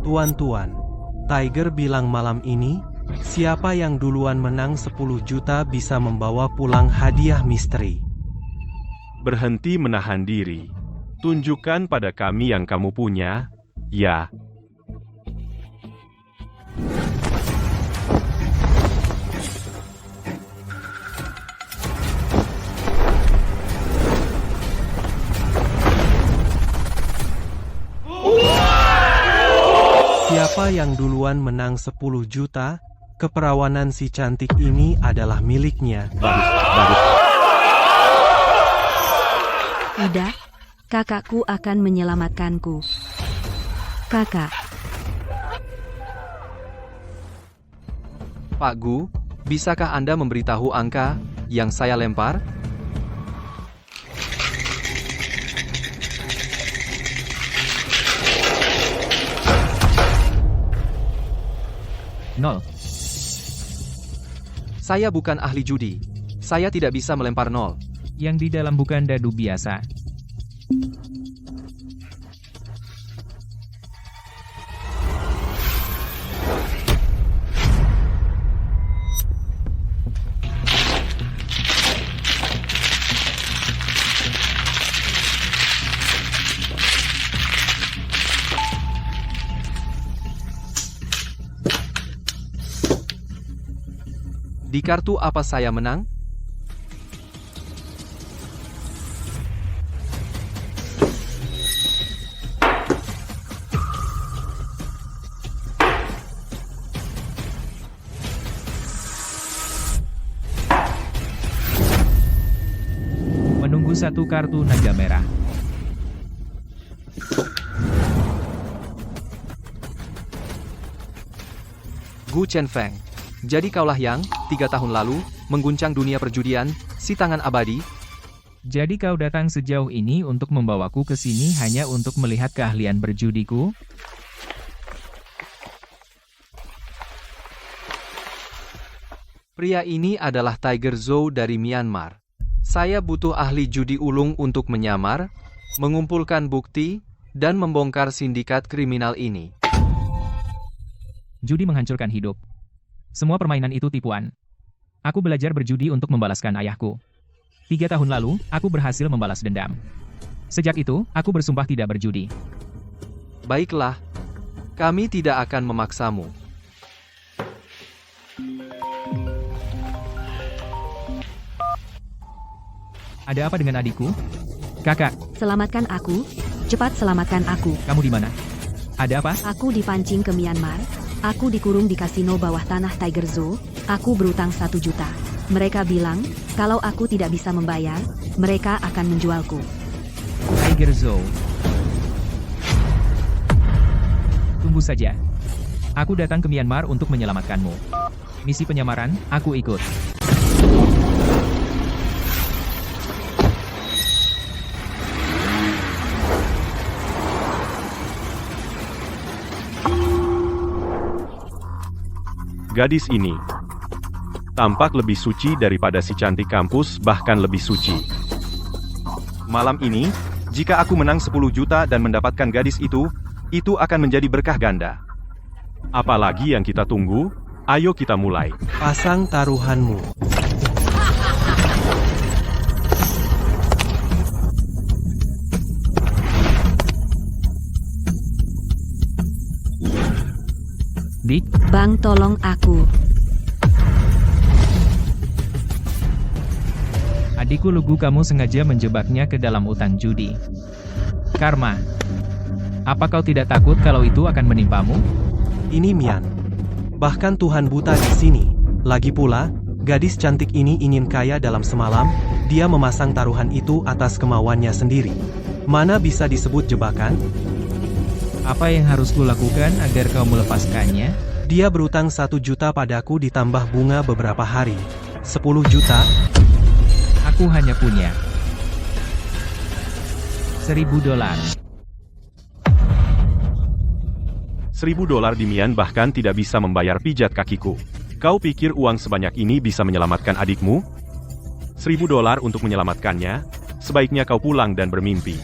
Tuan-tuan, Tiger bilang malam ini, siapa yang duluan menang 10 juta bisa membawa pulang hadiah misteri. Berhenti menahan diri. Tunjukkan pada kami yang kamu punya, ya. Siapa yang duluan menang 10 juta, keperawanan si cantik ini adalah miliknya. Bagus. Tidak, kakakku akan menyelamatkanku. Kakak, Pak Gu, bisakah Anda memberitahu angka yang saya lempar? Nol. Saya bukan ahli judi. Saya tidak bisa melempar nol. Yang di dalam bukan dadu biasa. Di kartu apa saya menang? Menunggu satu kartu naga merah. Gu Chenfeng. Jadi kaulah yang, 3 tahun lalu, mengguncang dunia perjudian, si tangan abadi. Jadi kau datang sejauh ini untuk membawaku ke sini hanya untuk melihat keahlian berjudiku? Pria ini adalah Tiger Zhou dari Myanmar. Saya butuh ahli judi ulung untuk menyamar, mengumpulkan bukti, dan membongkar sindikat kriminal ini. Judi menghancurkan hidup. Semua permainan itu tipuan. Aku belajar berjudi untuk membalaskan ayahku. 3 tahun lalu, aku berhasil membalas dendam. Sejak itu, aku bersumpah tidak berjudi. Baiklah, kami tidak akan memaksamu. Ada apa dengan adikku? Kakak, selamatkan aku. Cepat selamatkan aku. kamu di mana? Ada apa? Aku dipancing ke Myanmar. Aku dikurung di kasino bawah tanah Tiger Zoo. Aku berutang 1 juta. Mereka bilang, kalau aku tidak bisa membayar, mereka akan menjualku. Tiger Zhou. Tunggu saja. Aku datang ke Myanmar untuk menyelamatkanmu. Misi penyamaran, aku ikut. Gadis ini tampak lebih suci daripada si cantik kampus, bahkan lebih suci. Malam ini, jika aku menang 10 juta dan mendapatkan gadis itu akan menjadi berkah ganda. Apalagi yang kita tunggu? Ayo kita mulai. Pasang taruhanmu. Dik, Bang, tolong aku. adikku lugu, kamu sengaja menjebaknya ke dalam utang judi. Karma. Apa kau tidak takut kalau itu akan menimpamu? Ini Mian. Bahkan Tuhan buta di sini. Lagi pula, gadis cantik ini ingin kaya dalam semalam, dia memasang taruhan itu atas kemauannya sendiri. Mana bisa disebut jebakan? Apa yang harus kulakukan agar kau melepaskannya? Dia berutang 1 juta padaku ditambah bunga beberapa hari. 10 juta? Aku hanya punya $1.000. $1.000 di Mian bahkan tidak bisa membayar pijat kakiku. Kau pikir uang sebanyak ini bisa menyelamatkan adikmu? $1.000 untuk menyelamatkannya? Sebaiknya kau pulang dan bermimpi.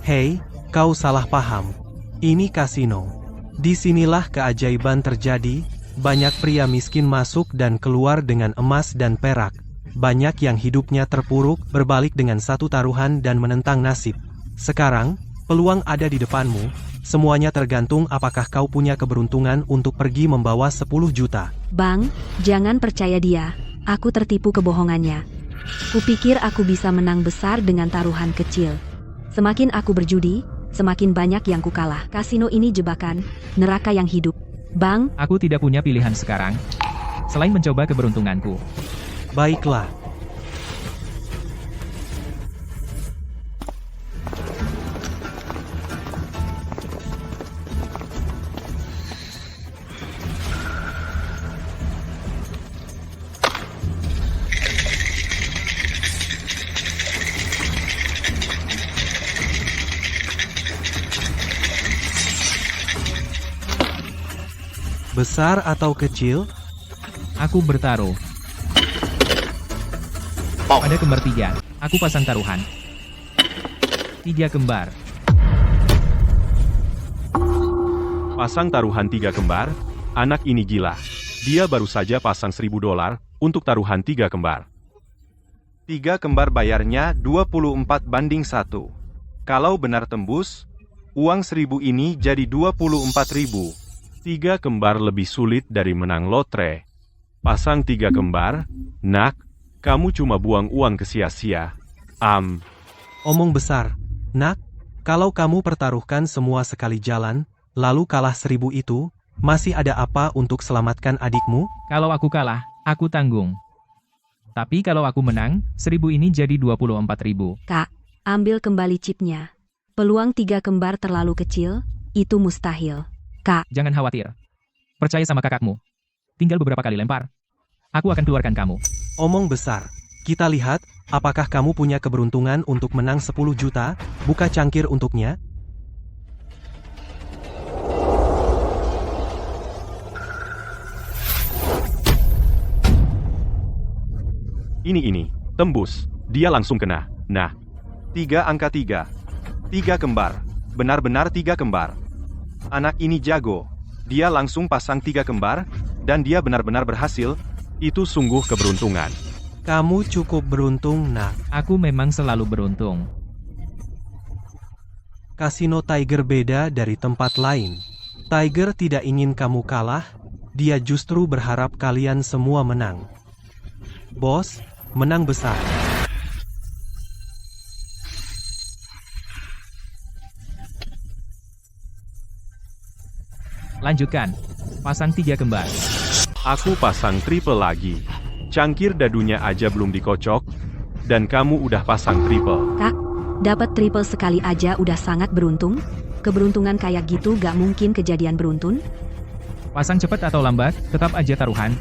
Hei, kau salah paham. Ini kasino. Disinilah keajaiban terjadi, banyak pria miskin masuk dan keluar dengan emas dan perak. Banyak yang hidupnya terpuruk, berbalik dengan satu taruhan dan menentang nasib. Sekarang, peluang ada di depanmu, semuanya tergantung apakah kau punya keberuntungan untuk pergi membawa 10 juta. Bang, jangan percaya dia. Aku tertipu kebohongannya. Kupikir aku bisa menang besar dengan taruhan kecil. Semakin aku berjudi, semakin banyak yang kukalah. Kasino ini jebakan, neraka yang hidup. Bang, Aku tidak punya pilihan sekarang, selain mencoba keberuntunganku. Baiklah. Besar atau kecil? Aku bertaruh. Pada kembar 3, aku pasang taruhan. 3 kembar. Pasang taruhan 3 kembar, anak ini gila. Dia baru saja pasang $1.000 untuk taruhan 3 kembar. 3 kembar bayarnya 24:1. Kalau benar tembus, uang 1.000 ini jadi 24.000. 3 kembar lebih sulit dari menang lotre. Pasang 3 kembar, nak, kamu cuma buang uang ke sia-sia. Omong besar. Nak, kalau kamu pertaruhkan semua sekali jalan, lalu kalah 1.000 itu, masih ada apa untuk selamatkan adikmu? Kalau aku kalah, aku tanggung. Tapi kalau aku menang, 1.000 ini jadi 24.000. Kak, ambil kembali chipnya. Peluang 3 kembar terlalu kecil, itu mustahil. Kak, Jangan khawatir. Percaya sama kakakmu. Tinggal beberapa kali lempar. Aku akan keluarkan kamu. Omong besar. Kita lihat, apakah kamu punya keberuntungan untuk menang 10 juta, buka cangkir untuknya? Ini, tembus. Dia langsung kena. Nah, 3 angka 3. 3 kembar. Benar-benar 3 kembar. Anak ini jago. Dia langsung pasang 3 kembar, dan dia benar-benar berhasil. Itu sungguh keberuntungan. Kamu cukup beruntung, nak. Aku memang selalu beruntung. Kasino Tiger beda dari tempat lain. Tiger tidak ingin kamu kalah, dia justru berharap kalian semua menang. Bos, menang besar. Lanjutkan. Pasang 3 kembar. Aku pasang triple lagi. Cangkir dadunya aja belum dikocok, dan kamu udah pasang triple. Kak, dapat triple sekali aja udah sangat beruntung. Keberuntungan kayak gitu gak mungkin kejadian beruntun. Pasang cepat atau lambat, tetap aja taruhan.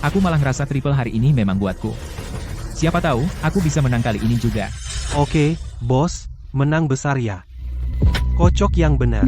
Aku malah ngerasa triple hari ini memang buatku. Siapa tahu, aku bisa menang kali ini juga. Oke, bos, menang besar ya. Kocok yang benar.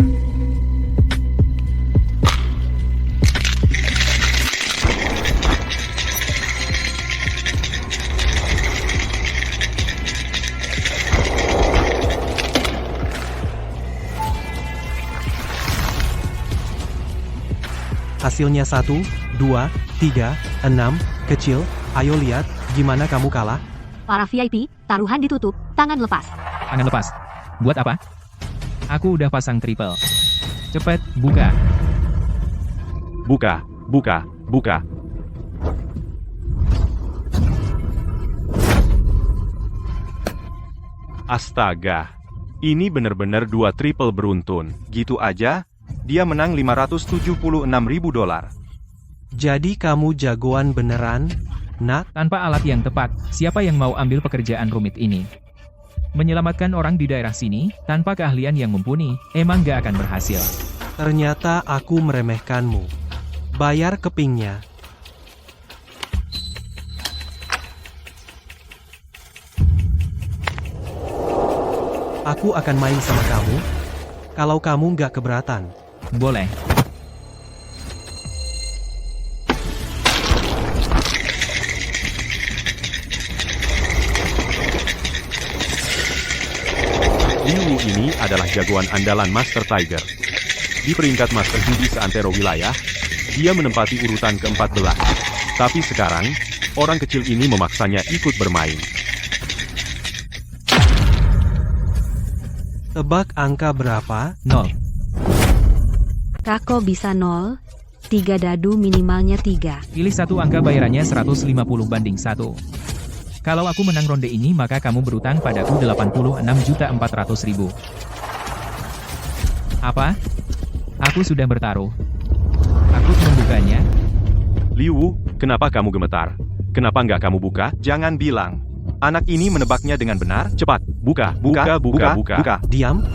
Hasilnya 1, 2, 3, 6, kecil. Ayo lihat, gimana kamu kalah? Para VIP, taruhan ditutup, tangan lepas. Tangan lepas. Buat apa? Aku udah pasang triple. Cepet, buka. Buka, buka, buka. Astaga. Ini bener-bener 2 triple beruntun. Gitu aja, dia menang $576.000. Jadi kamu jagoan beneran, nak? Tanpa alat yang tepat, siapa yang mau ambil pekerjaan rumit ini? Menyelamatkan orang di daerah sini, tanpa keahlian yang mumpuni, emang gak akan berhasil. Ternyata aku meremehkanmu. Bayar kepingnya. Aku akan main sama kamu, kalau kamu nggak keberatan. Boleh. Liu Wu ini adalah jagoan andalan Master Tiger. Di peringkat Master Judi seantero wilayah, dia menempati urutan ke-14. Tapi sekarang, orang kecil ini memaksanya ikut bermain. Tebak angka berapa? 0. Kako bisa 0? 3 dadu minimalnya 3. Pilih satu angka bayarannya 150/1. Kalau aku menang ronde ini maka kamu berutang padaku 86.400.000. Apa? Aku sudah bertaruh. Aku membukanya. Liu Wu, kenapa kamu gemetar? Kenapa nggak kamu buka? Jangan bilang. Anak ini menebaknya dengan benar. Cepat, buka. Diam.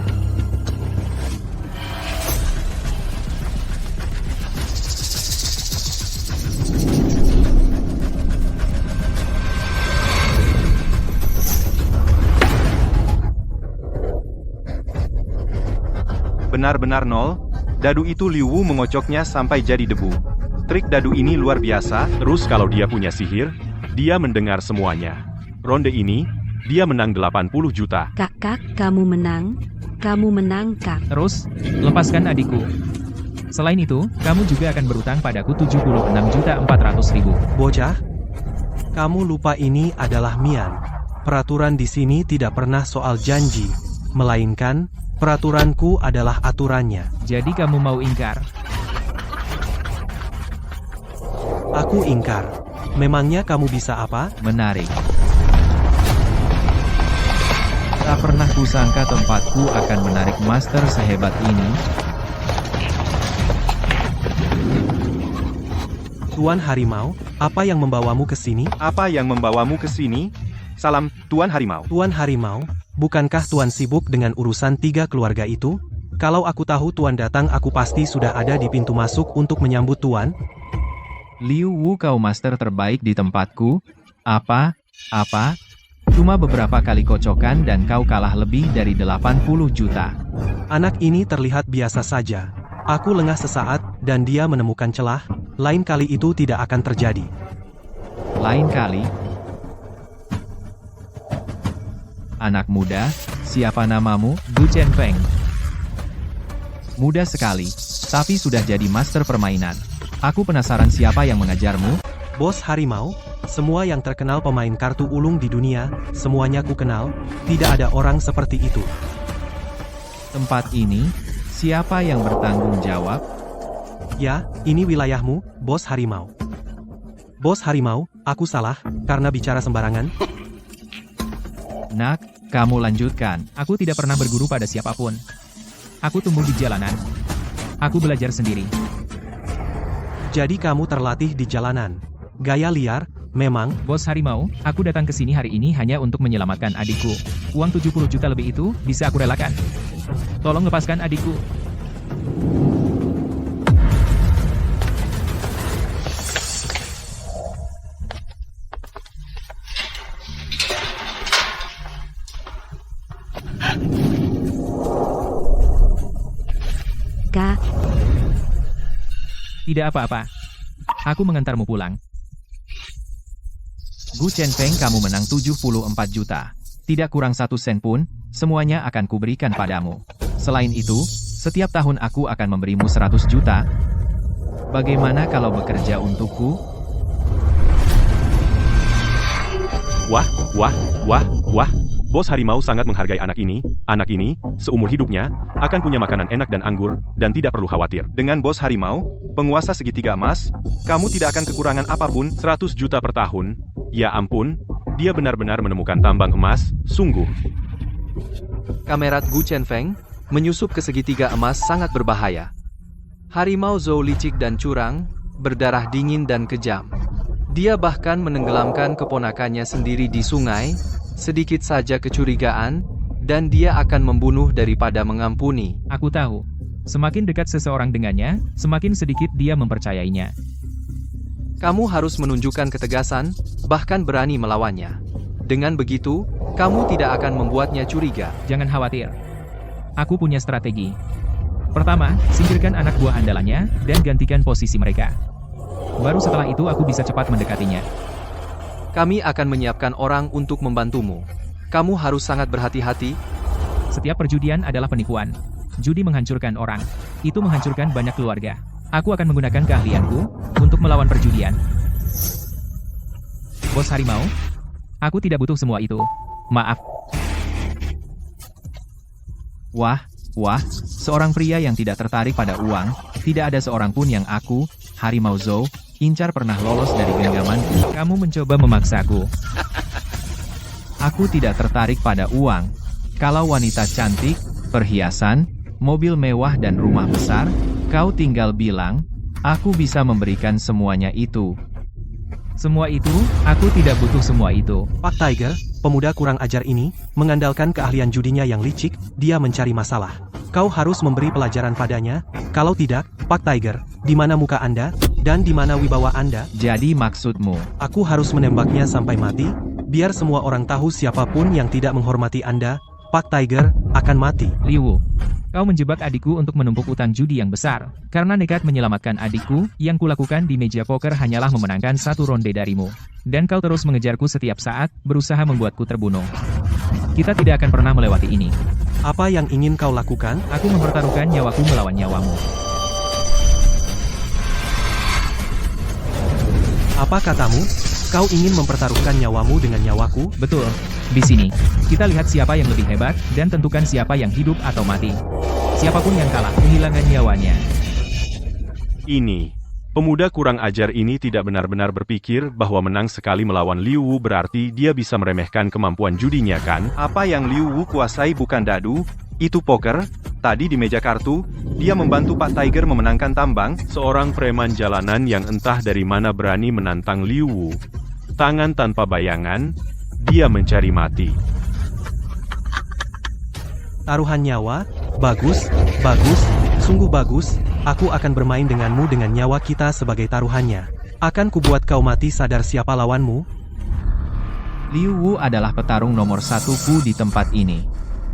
Benar-benar 0. Dadu itu Liu Wu mengocoknya sampai jadi debu. Trik dadu ini luar biasa, terus kalau dia punya sihir, dia mendengar semuanya. Ronde ini, dia menang 80 juta. Kakak, kamu menang. Kamu menang, Kak. Terus, lepaskan adikku. Selain itu, kamu juga akan berutang padaku 76.400.000. Bocah, kamu lupa ini adalah Mian. Peraturan di sini tidak pernah soal janji, melainkan peraturanku adalah aturannya. Jadi kamu mau ingkar? Aku ingkar. Memangnya kamu bisa apa? Menarik. Tak pernah kusangka tempatku akan menarik master sehebat ini. Tuan Harimau, apa yang membawamu ke sini? Apa yang membawamu ke sini? Salam, Tuan Harimau. Tuan Harimau, bukankah Tuan sibuk dengan urusan 3 keluarga itu? Kalau aku tahu Tuan datang, aku pasti sudah ada di pintu masuk untuk menyambut Tuan. Liu Wu, kau master terbaik di tempatku. Apa? Cuma beberapa kali kocokan dan kau kalah lebih dari 80 juta. Anak ini terlihat biasa saja. Aku lengah sesaat, dan dia menemukan celah. Lain kali itu tidak akan terjadi. Lain kali. Anak muda, siapa namamu? Gu Chenfeng. Muda sekali, tapi sudah jadi master permainan. Aku penasaran siapa yang mengajarmu? Bos Harimau, semua yang terkenal pemain kartu ulung di dunia, semuanya ku kenal. Tidak ada orang seperti itu. Tempat ini, siapa yang bertanggung jawab? Ya, ini wilayahmu, Bos Harimau. Bos Harimau, aku salah, karena bicara sembarangan. Nak, kamu lanjutkan. Aku tidak pernah berguru pada siapapun. Aku tumbuh di jalanan. Aku belajar sendiri. Jadi kamu terlatih di jalanan. Gaya liar, memang. Bos Harimau, aku datang ke sini hari ini hanya untuk menyelamatkan adikku. Uang 70 juta lebih itu, bisa aku relakan. Tolong lepaskan adikku. Kak, Tidak apa-apa. Aku mengantarmu pulang. Gu Chenfeng, kamu menang 74 juta. Tidak kurang 1 sen pun, semuanya akan kuberikan padamu. Selain itu, setiap tahun aku akan memberimu 100 juta. Bagaimana kalau bekerja untukku? Wah. Bos Harimau sangat menghargai anak ini. Anak ini, seumur hidupnya, akan punya makanan enak dan anggur, dan tidak perlu khawatir. Dengan Bos Harimau, penguasa segitiga emas, kamu tidak akan kekurangan apapun. 100 juta per tahun. Ya ampun, dia benar-benar menemukan tambang emas, sungguh. Kamerat Gu Chenfeng menyusup ke segitiga emas sangat berbahaya. Harimau Zhou licik dan curang, berdarah dingin dan kejam. Dia bahkan menenggelamkan keponakannya sendiri di sungai. Sedikit saja kecurigaan, dan dia akan membunuh daripada mengampuni. Aku tahu. Semakin dekat seseorang dengannya, semakin sedikit dia mempercayainya. Kamu harus menunjukkan ketegasan, bahkan berani melawannya. Dengan begitu, kamu tidak akan membuatnya curiga. Jangan khawatir. Aku punya strategi. Pertama, singkirkan anak buah andalannya, dan gantikan posisi mereka. Baru setelah itu aku bisa cepat mendekatinya. Kami akan menyiapkan orang untuk membantumu. Kamu harus sangat berhati-hati. Setiap perjudian adalah penipuan. Judi menghancurkan orang. Itu menghancurkan banyak keluarga. Aku akan menggunakan keahlianku untuk melawan perjudian. Bos harimau, aku tidak butuh semua itu. Maaf. Wah, seorang pria yang tidak tertarik pada uang, tidak ada seorang pun yang aku, Harimau Zou, incar pernah lolos dari genggamanku. Kamu mencoba memaksaku. Aku tidak tertarik pada uang. Kalau wanita cantik, perhiasan, mobil mewah dan rumah besar, kau tinggal bilang, aku bisa memberikan semuanya itu. Semua itu, aku tidak butuh semua itu. Pak Tiger, pemuda kurang ajar ini, mengandalkan keahlian judinya yang licik, dia mencari masalah. Kau harus memberi pelajaran padanya, kalau tidak, Pak Tiger, di mana muka Anda, dan di mana wibawa Anda? Jadi maksudmu, Aku harus menembaknya sampai mati, biar semua orang tahu siapapun yang tidak menghormati Anda, Pak Tiger, akan mati. Liu Wu, kau menjebak adikku untuk menumpuk utang judi yang besar. Karena nekat menyelamatkan adikku, yang kulakukan di meja poker hanyalah memenangkan satu ronde darimu. Dan kau terus mengejarku setiap saat, berusaha membuatku terbunuh. Kita tidak akan pernah melewati ini. Apa yang ingin kau lakukan? Aku mempertaruhkan nyawaku melawan nyawamu. Apa katamu? Kau ingin mempertaruhkan nyawamu dengan nyawaku? Betul. Di sini, kita lihat siapa yang lebih hebat, dan tentukan siapa yang hidup atau mati. Siapapun yang kalah, kehilangan nyawanya. Ini. Pemuda kurang ajar ini tidak benar-benar berpikir bahwa menang sekali melawan Liu Wu berarti dia bisa meremehkan kemampuan judinya kan? Apa yang Liu Wu kuasai bukan dadu, itu poker. Tadi di meja kartu, dia membantu Pak Tiger memenangkan tambang, seorang preman jalanan yang entah dari mana berani menantang Liu Wu. Tangan tanpa bayangan, dia mencari mati. Taruhan nyawa? Bagus, sungguh bagus. Aku akan bermain denganmu dengan nyawa kita sebagai taruhannya. Akan kubuat kau mati sadar siapa lawanmu? Liu Wu adalah petarung nomor 1ku di tempat ini.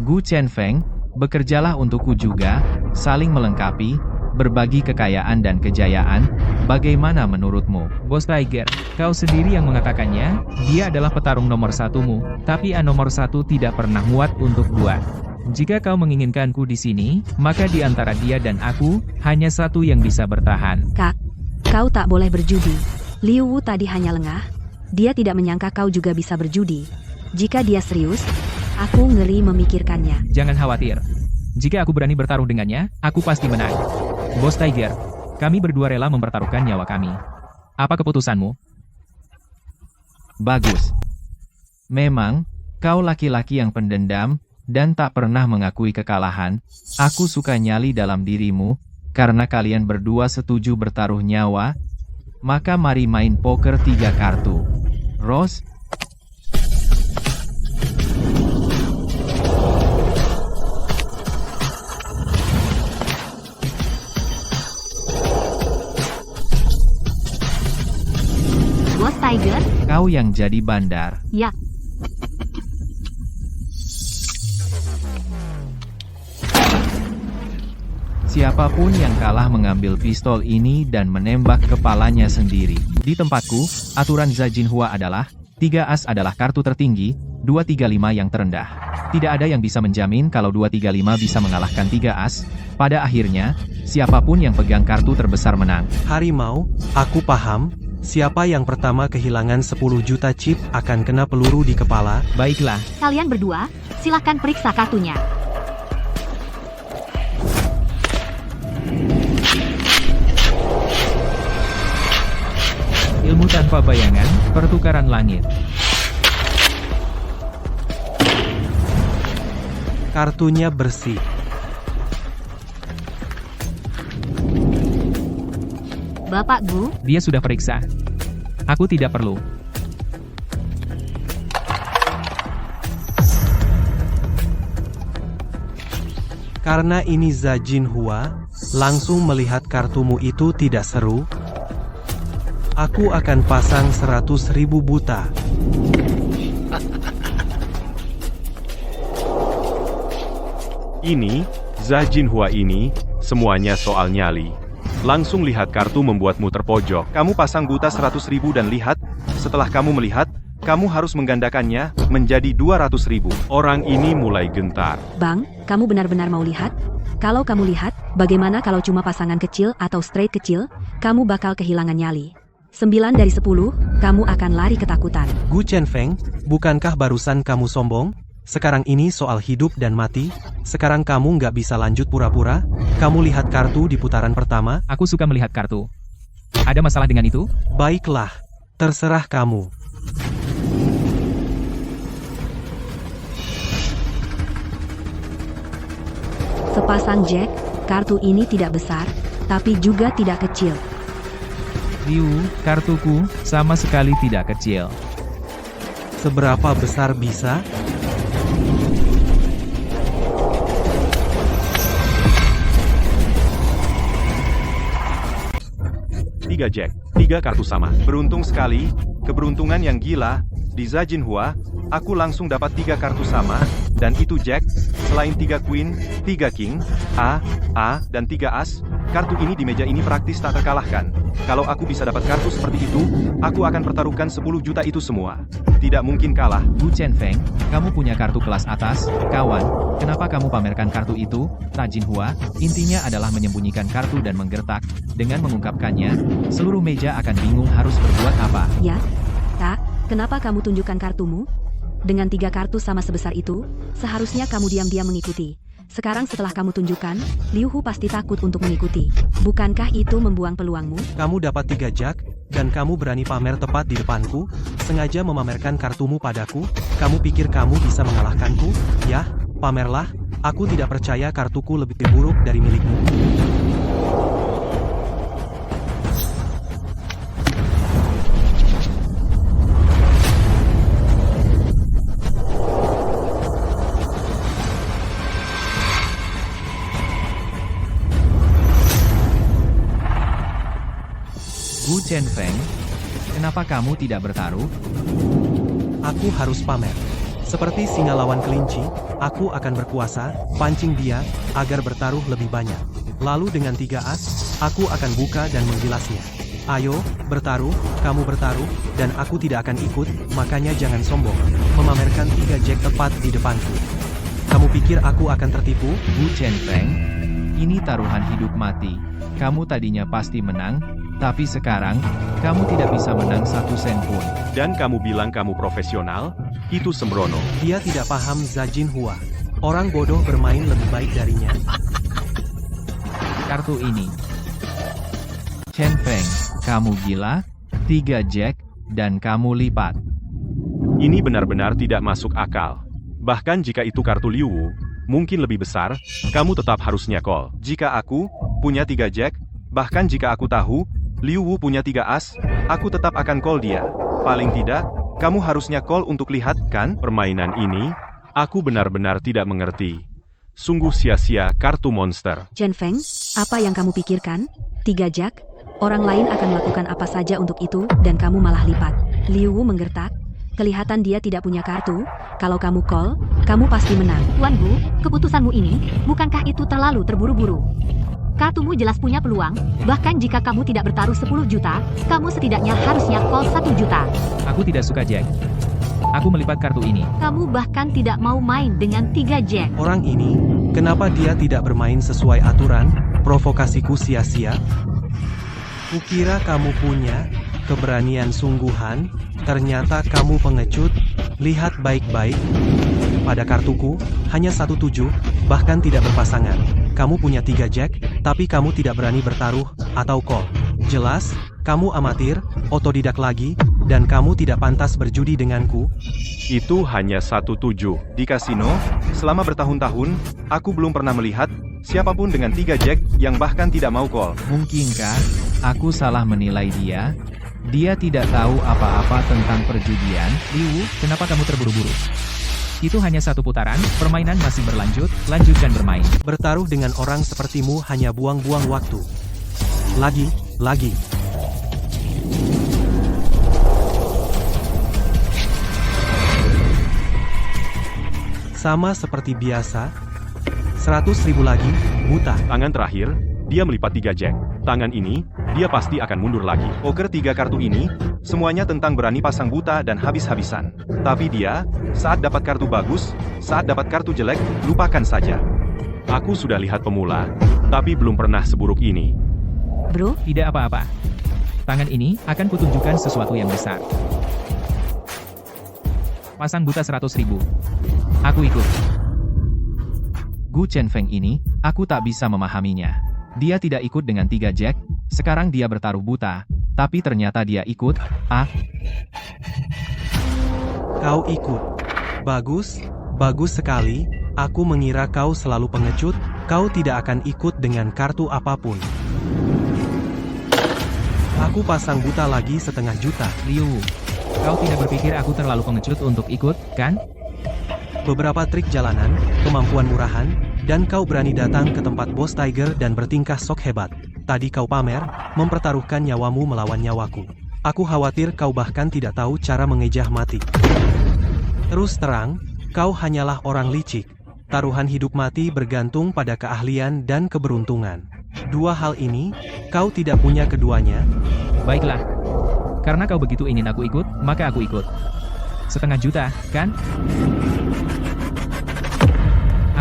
Gu Chenfeng, bekerjalah untukku juga, saling melengkapi, berbagi kekayaan dan kejayaan. Bagaimana menurutmu? Bos Tiger, kau sendiri yang mengatakannya, dia adalah petarung nomor 1mu, tapi nomor 1 tidak pernah muat untuk dua. Jika kau menginginkanku di sini, maka di antara dia dan aku, hanya satu yang bisa bertahan. Kak, kau tak boleh berjudi. Liu Wu tadi hanya lengah. Dia tidak menyangka kau juga bisa berjudi. Jika dia serius, aku ngeri memikirkannya. Jangan khawatir. Jika aku berani bertaruh dengannya, aku pasti menang. Bos Tiger, kami berdua rela mempertaruhkan nyawa kami. Apa keputusanmu? Bagus. Memang, kau laki-laki yang pendendam, dan tak pernah mengakui kekalahan. Aku suka nyali dalam dirimu, karena kalian berdua setuju bertaruh nyawa. Maka mari main poker 3 kartu. Rose, Bos Tiger? kau yang jadi bandar. Ya. Siapapun yang kalah mengambil pistol ini dan menembak kepalanya sendiri. Di tempatku, aturan Zajinhua adalah, 3 as adalah kartu tertinggi, 235 yang terendah. Tidak ada yang bisa menjamin kalau 235 bisa mengalahkan 3 as. Pada akhirnya, siapapun yang pegang kartu terbesar menang. Harimau, aku paham. Siapa yang pertama kehilangan 10 juta chip akan kena peluru di kepala. Baiklah, Kalian berdua, silahkan periksa kartunya. ilmu tanpa bayangan, pertukaran langit. Kartunya bersih. Bapak Gu, Dia sudah periksa. Aku tidak perlu. Karena ini Zajinhua, langsung melihat kartumu itu tidak seru. Aku akan pasang 100.000 buta. Ini, Zajinhua ini, semuanya soal nyali. Langsung lihat kartu membuatmu terpojok. Kamu pasang buta 100.000 dan lihat, setelah kamu melihat, kamu harus menggandakannya menjadi 200.000. Orang ini mulai gentar. Bang, kamu benar-benar mau lihat? Kalau kamu lihat, bagaimana kalau cuma pasangan kecil atau straight kecil, kamu bakal kehilangan nyali. 9 dari 10, kamu akan lari ketakutan. Gu Chenfeng, bukankah barusan kamu sombong? Sekarang ini soal hidup dan mati. Sekarang kamu nggak bisa lanjut pura-pura. Kamu lihat kartu di putaran pertama. Aku suka melihat kartu. Ada masalah dengan itu? Baiklah, terserah kamu. Sepasang Jack, kartu ini tidak besar, tapi juga tidak kecil. Liu, kartuku sama sekali tidak kecil. Seberapa besar bisa? Tiga Jack, 3 kartu sama. Beruntung sekali, keberuntungan yang gila. Di Zajin Hua, aku langsung dapat 3 kartu sama, dan itu Jack, selain 3 Queen, 3 King, A, dan 3 As, kartu ini di meja ini praktis tak terkalahkan. Kalau aku bisa dapat kartu seperti itu, aku akan pertaruhkan 10 juta itu semua. Tidak mungkin kalah. Gu Chenfeng, kamu punya kartu kelas atas, kawan. Kenapa kamu pamerkan kartu itu? Zajin Hua, intinya adalah menyembunyikan kartu dan menggertak. Dengan mengungkapkannya, seluruh meja akan bingung harus berbuat apa. Ya, Kak, kenapa kamu tunjukkan kartumu? Dengan 3 kartu sama sebesar itu, seharusnya kamu diam-diam mengikuti. Sekarang setelah kamu tunjukkan, Liu Hu pasti takut untuk mengikuti. Bukankah itu membuang peluangmu? Kamu dapat 3 Jack, dan kamu berani pamer tepat di depanku, sengaja memamerkan kartumu padaku. Kamu pikir kamu bisa mengalahkanku? Yah, pamerlah. Aku tidak percaya kartuku lebih buruk dari milikmu. Gu Chenfeng, kenapa kamu tidak bertaruh? Aku harus pamer. Seperti singa lawan kelinci, aku akan berkuasa, pancing dia, agar bertaruh lebih banyak. Lalu dengan 3 as, aku akan buka dan menggilasnya. Ayo, bertaruh, kamu bertaruh, dan aku tidak akan ikut, makanya jangan sombong. Memamerkan 3 Jack tepat di depanku. Kamu pikir aku akan tertipu? Gu Chenfeng, ini taruhan hidup mati. Kamu tadinya pasti menang, tapi sekarang, kamu tidak bisa menang 1 sen pun. Dan kamu bilang kamu profesional? Itu sembrono. Dia tidak paham Zajin Hua. Orang bodoh bermain lebih baik darinya. Kartu ini. Chenfeng, kamu gila? 3 Jack, dan kamu lipat. Ini benar-benar tidak masuk akal. Bahkan jika itu kartu Liu Wu, mungkin lebih besar, kamu tetap harusnya call. Jika aku punya 3 Jack, bahkan jika aku tahu Liu Wu punya 3 as, aku tetap akan call dia. Paling tidak, kamu harusnya call untuk lihat, kan? Permainan ini, aku benar-benar tidak mengerti. Sungguh sia-sia kartu monster. Chenfeng, apa yang kamu pikirkan? 3 Jack? Orang lain akan melakukan apa saja untuk itu, dan kamu malah lipat. Liu Wu menggertak. Kelihatan dia tidak punya kartu. Kalau kamu call, kamu pasti menang. Tuan Gu, keputusanmu ini, bukankah itu terlalu terburu-buru? Kartumu jelas punya peluang, bahkan jika kamu tidak bertaruh 10 juta, kamu setidaknya harusnya call 1 juta. Aku tidak suka Jack. Aku melipat kartu ini. Kamu bahkan tidak mau main dengan 3 Jack. Orang ini, kenapa dia tidak bermain sesuai aturan? Provokasiku sia-sia. Kukira kamu punya keberanian sungguhan, ternyata kamu pengecut. Lihat baik-baik. Pada kartuku, hanya 1/7, bahkan tidak berpasangan. Kamu punya 3 Jack, tapi kamu tidak berani bertaruh, atau call. Jelas, kamu amatir, otodidak lagi, dan kamu tidak pantas berjudi denganku. Itu hanya 1/7. Di kasino, selama bertahun-tahun, aku belum pernah melihat siapapun dengan 3 Jack yang bahkan tidak mau call. Mungkinkah aku salah menilai dia? Dia tidak tahu apa-apa tentang perjudian. Liu, kenapa kamu terburu-buru? Itu hanya 1 putaran, permainan masih berlanjut, lanjutkan bermain. Bertaruh dengan orang sepertimu hanya buang-buang waktu. Lagi. Sama seperti biasa. 100.000 lagi, buta. Tangan terakhir, dia melipat 3 Jack. Tangan ini, dia pasti akan mundur lagi. Poker 3 kartu ini, Semuanya tentang berani pasang buta dan habis-habisan. Tapi dia, saat dapat kartu bagus, saat dapat kartu jelek, lupakan saja. Aku sudah lihat pemula, tapi belum pernah seburuk ini. Bro, Tidak apa-apa. Tangan ini akan kutunjukkan sesuatu yang besar. Pasang buta 100.000. Aku ikut. Gu Chenfeng ini, aku tak bisa memahaminya. Dia tidak ikut dengan 3 jack, sekarang dia bertaruh buta, tapi ternyata dia ikut. Kau ikut. Bagus, bagus sekali. Aku mengira kau selalu pengecut, kau tidak akan ikut dengan kartu apapun. Aku pasang buta lagi 1/2 juta. Liu, kau tidak berpikir aku terlalu pengecut untuk ikut, kan? Beberapa trik jalanan, kemampuan murahan, dan kau berani datang ke tempat bos Tiger dan bertingkah sok hebat. Tadi kau pamer, mempertaruhkan nyawamu melawan nyawaku. Aku khawatir kau bahkan tidak tahu cara mengejah mati. Terus terang, kau hanyalah orang licik. Taruhan hidup mati bergantung pada keahlian dan keberuntungan. 2 hal ini, kau tidak punya keduanya. Baiklah. Karena kau begitu ingin aku ikut, maka aku ikut. 1/2 juta, kan?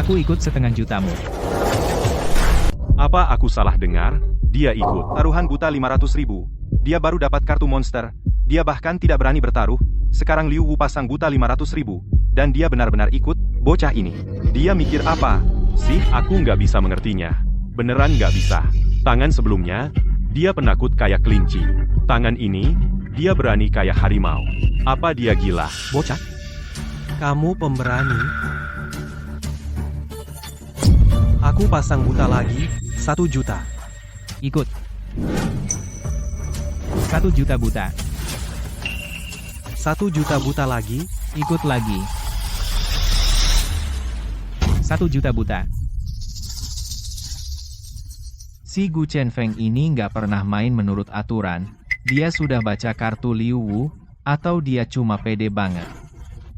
Aku ikut 1/2 jutamu. Apa aku salah dengar? Dia ikut. Taruhan buta 500.000. Dia baru dapat kartu monster. Dia bahkan tidak berani bertaruh. Sekarang Liu Wu pasang buta 500.000. Dan dia benar-benar ikut, bocah ini. Dia mikir apa? Sih, aku nggak bisa mengertinya. Beneran nggak bisa. Tangan sebelumnya, dia penakut kayak kelinci. Tangan ini, dia berani kayak harimau. Apa dia gila? Bocah, kamu pemberani. Aku pasang buta lagi, 1 juta. Ikut. 1 juta buta. 1 juta buta lagi. Ikut lagi. 1 juta buta. Si Gu Chenfeng ini nggak pernah main menurut aturan. Dia sudah baca kartu Liu Wu, atau dia cuma pede banget.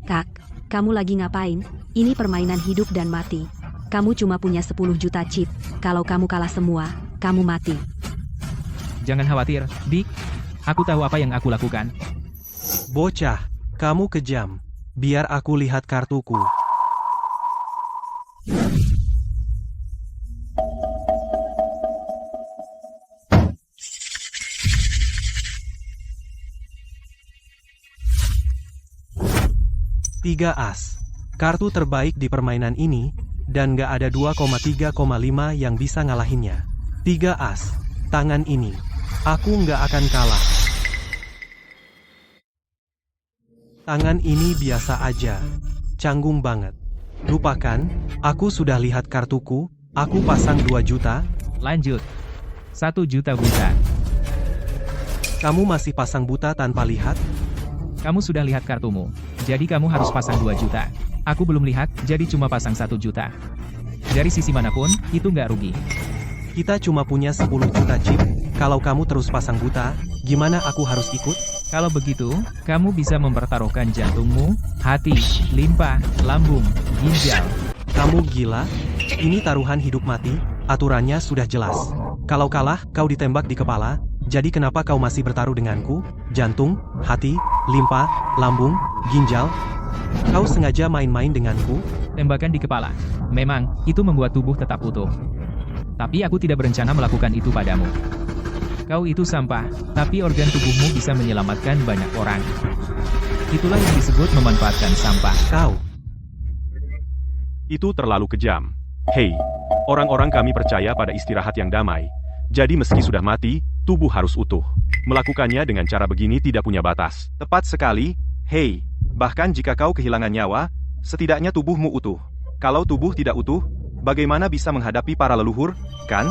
Kak, kamu lagi ngapain? Ini permainan hidup dan mati. Kamu cuma punya 10 juta chip. Kalau kamu kalah semua, kamu mati. Jangan khawatir, Dik. Aku tahu apa yang aku lakukan. Bocah, kamu kejam. Biar aku lihat kartuku. Tiga as. Kartu terbaik di permainan ini, dan gak ada 2,3,5 yang bisa ngalahinnya. 3 as. Tangan ini. Aku nggak akan kalah. Tangan ini biasa aja. Canggung banget. Lupakan, aku sudah lihat kartuku, aku pasang 2 juta. Lanjut. 1 juta buta. Kamu masih pasang buta tanpa lihat? Kamu sudah lihat kartumu. Jadi kamu harus pasang 2 juta. Aku belum lihat, jadi cuma pasang 1 juta. Dari sisi manapun, itu nggak rugi. Kita cuma punya 10 juta chip. Kalau kamu terus pasang buta, gimana aku harus ikut? Kalau begitu, kamu bisa mempertaruhkan jantungmu, hati, limpa, lambung, ginjal. Kamu gila? Ini taruhan hidup mati, aturannya sudah jelas. Kalau kalah, kau ditembak di kepala. Jadi kenapa kau masih bertaruh denganku? Jantung, hati, limpa, lambung, ginjal. Kau sengaja main-main denganku? Tembakan di kepala. Memang, itu membuat tubuh tetap utuh. Tapi aku tidak berencana melakukan itu padamu. Kau itu sampah, tapi organ tubuhmu bisa menyelamatkan banyak orang. Itulah yang disebut memanfaatkan sampah. Kau. Itu terlalu kejam. Hei, orang-orang kami percaya pada istirahat yang damai. Jadi meski sudah mati, tubuh harus utuh. Melakukannya dengan cara begini tidak punya batas. Tepat sekali, hei. Bahkan jika kau kehilangan nyawa, setidaknya tubuhmu utuh. Kalau tubuh tidak utuh, bagaimana bisa menghadapi para leluhur, kan?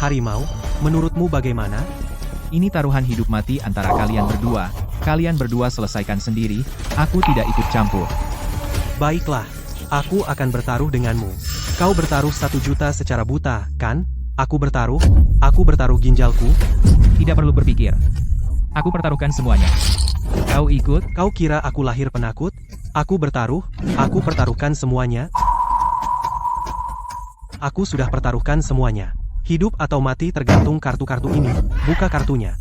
Harimau, menurutmu bagaimana? Ini taruhan hidup mati antara kalian berdua. Kalian berdua selesaikan sendiri, aku tidak ikut campur. Baiklah, aku akan bertaruh denganmu. Kau bertaruh 1 juta secara buta, kan? Aku bertaruh ginjalku. Tidak perlu berpikir. Aku pertaruhkan semuanya. Kau ikut? Kau kira aku lahir penakut? Aku pertaruhkan semuanya. Aku sudah pertaruhkan semuanya. Hidup atau mati tergantung kartu-kartu ini. Buka kartunya.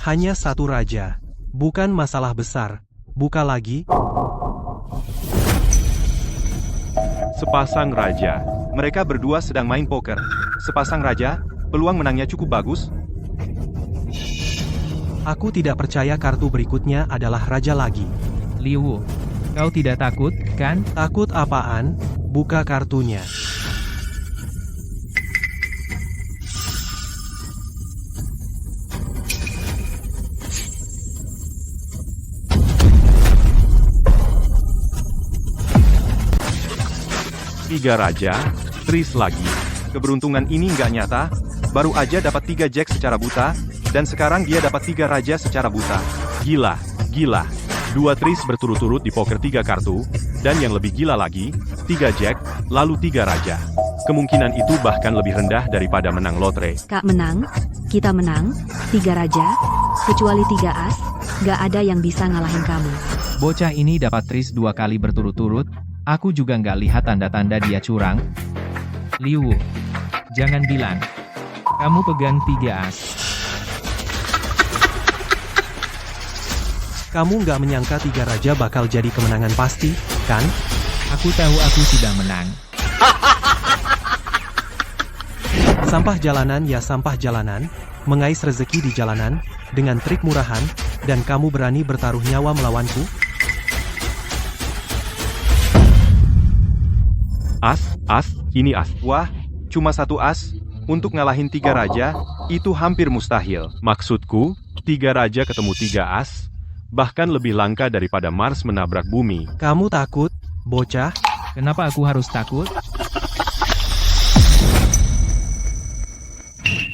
Hanya satu raja. Bukan masalah besar. Buka lagi. Sepasang raja. Mereka berdua sedang main poker. Sepasang raja, peluang menangnya cukup bagus. Aku tidak percaya kartu berikutnya adalah raja lagi. Liu Wu, kau tidak takut, kan? Takut apaan? Buka kartunya. Tiga raja, tris lagi. Keberuntungan ini nggak nyata, baru aja dapat 3 jack secara buta, dan sekarang dia dapat 3 raja secara buta. Gila, gila. 2 tris berturut-turut di poker 3 kartu, dan yang lebih gila lagi, 3 jack, lalu 3 raja. Kemungkinan itu bahkan lebih rendah daripada menang lotre. Kak menang, kita menang, 3 raja, kecuali 3 as, gak ada yang bisa ngalahin kamu. Bocah ini dapat tris 2 kali berturut-turut, aku juga nggak lihat tanda-tanda dia curang. Liu Wu, jangan bilang. Kamu pegang 3 as. Kamu nggak menyangka 3 raja bakal jadi kemenangan pasti, kan? Aku tahu aku sudah menang. Sampah jalanan ya sampah jalanan, mengais rezeki di jalanan, dengan trik murahan, dan kamu berani bertaruh nyawa melawanku? As, ini as. Wah, cuma 1 as. Untuk ngalahin 3 raja, itu hampir mustahil. Maksudku, 3 raja ketemu 3 as, bahkan lebih langka daripada Mars menabrak bumi. Kamu takut, bocah? Kenapa aku harus takut?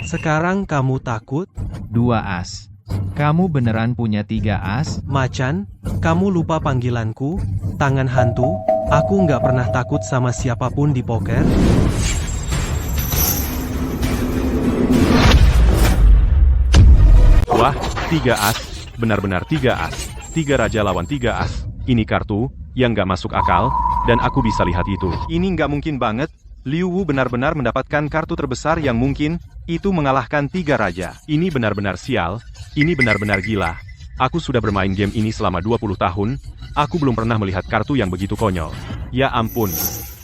Sekarang kamu takut? 2 as. Kamu beneran punya 3 as? Macan, kamu lupa panggilanku? Tangan hantu? Aku nggak pernah takut sama siapapun di poker. Wah, 3 as. Benar-benar 3 as. 3 raja lawan 3 as. Ini kartu yang nggak masuk akal, dan aku bisa lihat itu. Ini nggak mungkin banget. Liu Wu benar-benar mendapatkan kartu terbesar yang mungkin, itu mengalahkan 3 raja. Ini benar-benar sial. Ini benar-benar gila. Aku sudah bermain game ini selama 20 tahun, aku belum pernah melihat kartu yang begitu konyol. Ya ampun.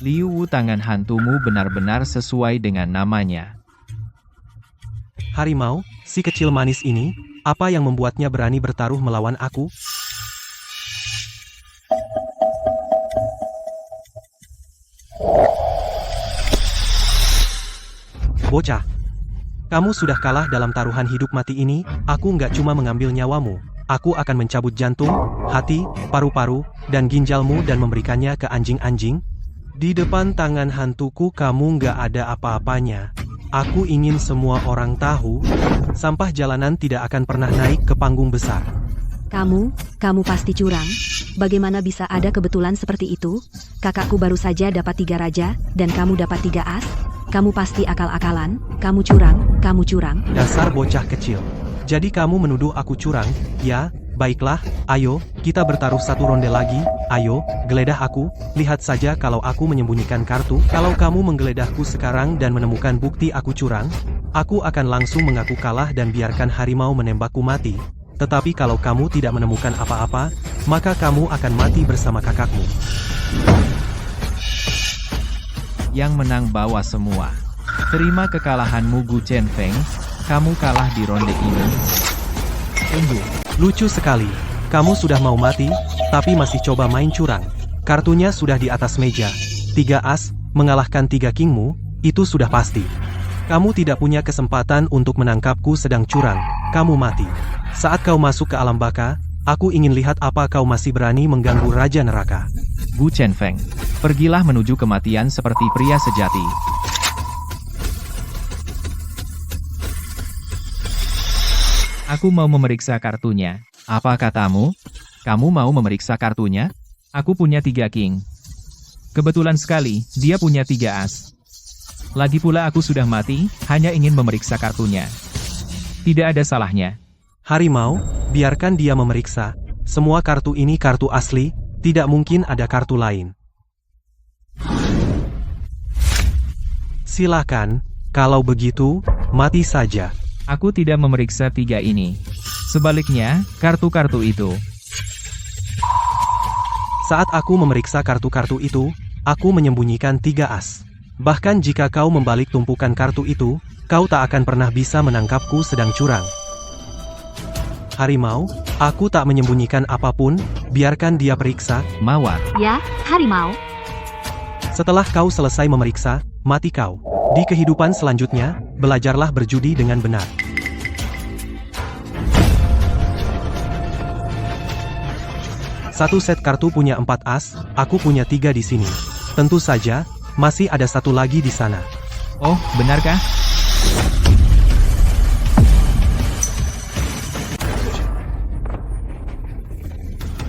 Liu Wu, tangan hantumu benar-benar sesuai dengan namanya. Harimau, si kecil manis ini, apa yang membuatnya berani bertaruh melawan aku? Bocah, kamu sudah kalah dalam taruhan hidup mati ini. Aku nggak cuma mengambil nyawamu, aku akan mencabut jantung, hati, paru-paru, dan ginjalmu dan memberikannya ke anjing-anjing. Di depan tangan hantuku kamu nggak ada apa-apanya. Aku ingin semua orang tahu, sampah jalanan tidak akan pernah naik ke panggung besar. Kamu pasti curang. Bagaimana bisa ada kebetulan seperti itu? Kakakku baru saja dapat 3 raja, dan kamu dapat 3 as. Kamu pasti akal-akalan. Kamu curang. Dasar bocah kecil. Jadi kamu menuduh aku curang, ya? Baiklah, ayo, kita bertaruh 1 ronde lagi. Ayo, geledah aku. Lihat saja kalau aku menyembunyikan kartu. Kalau kamu menggeledahku sekarang dan menemukan bukti aku curang, aku akan langsung mengaku kalah dan biarkan harimau menembakku mati. Tetapi kalau kamu tidak menemukan apa-apa, maka kamu akan mati bersama kakakmu. Yang menang bawa semua. Terima kekalahanmu Gu Chenfeng, kamu kalah di ronde ini. Tunggu. Lucu sekali. Kamu sudah mau mati, tapi masih coba main curang. Kartunya sudah di atas meja. 3 as, mengalahkan 3 kingmu, itu sudah pasti. Kamu tidak punya kesempatan untuk menangkapku sedang curang. Kamu mati. Saat kau masuk ke alam baka, aku ingin lihat apa kau masih berani mengganggu Raja Neraka. Gu Chenfeng, pergilah menuju kematian seperti pria sejati. Aku mau memeriksa kartunya. Apa katamu? Kamu mau memeriksa kartunya? Aku punya 3 king. Kebetulan sekali, dia punya 3 as. Lagi pula aku sudah mati, hanya ingin memeriksa kartunya. Tidak ada salahnya. Harimau, biarkan dia memeriksa. Semua kartu ini kartu asli, tidak mungkin ada kartu lain. Silakan, kalau begitu, mati saja. Aku tidak memeriksa 3 ini. Sebaliknya, kartu-kartu itu. Saat aku memeriksa kartu-kartu itu, aku menyembunyikan 3 as. Bahkan jika kau membalik tumpukan kartu itu, kau tak akan pernah bisa menangkapku sedang curang. Harimau, aku tak menyembunyikan apapun, biarkan dia periksa. Mawar. Ya, harimau. Setelah kau selesai memeriksa, mati kau. Di kehidupan selanjutnya, belajarlah berjudi dengan benar. Satu set kartu punya 4 as, aku punya 3 di sini. Tentu saja, masih ada satu lagi di sana. Oh, benarkah?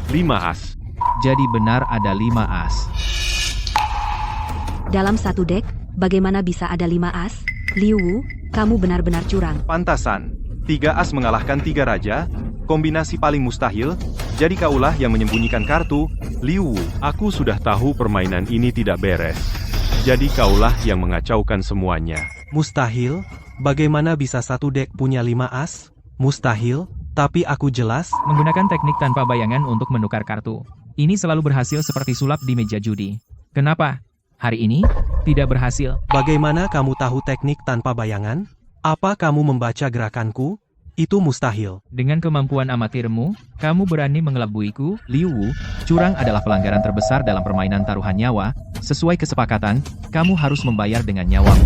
Lima as. Jadi benar ada 5 as. Dalam satu deck, bagaimana bisa ada 5 as? Liu Wu, kamu benar-benar curang. Pantasan. 3 as mengalahkan 3 raja, kombinasi paling mustahil, jadi kaulah yang menyembunyikan kartu, Liu Wu. Aku sudah tahu permainan ini tidak beres. Jadi kaulah yang mengacaukan semuanya. Mustahil? Bagaimana bisa satu deck punya 5 as? Mustahil, tapi aku jelas. Menggunakan teknik tanpa bayangan untuk menukar kartu. Ini selalu berhasil seperti sulap di meja judi. Kenapa? Hari ini, tidak berhasil. Bagaimana kamu tahu teknik tanpa bayangan? Apa kamu membaca gerakanku? Itu mustahil. Dengan kemampuan amatirmu, kamu berani mengelabuiku, Liu Wu. Curang adalah pelanggaran terbesar dalam permainan taruhan nyawa. Sesuai kesepakatan, kamu harus membayar dengan nyawamu.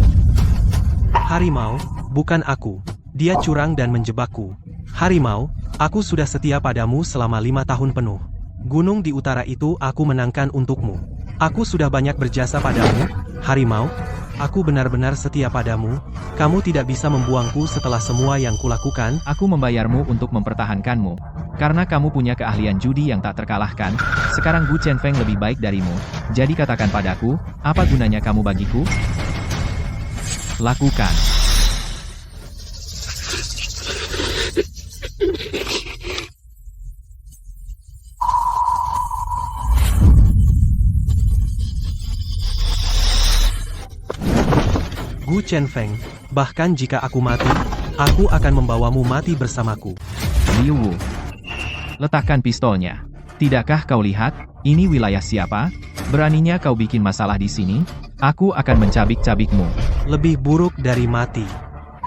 Harimau, bukan aku. Dia curang dan menjebakku. Harimau, aku sudah setia padamu selama 5 tahun penuh. Gunung di utara itu aku menangkan untukmu. Aku sudah banyak berjasa padamu, Harimau. Aku benar-benar setia padamu. Kamu tidak bisa membuangku setelah semua yang kulakukan. Aku membayarmu untuk mempertahankanmu. Karena kamu punya keahlian judi yang tak terkalahkan, sekarang Gu Chen-Feng lebih baik darimu. Jadi katakan padaku, apa gunanya kamu bagiku? Lakukan. Gu Chen-Feng, bahkan jika aku mati, aku akan membawamu mati bersamaku. Liu Wu. Letakkan pistolnya. Tidakkah kau lihat, ini wilayah siapa? Beraninya kau bikin masalah di sini? Aku akan mencabik-cabikmu. Lebih buruk dari mati.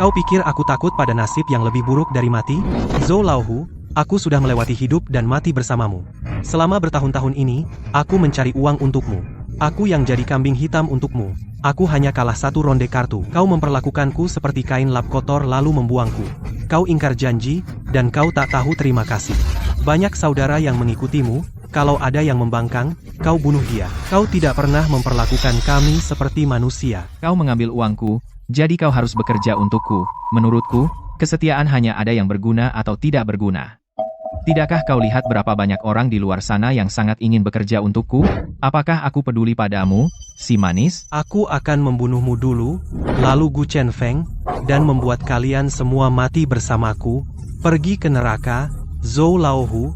Kau pikir aku takut pada nasib yang lebih buruk dari mati? Zhou Laohu, aku sudah melewati hidup dan mati bersamamu. Selama bertahun-tahun ini, aku mencari uang untukmu. Aku yang jadi kambing hitam untukmu. Aku hanya kalah satu ronde kartu. Kau memperlakukanku seperti kain lap kotor lalu membuangku. Kau ingkar janji, dan kau tak tahu terima kasih. Banyak saudara yang mengikutimu, kalau ada yang membangkang, kau bunuh dia. Kau tidak pernah memperlakukan kami seperti manusia. Kau mengambil uangku, jadi kau harus bekerja untukku. Menurutku, kesetiaan hanya ada yang berguna atau tidak berguna. Tidakkah kau lihat berapa banyak orang di luar sana yang sangat ingin bekerja untukku? Apakah aku peduli padamu, si manis? Aku akan membunuhmu dulu, lalu Gu Chen-Feng, dan membuat kalian semua mati bersamaku. Pergi ke neraka, Zhou Laohu.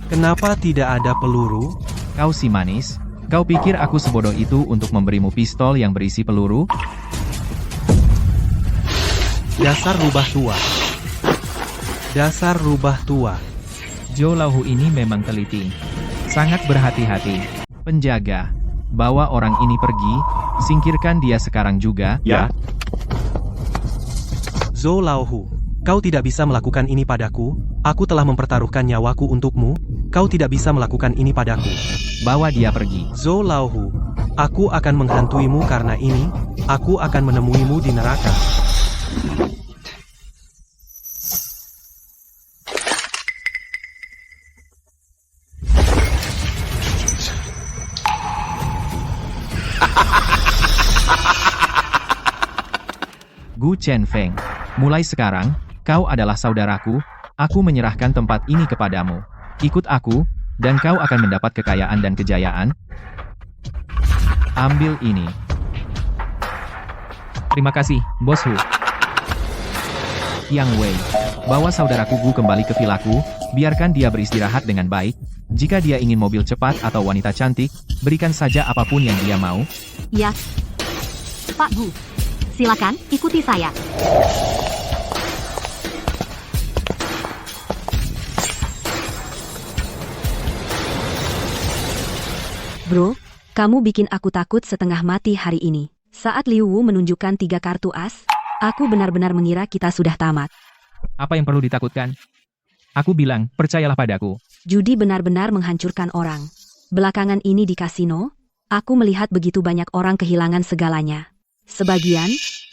Kenapa tidak ada peluru? Kau si manis, kau pikir aku sebodoh itu untuk memberimu pistol yang berisi peluru? Dasar rubah tua. Dasar rubah tua. Zhou Laohu ini memang teliti. Sangat berhati-hati. Penjaga, bawa orang ini pergi, singkirkan dia sekarang juga. Ya. Zhou Laohu, kau tidak bisa melakukan ini padaku. Aku telah mempertaruhkan nyawaku untukmu. Kau tidak bisa melakukan ini padaku. Bawa dia pergi. Zhou Laohu, aku akan menghantuimu karena ini. Aku akan menemuimu di neraka. Gu Chen-Feng, mulai sekarang, kau adalah saudaraku. Aku menyerahkan tempat ini kepadamu. Ikut aku, dan kau akan mendapat kekayaan dan kejayaan. Ambil ini. Terima kasih, Bos Hu. Yang Wei, bawa saudaraku Gu kembali ke vilaku, Biarkan dia beristirahat dengan baik. Jika dia ingin mobil cepat atau wanita cantik, berikan saja apapun yang dia mau. Ya. Pak Gu, silakan ikuti saya. Bro, kamu bikin aku takut setengah mati hari ini. Saat Liu Wu menunjukkan 3 kartu as, aku benar-benar mengira kita sudah tamat. Apa yang perlu ditakutkan? Aku bilang, percayalah padaku. Judi benar-benar menghancurkan orang. Belakangan ini di kasino, aku melihat begitu banyak orang kehilangan segalanya. Sebagian,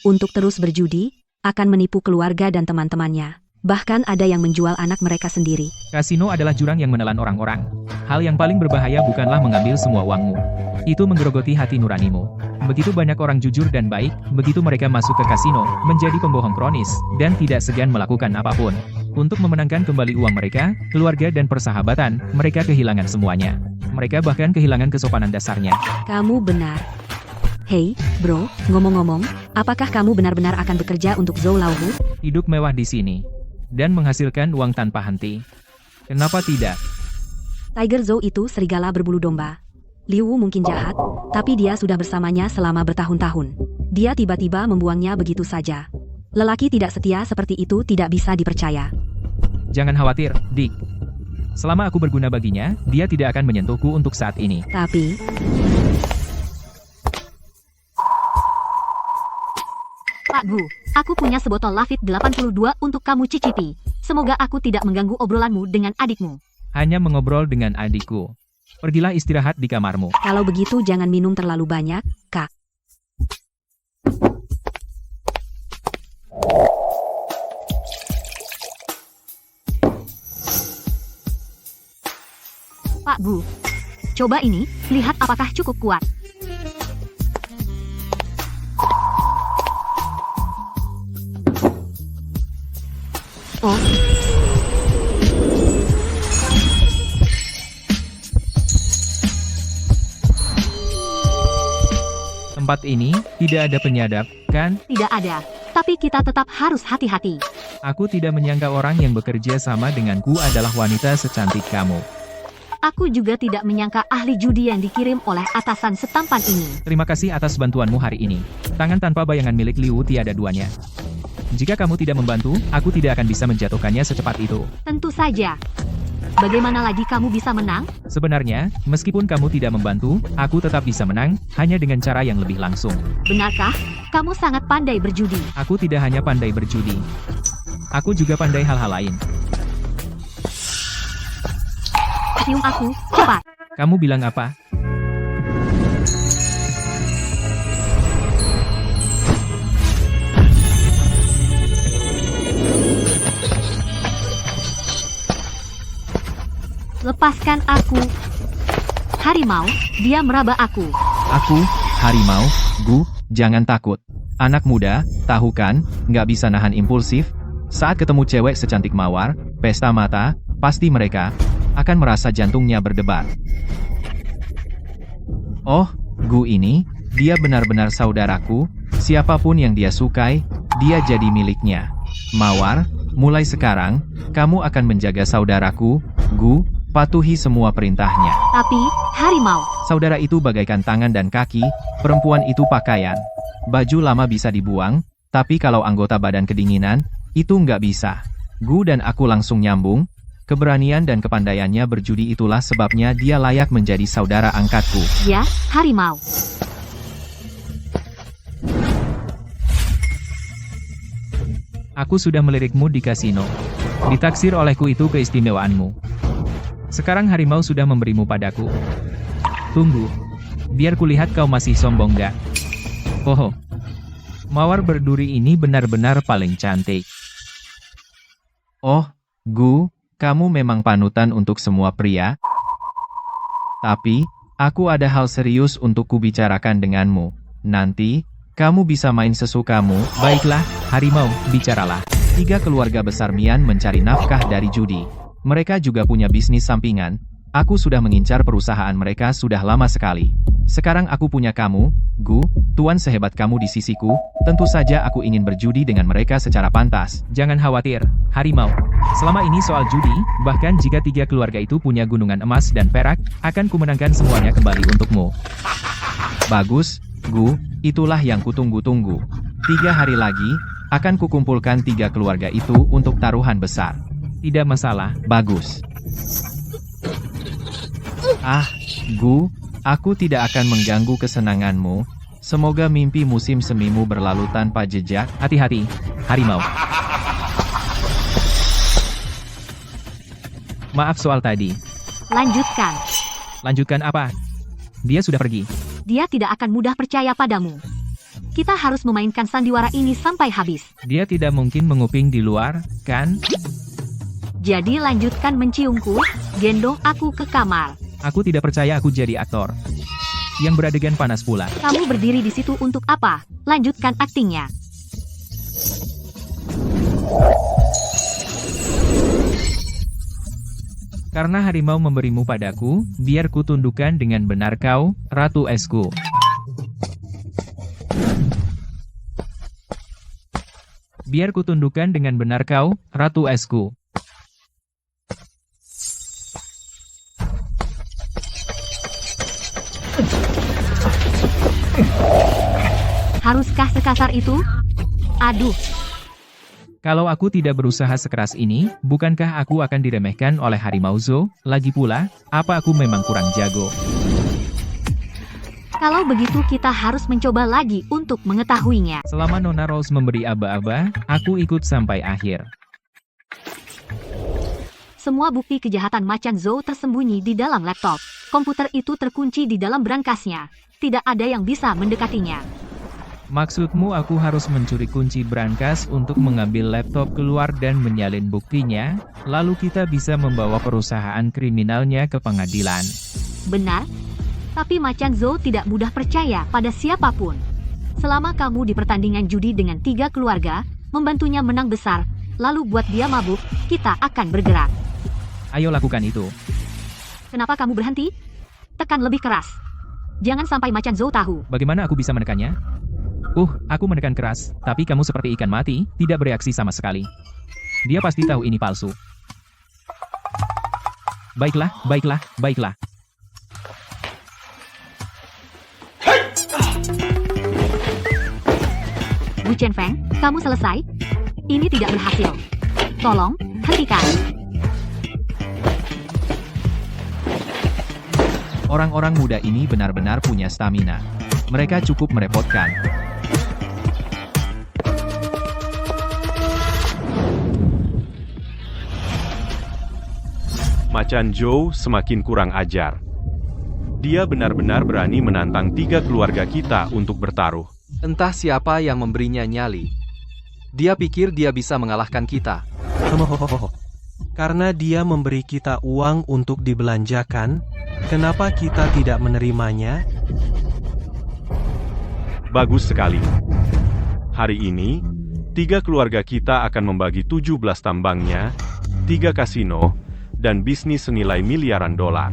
untuk terus berjudi, akan menipu keluarga dan teman-temannya. Bahkan ada yang menjual anak mereka sendiri. Kasino adalah jurang yang menelan orang-orang. Hal yang paling berbahaya bukanlah mengambil semua uangmu. Itu menggerogoti hati nuranimu. Begitu banyak orang jujur dan baik, begitu mereka masuk ke kasino, menjadi pembohong kronis, dan tidak segan melakukan apapun. Untuk memenangkan kembali uang mereka, keluarga dan persahabatan, mereka kehilangan semuanya. Mereka bahkan kehilangan kesopanan dasarnya. Kamu benar. Hei, bro, ngomong-ngomong, apakah kamu benar-benar akan bekerja untuk Zhou Laohu? Hidup mewah di sini. Dan menghasilkan uang tanpa henti. Kenapa tidak? Tiger Zhou itu serigala berbulu domba. Liu Wu mungkin jahat, tapi dia sudah bersamanya selama bertahun-tahun. Dia tiba-tiba membuangnya begitu saja. Lelaki tidak setia seperti itu tidak bisa dipercaya. Jangan khawatir, Dick. Selama aku berguna baginya, dia tidak akan menyentuhku untuk saat ini. Tapi, Pak Gu, aku punya sebotol Lafite 82 untuk kamu cicipi. Semoga aku tidak mengganggu obrolanmu dengan adikmu. Hanya mengobrol dengan adikku. Pergilah istirahat di kamarmu. kalau begitu jangan minum terlalu banyak, Kak. Pak Gu, coba ini, lihat apakah cukup kuat. Oh, Tempat ini tidak ada penyadap, kan? tidak ada. Tapi kita tetap harus hati-hati. Aku tidak menyangka orang yang bekerja sama denganku adalah wanita secantik kamu. Aku juga tidak menyangka ahli judi yang dikirim oleh atasan setampan ini. Terima kasih atas bantuanmu hari ini. Tangan tanpa bayangan milik Liu tiada duanya. Jika kamu tidak membantu, aku tidak akan bisa menjatuhkannya secepat itu. Tentu saja. Bagaimana lagi kamu bisa menang? Sebenarnya, meskipun kamu tidak membantu, aku tetap bisa menang, hanya dengan cara yang lebih langsung. Benarkah? Kamu sangat pandai berjudi. Aku tidak hanya pandai berjudi. Aku juga pandai hal-hal lain. Cium aku, cepat. Kamu bilang apa? Lepaskan aku. Harimau, dia meraba aku. Aku, harimau, Gu, jangan takut. Anak muda, tahu kan, nggak bisa nahan impulsif. Saat ketemu cewek secantik mawar, pesta mata, pasti mereka akan merasa jantungnya berdebar. Oh, Gu ini, dia benar-benar saudaraku. Siapapun yang dia sukai, dia jadi miliknya. Mawar, mulai sekarang, kamu akan menjaga saudaraku, Gu. Patuhi semua perintahnya. Tapi, harimau. Saudara itu bagaikan tangan dan kaki, perempuan itu pakaian. Baju lama bisa dibuang, tapi kalau anggota badan kedinginan, itu nggak bisa. Gu dan aku langsung nyambung. Keberanian dan kepandaiannya berjudi itulah sebabnya dia layak menjadi saudara angkatku. Ya, harimau. Aku sudah melirikmu di kasino. Ditaksir olehku itu keistimewaanmu. Sekarang harimau sudah memberimu padaku. Tunggu. Biar kulihat kau masih sombong gak? Oh, mawar berduri ini benar-benar paling cantik. Oh, Gu, kamu memang panutan untuk semua pria. Tapi, aku ada hal serius untuk kubicarakan denganmu. Nanti, kamu bisa main sesukamu. Baiklah, harimau, bicaralah. 3 keluarga besar Mian mencari nafkah dari judi. Mereka juga punya bisnis sampingan. Aku sudah mengincar perusahaan mereka sudah lama sekali. Sekarang aku punya kamu, Gu, tuan sehebat kamu di sisiku, Tentu saja aku ingin berjudi dengan mereka secara pantas. Jangan khawatir, harimau. Selama ini soal judi, bahkan jika 3 keluarga itu punya gunungan emas dan perak, akan kumenangkan semuanya kembali untukmu. Bagus, Gu, itulah yang kutunggu-tunggu. 3 hari lagi, akan kukumpulkan 3 keluarga itu untuk taruhan besar. Tidak masalah. Bagus. Ah, Gu, aku tidak akan mengganggu kesenanganmu. Semoga mimpi musim semimu berlalu tanpa jejak. Hati-hati, harimau. Maaf soal tadi. Lanjutkan. Lanjutkan apa? Dia sudah pergi. Dia tidak akan mudah percaya padamu. Kita harus memainkan sandiwara ini sampai habis. Dia tidak mungkin menguping di luar, kan? Jadi lanjutkan menciumku, gendong aku ke kamar. Aku tidak percaya aku jadi aktor. Yang beradegan panas pula. Kamu berdiri di situ untuk apa? Lanjutkan aktingnya. Karena harimau memberimu padaku, biar kutundukkan dengan benar kau, Ratu Esku. Biar kutundukkan dengan benar kau, Ratu Esku. Haruskah sekasar itu? Aduh, Kalau aku tidak berusaha sekeras ini, bukankah aku akan diremehkan oleh harimau Zou? Lagi pula, apa aku memang kurang jago? kalau begitu kita harus mencoba lagi untuk mengetahuinya. Selama Nona Rose memberi aba-aba, aku ikut sampai akhir. Semua bukti kejahatan macan Zou tersembunyi di dalam laptop. Komputer itu terkunci di dalam brankasnya. Tidak ada yang bisa mendekatinya. Maksudmu aku harus mencuri kunci brankas untuk mengambil laptop keluar dan menyalin buktinya, lalu kita bisa membawa perusahaan kriminalnya ke pengadilan. Benar? Tapi macan Zou tidak mudah percaya pada siapapun. Selama kamu di pertandingan judi dengan 3 keluarga, membantunya menang besar, lalu buat dia mabuk, kita akan bergerak. Ayo lakukan itu. Kenapa kamu berhenti? Tekan lebih keras. Jangan sampai macan Zou tahu. Bagaimana aku bisa menekannya? Aku menekan keras, tapi kamu seperti ikan mati, tidak bereaksi sama sekali. Dia pasti tahu ini palsu. Baiklah, baiklah, baiklah. Bu Chen Feng, kamu selesai? Ini tidak berhasil. Tolong, hentikan. Orang-orang muda ini benar-benar punya stamina. Mereka cukup merepotkan. Macan Zou semakin kurang ajar. Dia benar-benar berani menantang 3 keluarga kita untuk bertaruh. Entah siapa yang memberinya nyali. Dia pikir dia bisa mengalahkan kita. Karena dia memberi kita uang untuk dibelanjakan, kenapa kita tidak menerimanya? Bagus sekali. Hari ini, 3 keluarga kita akan membagi 17 tambangnya, 3 kasino, dan bisnis senilai miliaran dolar.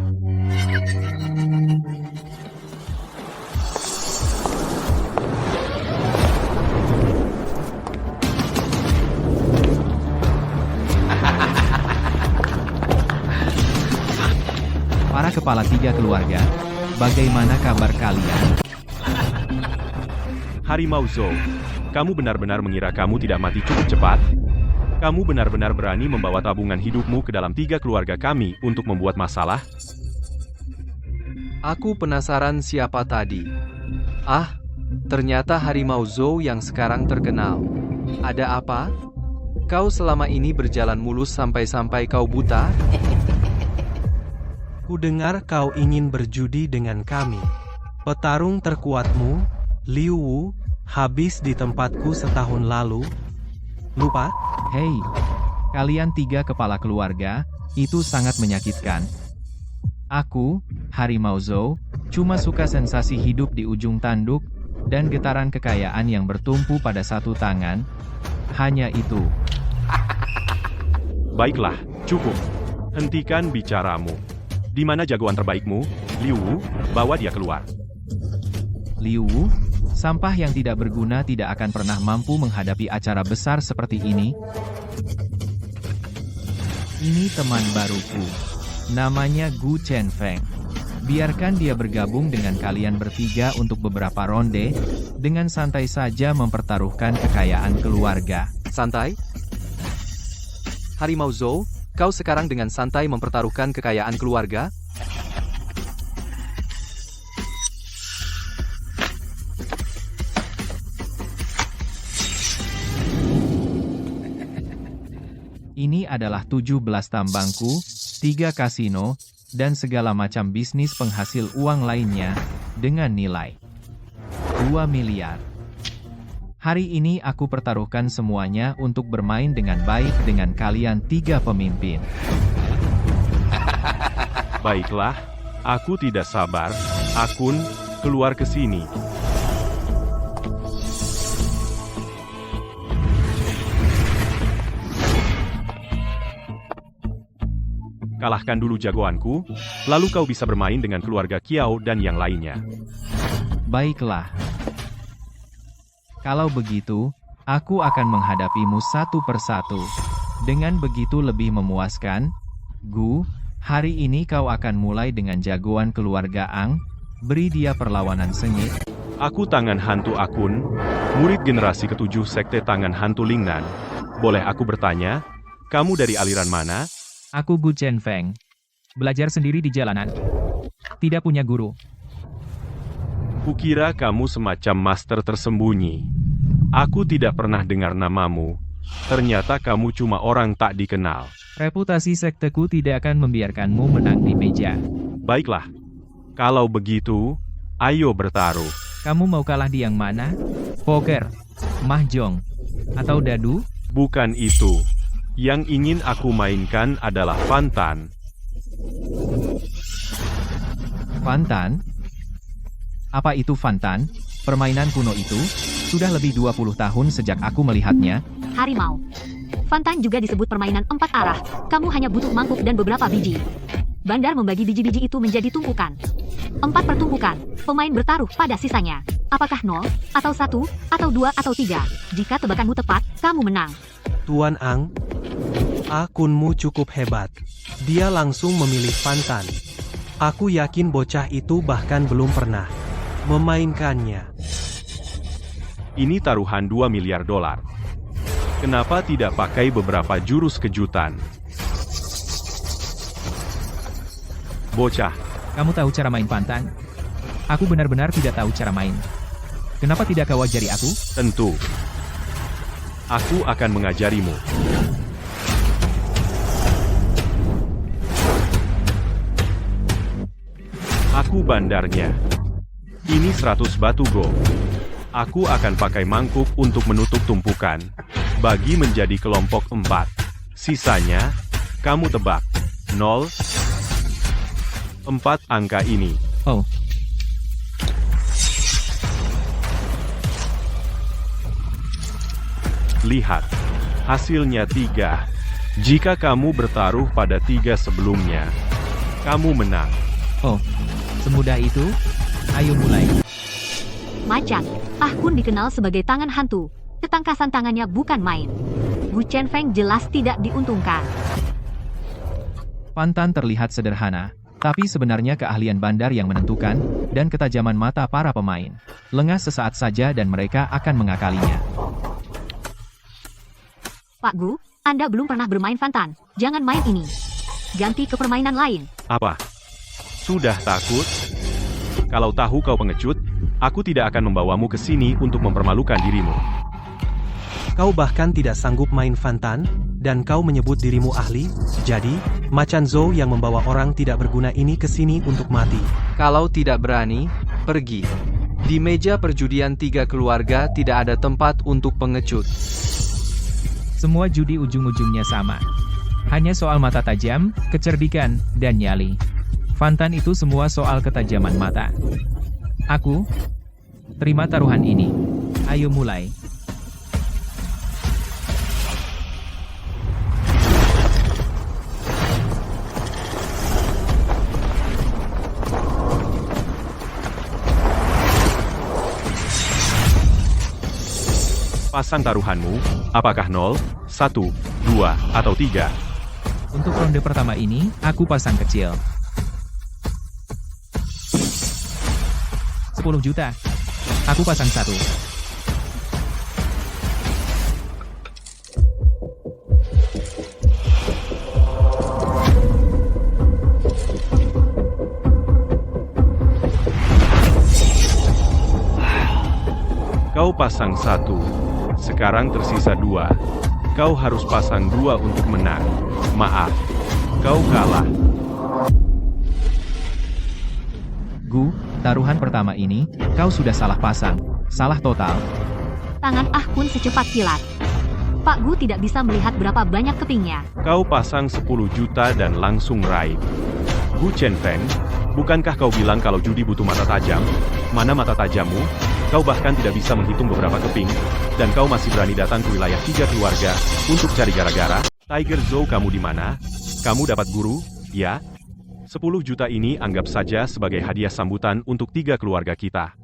Para kepala 3 keluarga, bagaimana kabar kalian? Harimau Zou, kamu benar-benar mengira kamu tidak mati cukup cepat? Kamu benar-benar berani membawa tabungan hidupmu ke dalam 3 keluarga kami untuk membuat masalah? Aku penasaran siapa tadi. Ah, ternyata harimau Zou yang sekarang terkenal. Ada apa? Kau selama ini berjalan mulus sampai-sampai kau buta? Kudengar kau ingin berjudi dengan kami. Petarung terkuatmu, Liu Wu, habis di tempatku setahun lalu. Lupa? Hei, kalian 3 kepala keluarga, itu sangat menyakitkan. Aku, harimau Zou, cuma suka sensasi hidup di ujung tanduk, dan getaran kekayaan yang bertumpu pada satu tangan. Hanya itu. Baiklah, cukup. Hentikan bicaramu. Di mana jagoan terbaikmu? Liu Wu, bawa dia keluar. Liu Wu, Sampah yang tidak berguna tidak akan pernah mampu menghadapi acara besar seperti ini. Ini teman baruku. Namanya Gu Chenfeng. Biarkan dia bergabung dengan kalian bertiga untuk beberapa ronde, dengan santai saja mempertaruhkan kekayaan keluarga. Santai? Harimau Zhou, kau sekarang dengan santai mempertaruhkan kekayaan keluarga? Ini adalah 17 tambangku, 3 kasino, dan segala macam bisnis penghasil uang lainnya, dengan nilai 2 miliar. Hari ini aku pertaruhkan semuanya untuk bermain dengan baik dengan kalian 3 pemimpin. Baiklah, aku tidak sabar. Akun, keluar ke sini. Kalahkan dulu jagoanku, lalu kau bisa bermain dengan keluarga Kiao dan yang lainnya. Baiklah. Kalau begitu, aku akan menghadapimu satu persatu. Dengan begitu lebih memuaskan. Gu, hari ini kau akan mulai dengan jagoan keluarga Ang. Beri dia perlawanan sengit. Aku Tangan Hantu Akun, murid generasi ke-7 Sekte Tangan Hantu Lingnan. Boleh aku bertanya, kamu dari aliran mana? Aku Gu Chenfeng. Belajar sendiri di jalanan. Tidak punya guru. Kukira kamu semacam master tersembunyi. Aku tidak pernah dengar namamu. Ternyata kamu cuma orang tak dikenal. Reputasi sekteku tidak akan membiarkanmu menang di meja. Baiklah. Kalau begitu, ayo bertaruh. Kamu mau kalah di yang mana? Poker, mahjong, atau dadu? Bukan itu. Yang ingin aku mainkan adalah Fantan. Fantan? Apa itu Fantan? Permainan kuno itu? Sudah lebih 20 tahun sejak aku melihatnya. Harimau. Fantan juga disebut permainan 4 arah. Kamu hanya butuh mangkuk dan beberapa biji. Bandar membagi biji-biji itu menjadi tumpukan. 4 pertumpukan. Pemain bertaruh pada sisanya. Apakah 0, atau 1, atau 2, atau 3? Jika tebakanmu tepat, kamu menang. Tuan Ang, akunmu cukup hebat. Dia langsung memilih Fantan. Aku yakin bocah itu bahkan belum pernah memainkannya. Ini taruhan 2 miliar dolar. Kenapa tidak pakai beberapa jurus kejutan? Bocah, Kamu tahu cara main Fantan? Aku benar-benar tidak tahu cara main. Kenapa tidak kau ajari aku? tentu. Aku akan mengajarimu. Aku bandarnya. Ini 100 batu gold. Aku akan pakai mangkuk untuk menutup tumpukan. Bagi menjadi kelompok 4. Sisanya, kamu tebak. 0. 4 angka ini. Oh, Lihat. Hasilnya 3. Jika kamu bertaruh pada 3 sebelumnya, kamu menang. oh, semudah itu? Ayo mulai. Macan. Ahkun dikenal sebagai tangan hantu. Ketangkasan tangannya bukan main. Gu Chenfeng jelas tidak diuntungkan. Fantan terlihat sederhana, tapi sebenarnya keahlian bandar yang menentukan, dan ketajaman mata para pemain. Lengah sesaat saja dan mereka akan mengakalinya. Pak Gu, Anda belum pernah bermain Fantan. Jangan main ini. Ganti ke permainan lain. Apa? Sudah takut? Kalau tahu kau pengecut, aku tidak akan membawamu ke sini untuk mempermalukan dirimu. Kau bahkan tidak sanggup main Fantan, dan kau menyebut dirimu ahli. Jadi, Macan Zhou yang membawa orang tidak berguna ini ke sini untuk mati. Kalau tidak berani, pergi. Di meja perjudian 3 keluarga tidak ada tempat untuk pengecut. Semua judi ujung-ujungnya sama. Hanya soal mata tajam, kecerdikan, dan nyali. Fantan itu semua soal ketajaman mata. Aku, terima taruhan ini. Ayo mulai. Pasang taruhanmu, apakah 0, 1, 2, atau 3? Untuk ronde pertama ini, aku pasang kecil. 10 juta. Aku pasang 1. Kau pasang 1. Sekarang tersisa 2. Kau harus pasang 2 untuk menang. Maaf, kau kalah. Gu, taruhan pertama ini, kau sudah salah pasang. Salah total. Tangan Ahkun secepat kilat. Pak Gu tidak bisa melihat berapa banyak kepingnya. Kau pasang 10 juta dan langsung raib. Gu Chenfeng, bukankah kau bilang kalau judi butuh mata tajam? Mana mata tajammu? Kau bahkan tidak bisa menghitung beberapa keping, dan kau masih berani datang ke wilayah 3 keluarga untuk cari gara-gara? Tiger Zhou, kamu di mana? Kamu dapat guru, ya? 10 juta ini anggap saja sebagai hadiah sambutan untuk 3 keluarga kita.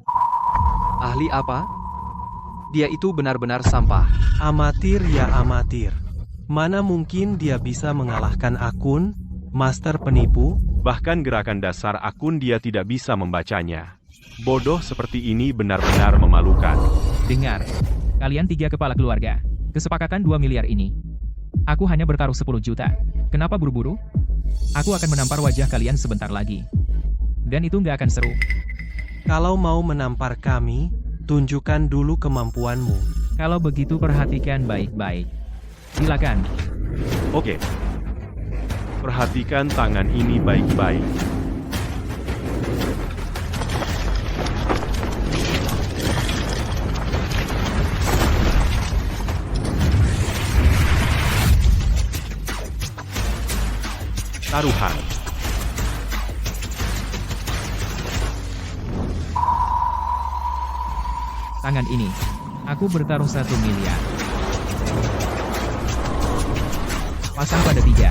Ahli apa? Dia itu benar-benar sampah. Amatir ya amatir. Mana mungkin dia bisa mengalahkan Akun, master penipu? Bahkan gerakan dasar Akun dia tidak bisa membacanya. Bodoh seperti ini benar-benar memalukan. Dengar, kalian 3 kepala keluarga. Kesepakatan 2 miliar ini. Aku hanya bertaruh 10 juta. Kenapa buru-buru? Aku akan menampar wajah kalian sebentar lagi. Dan itu nggak akan seru. Kalau mau menampar kami, tunjukkan dulu kemampuanmu. Kalau begitu perhatikan baik-baik. Silakan. Oke. Perhatikan tangan ini baik-baik. Taruhan. Tangan ini. Aku bertaruh 1 miliar. Pasang pada 3.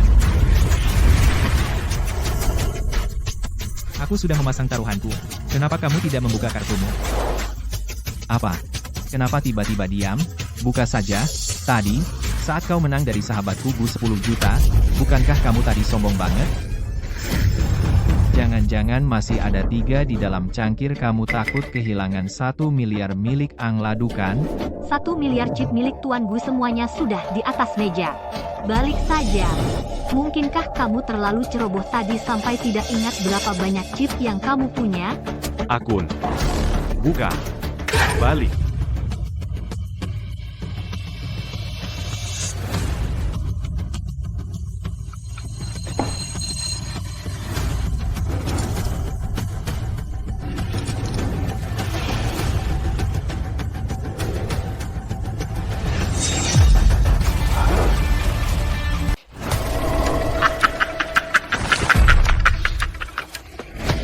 Aku sudah memasang taruhanku. Kenapa kamu tidak membuka kartumu? Apa? Kenapa tiba-tiba diam? Buka saja. Tadi, saat kau menang dari sahabatku Gu 10 juta, bukankah kamu tadi sombong banget? Jangan-jangan masih ada 3 di dalam cangkir. Kamu takut kehilangan 1 miliar milik Ang Ladu kan? 1 miliar chip milik Tuan Gu semuanya sudah di atas meja. Balik saja. Mungkinkah kamu terlalu ceroboh tadi sampai tidak ingat berapa banyak chip yang kamu punya? Akun. Buka. Balik.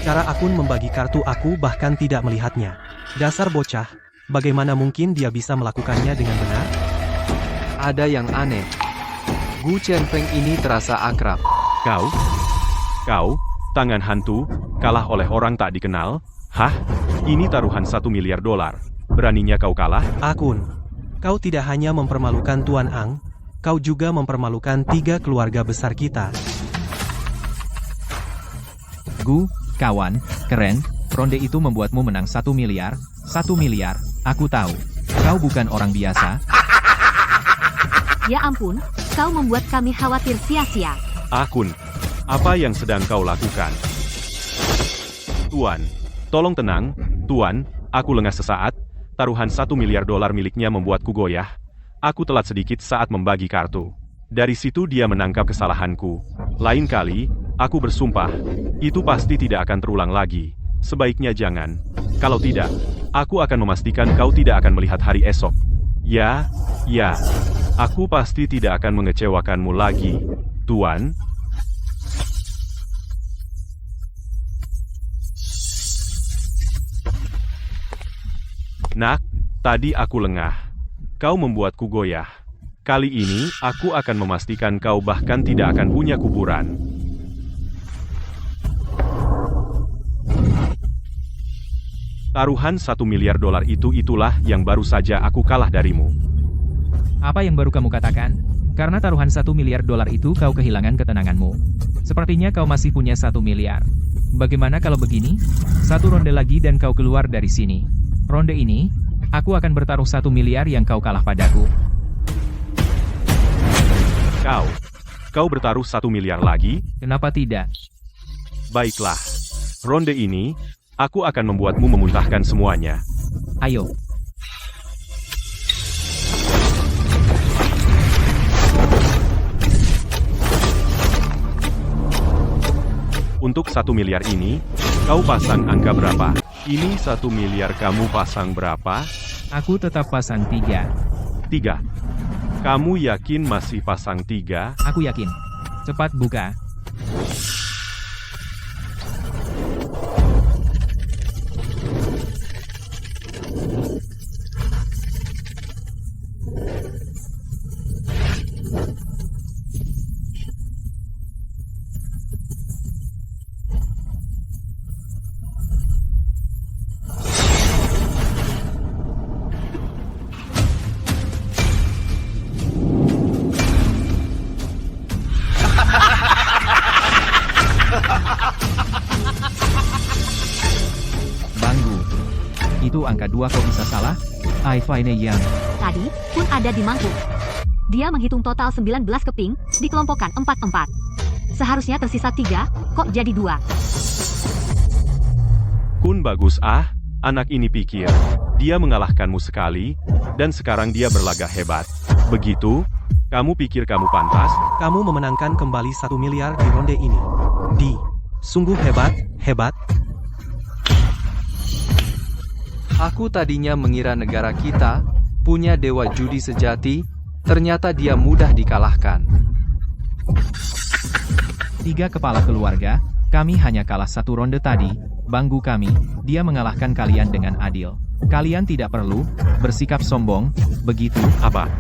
Cara Akun membagi kartu aku bahkan tidak melihatnya. Dasar bocah, bagaimana mungkin dia bisa melakukannya dengan benar? Ada yang aneh. Gu Chenfeng ini terasa akrab. Kau, tangan hantu, kalah oleh orang tak dikenal? Hah? Ini taruhan 1 miliar dolar. Beraninya kau kalah? Akun, kau tidak hanya mempermalukan Tuan Ang, kau juga mempermalukan 3 keluarga besar kita. Gu, kawan, keren, ronde itu membuatmu menang 1 miliar, 1 miliar, aku tahu. Kau bukan orang biasa. Ya ampun, kau membuat kami khawatir sia-sia. Akun, apa yang sedang kau lakukan? Tuan, tolong tenang. Tuan, aku lengah sesaat. Taruhan 1 miliar dolar miliknya membuatku goyah. Aku telat sedikit saat membagi kartu. Dari situ dia menangkap kesalahanku. Lain kali, aku bersumpah, itu pasti tidak akan terulang lagi. Sebaiknya jangan. Kalau tidak, aku akan memastikan kau tidak akan melihat hari esok. Ya, aku pasti tidak akan mengecewakanmu lagi, Tuan. Nak, tadi aku lengah. Kau membuatku goyah. Kali ini, aku akan memastikan kau bahkan tidak akan punya kuburan. Taruhan 1 miliar dolar itulah yang baru saja aku kalah darimu. Apa yang baru kamu katakan? Karena taruhan 1 miliar dolar itu kau kehilangan ketenanganmu. Sepertinya kau masih punya 1 miliar. Bagaimana kalau begini? 1 ronde lagi dan kau keluar dari sini. Ronde ini, aku akan bertaruh 1 miliar yang kau kalah padaku. Kau bertaruh 1 miliar lagi? Kenapa tidak? Baiklah. Ronde ini, aku akan membuatmu memuntahkan semuanya. Ayo. Untuk 1 miliar ini, kau pasang angka berapa? Ini 1 miliar kamu pasang berapa? Aku tetap pasang 3. 3. Kamu yakin masih pasang 3? Aku yakin. Cepat buka. Banggu. Itu angka 2 kok bisa salah? I find yang. Tadi, Kun ada di mangkuk. Dia menghitung total 19 keping, dikelompokkan 4-4. Seharusnya tersisa 3, kok jadi 2. Kun bagus anak ini pikir. Dia mengalahkanmu sekali, dan sekarang dia berlagak hebat. Begitu? Kamu pikir kamu pantas? Kamu memenangkan kembali 1 miliar di ronde ini. Sungguh hebat. Aku tadinya mengira negara kita punya dewa judi sejati, ternyata dia mudah dikalahkan. 3 kepala keluarga, kami hanya kalah 1 ronde tadi. Banggu kami, dia mengalahkan kalian dengan adil. Kalian tidak perlu bersikap sombong, begitu. Apa?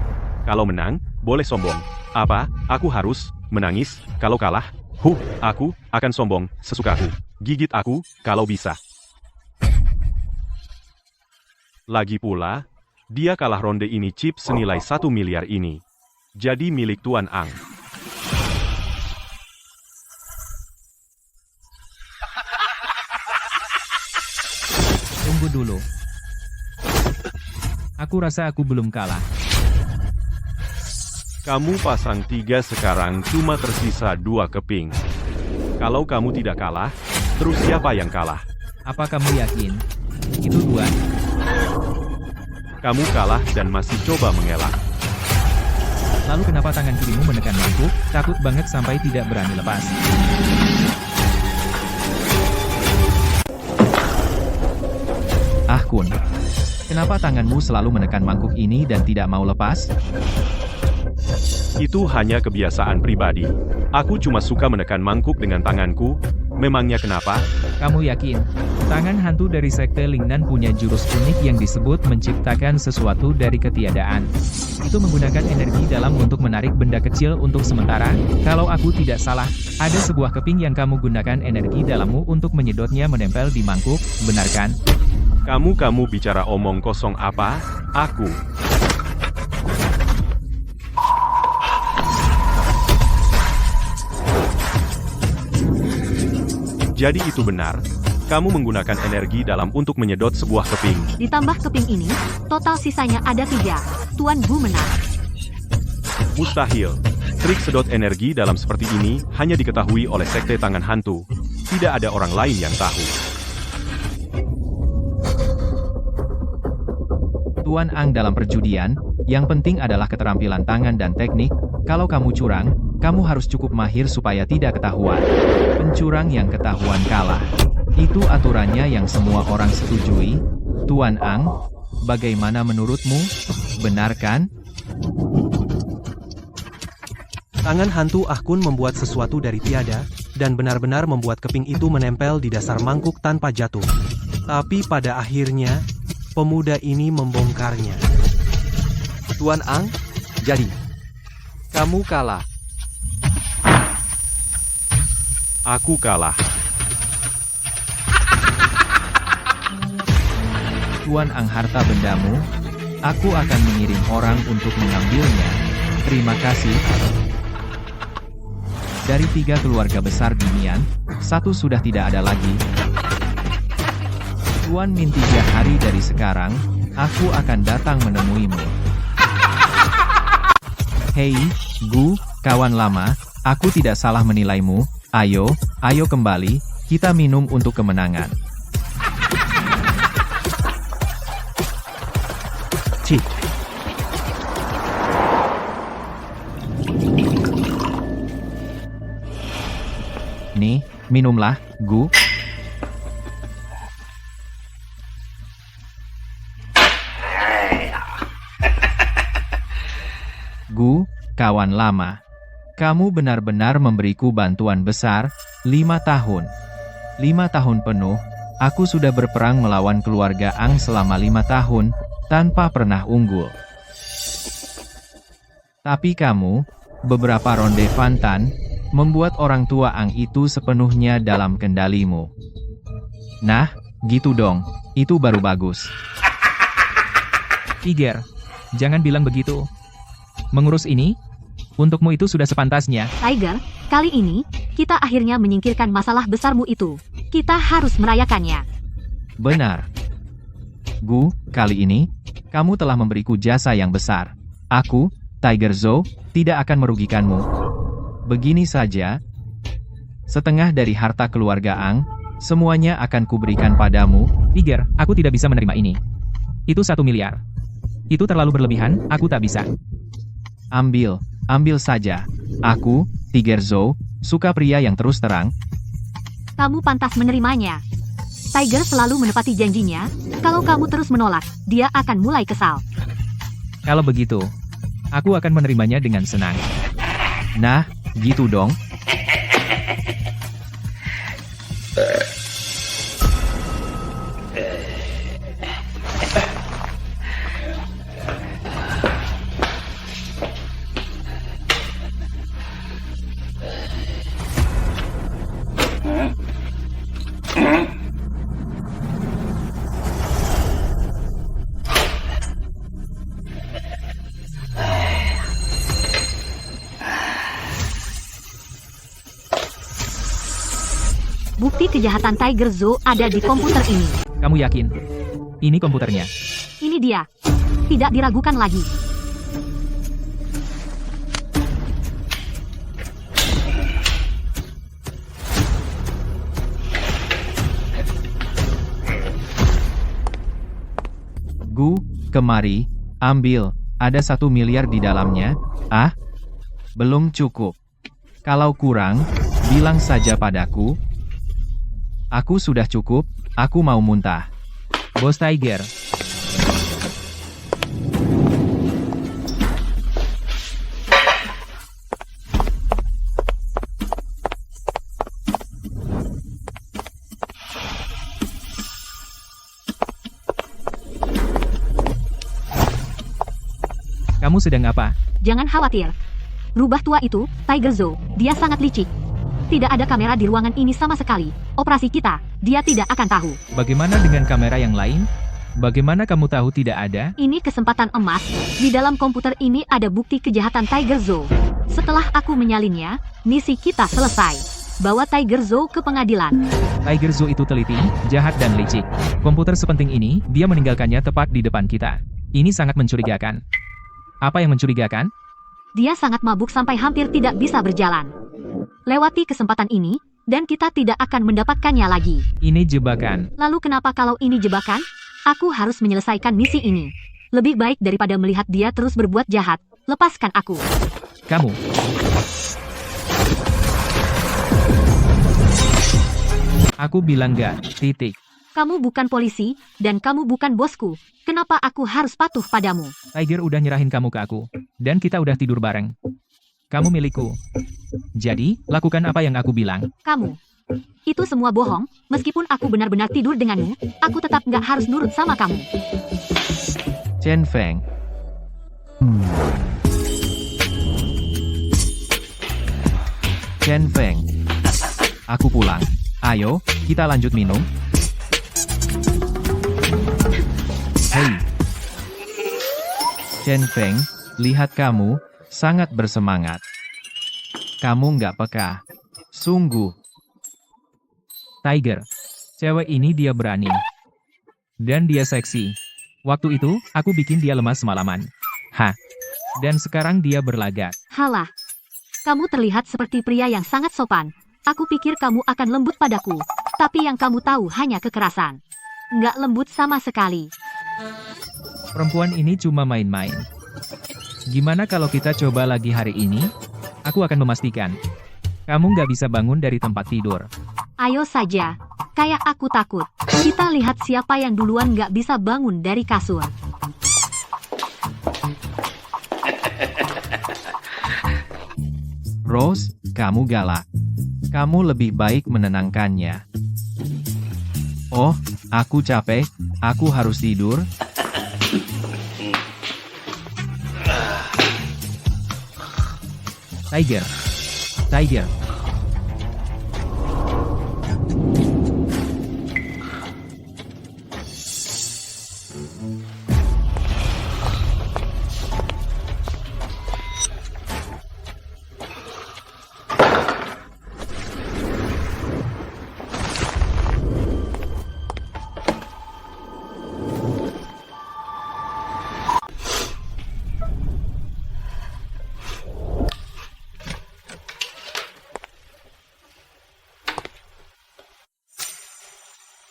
Kalau menang, boleh sombong. Apa? Aku harus menangis kalau kalah? Aku akan sombong sesukaku. Gigit aku kalau bisa. Lagi pula, dia kalah ronde ini chip senilai 1 miliar ini. Jadi milik Tuan Ang. Tunggu dulu. Aku rasa aku belum kalah. Kamu pasang 3 sekarang cuma tersisa 2 keping. Kalau kamu tidak kalah, terus siapa yang kalah? Apa kamu yakin? Itu 2. Kamu kalah dan masih coba mengelak. Lalu kenapa tangan kirimu menekan mangkuk? Takut banget sampai tidak berani lepas. Kun. Kenapa tanganmu selalu menekan mangkuk ini dan tidak mau lepas? Itu hanya kebiasaan pribadi. Aku cuma suka menekan mangkuk dengan tanganku. Memangnya kenapa? Kamu yakin? Tangan hantu dari Sekte Lingnan punya jurus unik yang disebut menciptakan sesuatu dari ketiadaan. Itu menggunakan energi dalam untuk menarik benda kecil untuk sementara. Kalau aku tidak salah, ada sebuah keping yang kamu gunakan energi dalammu untuk menyedotnya menempel di mangkuk, benar kan? Kamu bicara omong kosong apa? Aku. Jadi itu benar, kamu menggunakan energi dalam untuk menyedot sebuah keping. Ditambah keping ini, total sisanya ada 3. Tuan Bu menang. Mustahil. Trik sedot energi dalam seperti ini hanya diketahui oleh Sekte Tangan Hantu. Tidak ada orang lain yang tahu. Tuan Ang dalam perjudian, yang penting adalah keterampilan tangan dan teknik. Kalau kamu curang, kamu harus cukup mahir supaya tidak ketahuan. Pencurang yang ketahuan kalah. Itu aturannya yang semua orang setujui. Tuan Ang, bagaimana menurutmu? Benar kan? Tangan hantu Kun membuat sesuatu dari tiada, dan benar-benar membuat keping itu menempel di dasar mangkuk tanpa jatuh. Tapi pada akhirnya, pemuda ini membongkarnya. Tuan Ang, jadi kamu kalah. Aku kalah. Tuan Ang, harta bendamu. Aku akan mengirim orang untuk mengambilnya. Terima kasih. Dari 3 keluarga besar Dimian, 1 sudah tidak ada lagi. Tuan Min 3 hari dari sekarang, aku akan datang menemuimu. Hei, Gu, kawan lama, aku tidak salah menilaimu. Ayo kembali, kita minum untuk kemenangan. Cik. Nih, minumlah, Gu. Gu, kawan lama. Kamu benar-benar memberiku bantuan besar, 5 tahun. 5 tahun penuh, aku sudah berperang melawan keluarga Ang selama 5 tahun, tanpa pernah unggul. Tapi kamu, beberapa ronde Fantan, membuat orang tua Ang itu sepenuhnya dalam kendalimu. Nah, gitu dong, itu baru bagus. Tiger, jangan bilang begitu. Mengurus ini, untukmu itu sudah sepantasnya. Tiger, kali ini, kita akhirnya menyingkirkan masalah besarmu itu. Kita harus merayakannya. Benar. Gu, kali ini, kamu telah memberiku jasa yang besar. Aku, Tiger Zhou, tidak akan merugikanmu. Begini saja, setengah dari harta keluarga Ang, semuanya akan kuberikan padamu. Tiger, aku tidak bisa menerima ini. Itu 1 miliar. Itu terlalu berlebihan, aku tak bisa. Ambil saja. Aku, Tiger Zhou, suka pria yang terus terang. Kamu pantas menerimanya. Tiger selalu menepati janjinya. Kalau kamu terus menolak, dia akan mulai kesal. Kalau begitu, aku akan menerimanya dengan senang. Nah, gitu dong. Bukti kejahatan Tiger Zhou ada di komputer ini. Kamu yakin? Ini komputernya. Ini dia. Tidak diragukan lagi. Gu, kemari, ambil. Ada 1 miliar di dalamnya. Ah, belum cukup. Kalau kurang, bilang saja padaku. Aku sudah cukup, aku mau muntah. Bos Tiger. Kamu sedang apa? Jangan khawatir. Rubah tua itu, Tiger Zhou, dia sangat licik. Tidak ada kamera di ruangan ini sama sekali. Operasi kita, dia tidak akan tahu. Bagaimana dengan kamera yang lain? Bagaimana kamu tahu tidak ada? Ini kesempatan emas. Di dalam komputer ini ada bukti kejahatan Tiger Zhou. Setelah aku menyalinnya, misi kita selesai. Bawa Tiger Zhou ke pengadilan. Tiger Zhou itu teliti, jahat dan licik. Komputer sepenting ini, dia meninggalkannya tepat di depan kita. Ini sangat mencurigakan. Apa yang mencurigakan? Dia sangat mabuk sampai hampir tidak bisa berjalan. Lewati kesempatan ini, dan kita tidak akan mendapatkannya lagi. Ini jebakan. Lalu kenapa kalau ini jebakan? Aku harus menyelesaikan misi ini. Lebih baik daripada melihat dia terus berbuat jahat. Lepaskan aku. Kamu. Aku bilang gak, titik. Kamu bukan polisi, dan kamu bukan bosku. Kenapa aku harus patuh padamu? Tiger udah nyerahin kamu ke aku. Dan kita udah tidur bareng. Kamu milikku. Jadi, lakukan apa yang aku bilang. Kamu. Itu semua bohong. Meskipun aku benar-benar tidur denganmu, aku tetap nggak harus nurut sama kamu. Chen Feng. Chen Feng. Aku pulang. Ayo, kita lanjut minum. Hei. Chen Feng, lihat kamu, sangat bersemangat. Kamu nggak peka. Sungguh. Tiger. Cewek ini dia berani. Dan dia seksi. Waktu itu, aku bikin dia lemas semalaman. Hah. Dan sekarang dia berlagat. Halah. Kamu terlihat seperti pria yang sangat sopan. Aku pikir kamu akan lembut padaku. Tapi yang kamu tahu hanya kekerasan. Nggak lembut sama sekali. Perempuan ini cuma main-main. Gimana kalau kita coba lagi hari ini? Aku akan memastikan. Kamu nggak bisa bangun dari tempat tidur. Ayo saja. Kayak aku takut. Kita lihat siapa yang duluan nggak bisa bangun dari kasur. Rose, kamu galak. Kamu lebih baik menenangkannya. Oh, aku capek. Aku harus tidur. Tiger. Tiger.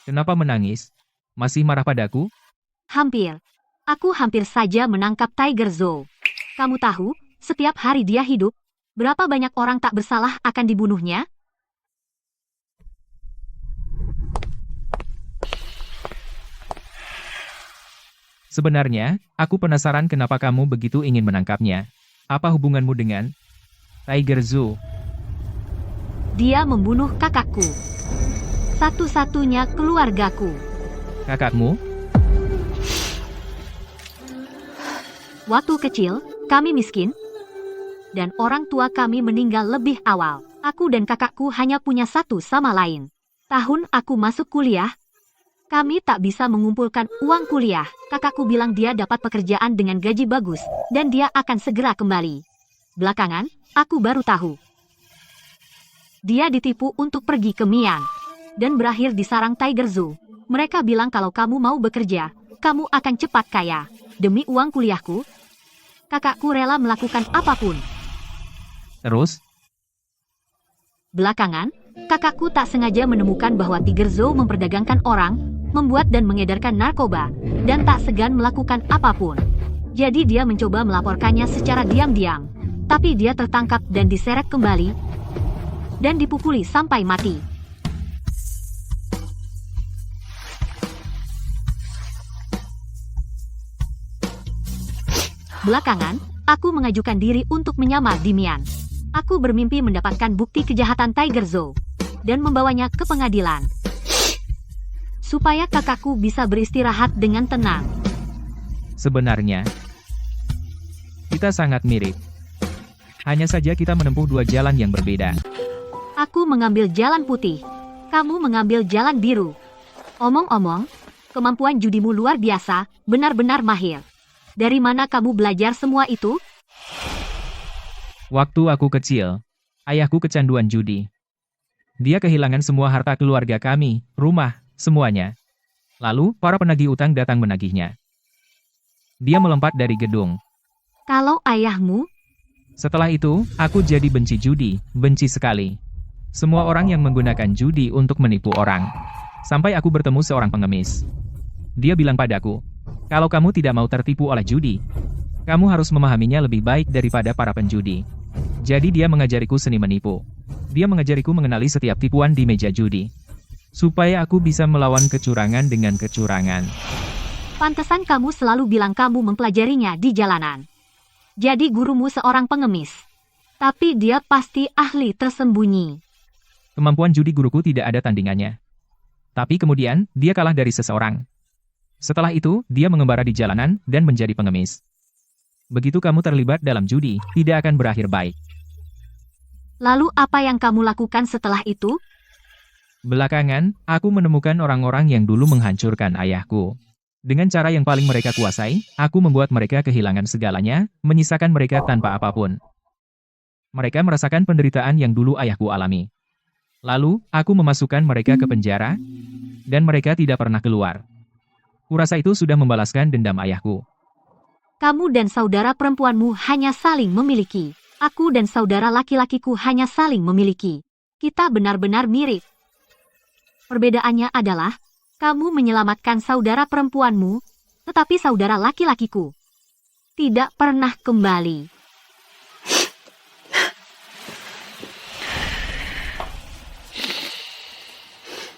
Kenapa menangis? Masih marah padaku? Hampir. Aku hampir saja menangkap Tiger Zhou. Kamu tahu, setiap hari dia hidup, berapa banyak orang tak bersalah akan dibunuhnya? Sebenarnya, aku penasaran kenapa kamu begitu ingin menangkapnya. Apa hubunganmu dengan Tiger Zhou? Dia membunuh kakakku. Satu-satunya keluargaku. Kakakmu? Waktu kecil, kami miskin. Dan orang tua kami meninggal lebih awal. Aku dan kakakku hanya punya satu sama lain. Tahun aku masuk kuliah, kami tak bisa mengumpulkan uang kuliah. Kakakku bilang dia dapat pekerjaan dengan gaji bagus, dan dia akan segera kembali. Belakangan, aku baru tahu. Dia ditipu untuk pergi ke Mian, dan berakhir di sarang Tiger Zhou. Mereka bilang kalau kamu mau bekerja, kamu akan cepat kaya. Demi uang kuliahku, kakakku rela melakukan apapun. Terus? Belakangan, kakakku tak sengaja menemukan bahwa Tiger Zhou memperdagangkan orang, membuat dan mengedarkan narkoba, dan tak segan melakukan apapun. Jadi dia mencoba melaporkannya secara diam-diam. Tapi dia tertangkap dan diseret kembali, dan dipukuli sampai mati. Belakangan, aku mengajukan diri untuk menyamar di Mian. Aku bermimpi mendapatkan bukti kejahatan Tiger Zhou, dan membawanya ke pengadilan. Supaya kakakku bisa beristirahat dengan tenang. Sebenarnya, kita sangat mirip. Hanya saja kita menempuh dua jalan yang berbeda. Aku mengambil jalan putih. Kamu mengambil jalan biru. Omong-omong, kemampuan judimu luar biasa, benar-benar mahir. Dari mana kamu belajar semua itu? Waktu aku kecil, ayahku kecanduan judi. Dia kehilangan semua harta keluarga kami, rumah, semuanya. Lalu, para penagih utang datang menagihnya. Dia melompat dari gedung. Kalau ayahmu, Setelah itu, aku jadi benci judi, benci sekali. Semua orang yang menggunakan judi untuk menipu orang. Sampai aku bertemu seorang pengemis. Dia bilang padaku, kalau kamu tidak mau tertipu oleh judi, kamu harus memahaminya lebih baik daripada para penjudi. Jadi dia mengajariku seni menipu. Dia mengajariku mengenali setiap tipuan di meja judi. Supaya aku bisa melawan kecurangan dengan kecurangan. pantesan kamu selalu bilang kamu mempelajarinya di jalanan. Jadi gurumu seorang pengemis. Tapi dia pasti ahli tersembunyi. Kemampuan judi guruku tidak ada tandingannya. Tapi kemudian, dia kalah dari seseorang. Setelah itu, dia mengembara di jalanan dan menjadi pengemis. Begitu kamu terlibat dalam judi, tidak akan berakhir baik. Lalu apa yang kamu lakukan setelah itu? Belakangan, aku menemukan orang-orang yang dulu menghancurkan ayahku. Dengan cara yang paling mereka kuasai, aku membuat mereka kehilangan segalanya, menyisakan mereka tanpa apapun. Mereka merasakan penderitaan yang dulu ayahku alami. Lalu, aku memasukkan mereka ke penjara, dan mereka tidak pernah keluar. Kurasa itu sudah membalaskan dendam ayahku. Kamu dan saudara perempuanmu hanya saling memiliki. Aku dan saudara laki-lakiku hanya saling memiliki. Kita benar-benar mirip. Perbedaannya adalah, kamu menyelamatkan saudara perempuanmu, tetapi saudara laki-lakiku tidak pernah kembali.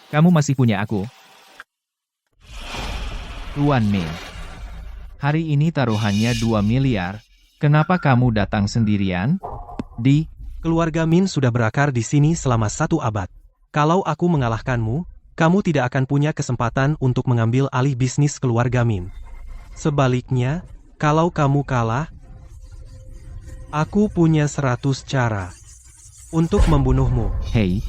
Kamu masih punya aku. Tuan Min. Hari ini taruhannya 2 miliar. Kenapa kamu datang sendirian? Keluarga Min sudah berakar di sini selama 1 abad. Kalau aku mengalahkanmu, kamu tidak akan punya kesempatan untuk mengambil alih bisnis keluarga Min. Sebaliknya, kalau kamu kalah, aku punya 100 cara untuk membunuhmu. Hei,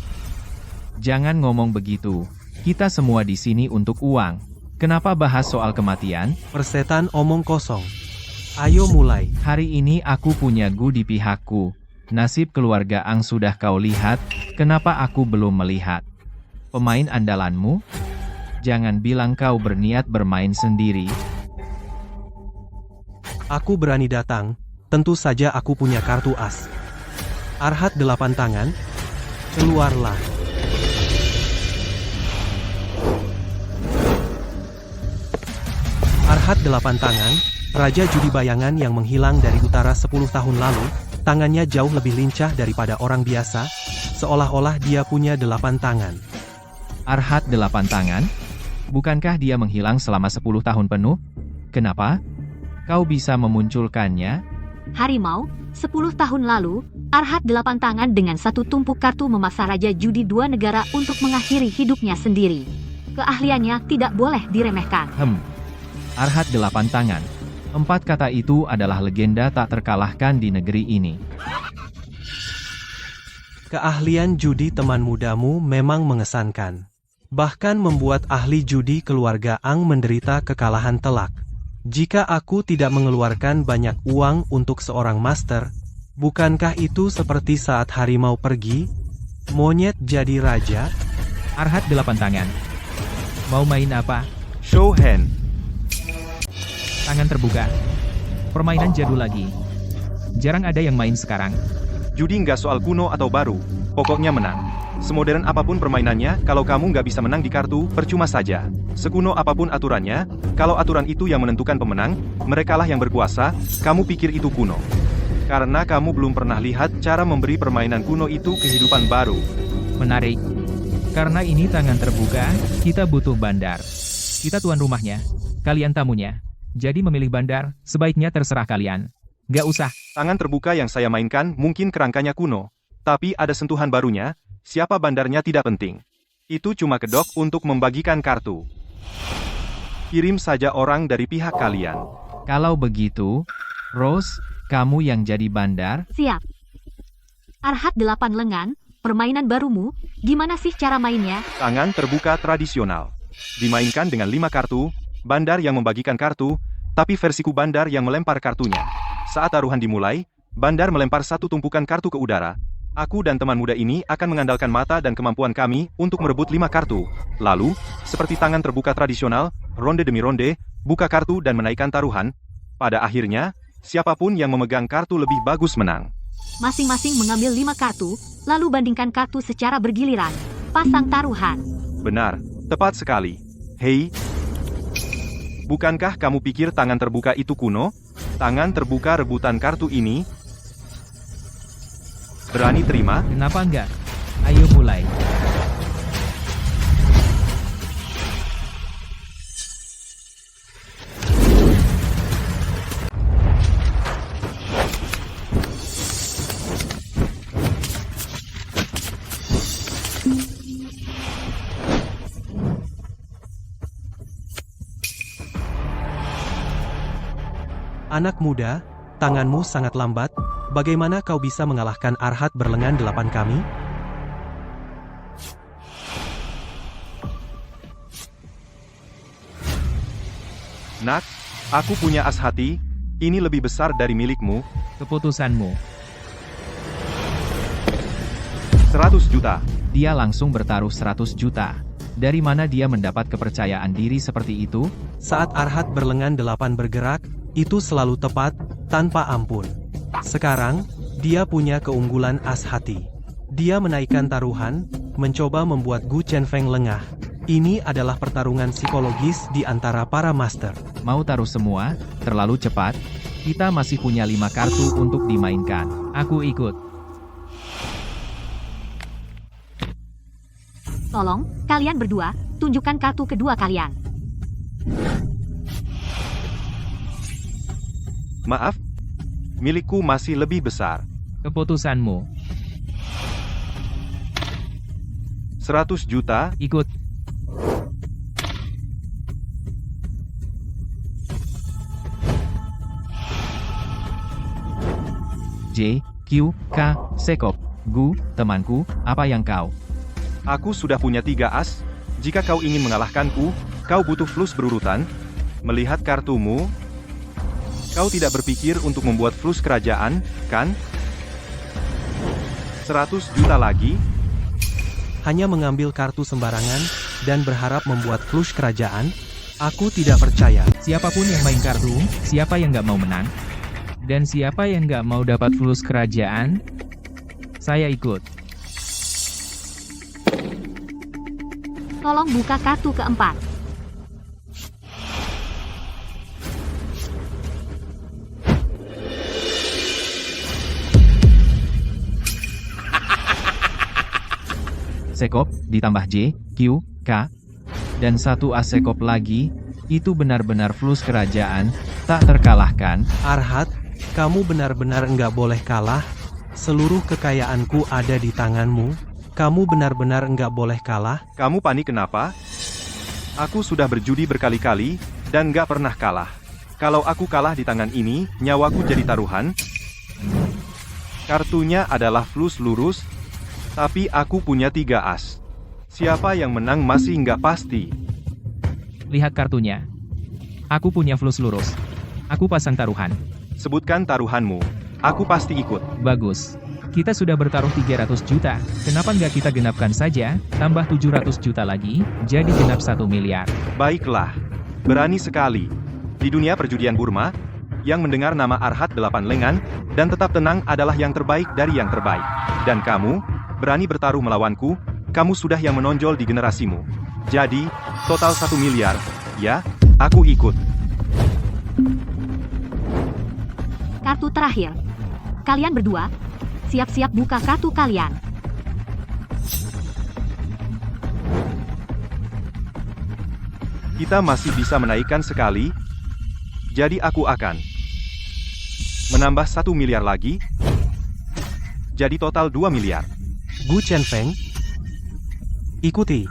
jangan ngomong begitu. Kita semua di sini untuk uang. Kenapa bahas soal kematian? Persetan omong kosong. Ayo mulai. Hari ini aku punya Gu di pihakku. Nasib keluarga Ang sudah kau lihat, kenapa aku belum melihat? Pemain andalanmu? Jangan bilang kau berniat bermain sendiri. Aku berani datang, tentu saja aku punya kartu as. Arhat 8 tangan, keluarlah. Arhat 8 tangan, Raja Judi Bayangan yang menghilang dari utara 10 tahun lalu, tangannya jauh lebih lincah daripada orang biasa, seolah-olah dia punya 8 tangan. Arhat 8 tangan? Bukankah dia menghilang selama 10 tahun penuh? Kenapa? Kau bisa memunculkannya? Harimau, 10 tahun lalu, Arhat 8 tangan dengan 1 tumpuk kartu memaksa Raja Judi 2 negara untuk mengakhiri hidupnya sendiri. Keahliannya tidak boleh diremehkan. Arhat 8 tangan. 4 kata itu adalah legenda tak terkalahkan di negeri ini. Keahlian judi teman mudamu memang mengesankan. Bahkan membuat ahli judi keluarga Ang menderita kekalahan telak. Jika aku tidak mengeluarkan banyak uang untuk seorang master, bukankah itu seperti saat harimau pergi, monyet jadi raja? Arhat 8 tangan. Mau main apa? Show hand. Tangan terbuka. Permainan jadul lagi. Jarang ada yang main sekarang. Judi nggak soal kuno atau baru, pokoknya menang. Semodern apapun permainannya, kalau kamu nggak bisa menang di kartu, percuma saja. Sekuno apapun aturannya, kalau aturan itu yang menentukan pemenang, merekalah yang berkuasa, kamu pikir itu kuno. Karena kamu belum pernah lihat cara memberi permainan kuno itu kehidupan baru. Menarik. Karena ini tangan terbuka, kita butuh bandar. Kita tuan rumahnya, kalian tamunya. Jadi memilih bandar, sebaiknya terserah kalian. Gak usah. Tangan terbuka yang saya mainkan mungkin kerangkanya kuno. Tapi ada sentuhan barunya, siapa bandarnya tidak penting. Itu cuma kedok untuk membagikan kartu. Kirim saja orang dari pihak kalian. Kalau begitu, Rose, kamu yang jadi bandar? Siap. Arhat 8 lengan, permainan barumu, gimana sih cara mainnya? Tangan terbuka tradisional. Dimainkan dengan 5 kartu, bandar yang membagikan kartu, tapi versiku bandar yang melempar kartunya. Saat taruhan dimulai, bandar melempar 1 tumpukan kartu ke udara. Aku dan teman muda ini akan mengandalkan mata dan kemampuan kami untuk merebut 5 kartu. Lalu, seperti tangan terbuka tradisional, ronde demi ronde, buka kartu dan menaikkan taruhan. Pada akhirnya, siapapun yang memegang kartu lebih bagus menang. Masing-masing mengambil 5 kartu, lalu bandingkan kartu secara bergiliran. Pasang taruhan. Benar, tepat sekali. Hei, bukankah kamu pikir tangan terbuka itu kuno? Tangan terbuka rebutan kartu ini. Berani terima? Kenapa enggak? Ayo mulai. Anak muda, tanganmu sangat lambat, bagaimana kau bisa mengalahkan Arhat berlengan 8 kami? Nak, aku punya as hati, ini lebih besar dari milikmu, Keputusanmu. 100 juta. Dia langsung bertaruh 100 juta. Dari mana dia mendapat kepercayaan diri seperti itu? Saat Arhat berlengan 8 bergerak, itu selalu tepat, tanpa ampun. Sekarang, dia punya keunggulan as hati. Dia menaikkan taruhan, mencoba membuat Gu Chenfeng lengah. Ini adalah pertarungan psikologis di antara para master. Mau taruh semua? Terlalu cepat? Kita masih punya 5 kartu untuk dimainkan. Aku ikut. Tolong, kalian berdua, tunjukkan kartu kedua kalian. Maaf, milikku masih lebih besar. Keputusanmu. 100 juta, Ikut. J, Q, K, Sekop, Gu, temanku, apa yang kau? aku sudah punya 3 as. Jika kau ingin mengalahkanku, kau butuh flus berurutan. Melihat kartumu, kau tidak berpikir untuk membuat flus kerajaan, kan? 100 juta lagi, Hanya mengambil kartu sembarangan, dan berharap membuat flush kerajaan? Aku tidak percaya. Siapapun yang main kartu, siapa yang nggak mau menang? Dan siapa yang nggak mau dapat flus kerajaan? Saya ikut. Tolong buka kartu keempat. Sekop, ditambah J, Q, K, dan 1 as Sekop lagi, itu benar-benar flus kerajaan, tak terkalahkan. Arhat, kamu benar-benar enggak boleh kalah. Seluruh kekayaanku ada di tanganmu. Kamu benar-benar enggak boleh kalah. kamu panik kenapa? Aku sudah berjudi berkali-kali, dan gak pernah kalah. Kalau aku kalah di tangan ini, nyawaku jadi taruhan. Kartunya adalah flus lurus, tapi aku punya 3 as. Siapa yang menang masih nggak pasti. Lihat kartunya. Aku punya flus lurus. Aku pasang taruhan. Sebutkan taruhanmu. Aku pasti ikut. Bagus. Kita sudah bertaruh 300 juta. Kenapa nggak kita genapkan saja, tambah 700 juta lagi, jadi genap 1 miliar. Baiklah. Berani sekali. Di dunia perjudian Burma, yang mendengar nama Arhat 8 lengan, dan tetap tenang adalah yang terbaik dari yang terbaik. Dan kamu, berani bertaruh melawanku, kamu sudah yang menonjol di generasimu. Jadi, total 1 miliar, ya, aku ikut. Kartu terakhir. Kalian berdua, siap-siap buka kartu kalian. Kita masih bisa menaikkan sekali, jadi aku akan menambah 1 miliar lagi, jadi total 2 miliar. Gu Chenfeng, ikuti.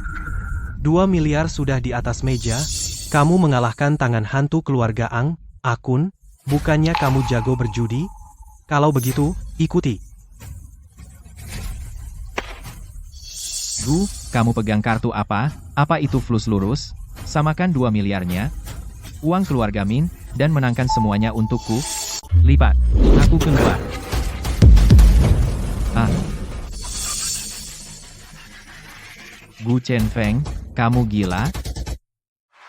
2 miliar sudah di atas meja. Kamu mengalahkan tangan hantu keluarga Ang, Akun. Bukannya kamu jago berjudi? Kalau begitu, ikuti. Gu, kamu pegang kartu apa? Apa itu flus lurus? Samakan 2 miliarnya. Uang keluarga Min, dan menangkan semuanya untukku. Lipat. Aku keluar. Ah. Gu Chenfeng, kamu gila?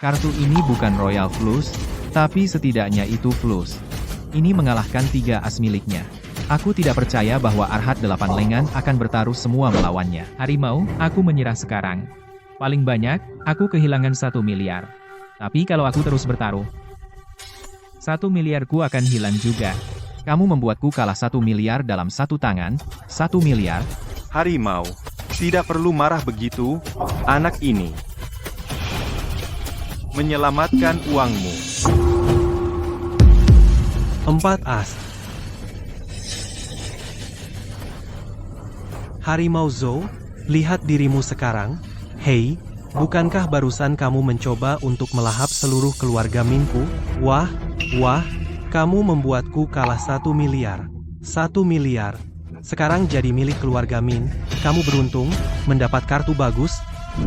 Kartu ini bukan Royal Flus, tapi setidaknya itu flus. Ini mengalahkan 3 as miliknya. Aku tidak percaya bahwa Arhat 8 lengan akan bertaruh semua melawannya. Harimau, aku menyerah sekarang. Paling banyak, aku kehilangan 1 miliar. Tapi kalau aku terus bertaruh, 1 miliarku akan hilang juga. Kamu membuatku kalah 1 miliar dalam 1 tangan. 1 miliar? Harimau, tidak perlu marah begitu, anak ini. Menyelamatkan uangmu. 4 as. Harimau Zhou, lihat dirimu sekarang. Hei, bukankah barusan kamu mencoba untuk melahap seluruh keluarga Minku? Wah, kamu membuatku kalah 1 miliar. 1 miliar. Sekarang jadi milik keluarga Min. Kamu beruntung, mendapat kartu bagus,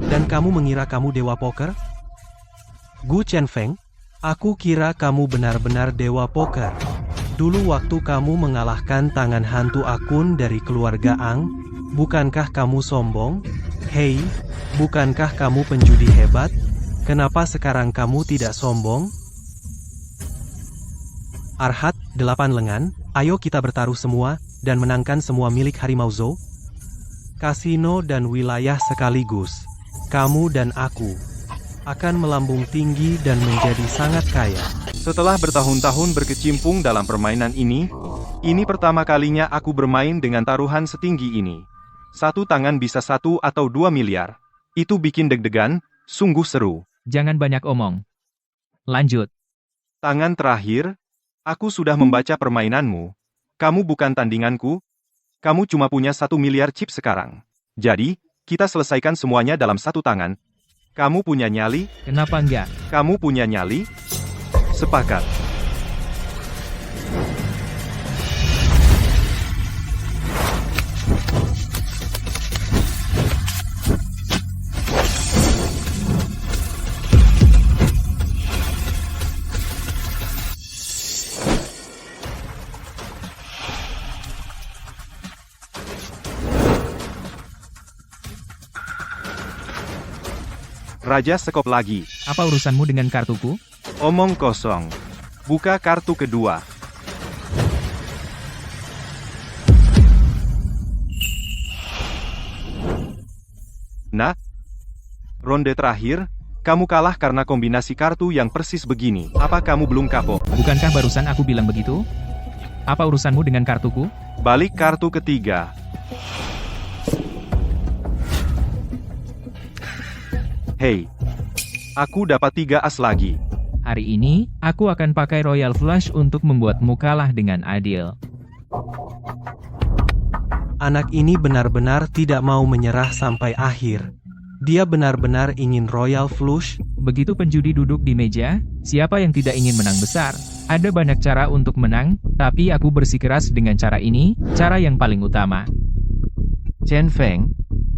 dan kamu mengira kamu dewa poker? Gu Chenfeng, Aku kira kamu benar-benar dewa poker. Dulu waktu kamu mengalahkan tangan hantu akun dari keluarga Ang, bukankah kamu sombong? Hei, bukankah kamu penjudi hebat? Kenapa sekarang kamu tidak sombong? Arhat, 8 lengan, ayo kita bertaruh semua, dan menangkan semua milik Harimau Zou. Kasino dan wilayah sekaligus. Kamu dan aku akan melambung tinggi dan menjadi sangat kaya. Setelah bertahun-tahun berkecimpung dalam permainan ini pertama kalinya aku bermain dengan taruhan setinggi ini. Satu tangan bisa 1 atau 2 miliar. Itu bikin deg-degan, sungguh seru. Jangan banyak omong. Lanjut. Tangan terakhir, aku sudah membaca permainanmu. Kamu bukan tandinganku. Kamu cuma punya 1 miliar chip sekarang. Jadi, kita selesaikan semuanya dalam satu tangan. Kamu punya nyali? Kenapa enggak? Kamu punya nyali? Sepakat. Raja sekop lagi. Apa urusanmu dengan kartuku? Omong kosong. Buka kartu kedua. Nah, ronde terakhir, kamu kalah karena kombinasi kartu yang persis begini. Apa kamu belum kapok? Bukankah barusan aku bilang begitu? Apa urusanmu dengan kartuku? Balik kartu ketiga. Hei, aku dapat 3 as lagi. Hari ini, aku akan pakai Royal Flush untuk membuatmu kalah dengan adil. Anak ini benar-benar tidak mau menyerah sampai akhir. Dia benar-benar ingin Royal Flush. Begitu penjudi duduk di meja, siapa yang tidak ingin menang besar? Ada banyak cara untuk menang, tapi aku bersikeras dengan cara ini, cara yang paling utama. Chen Feng,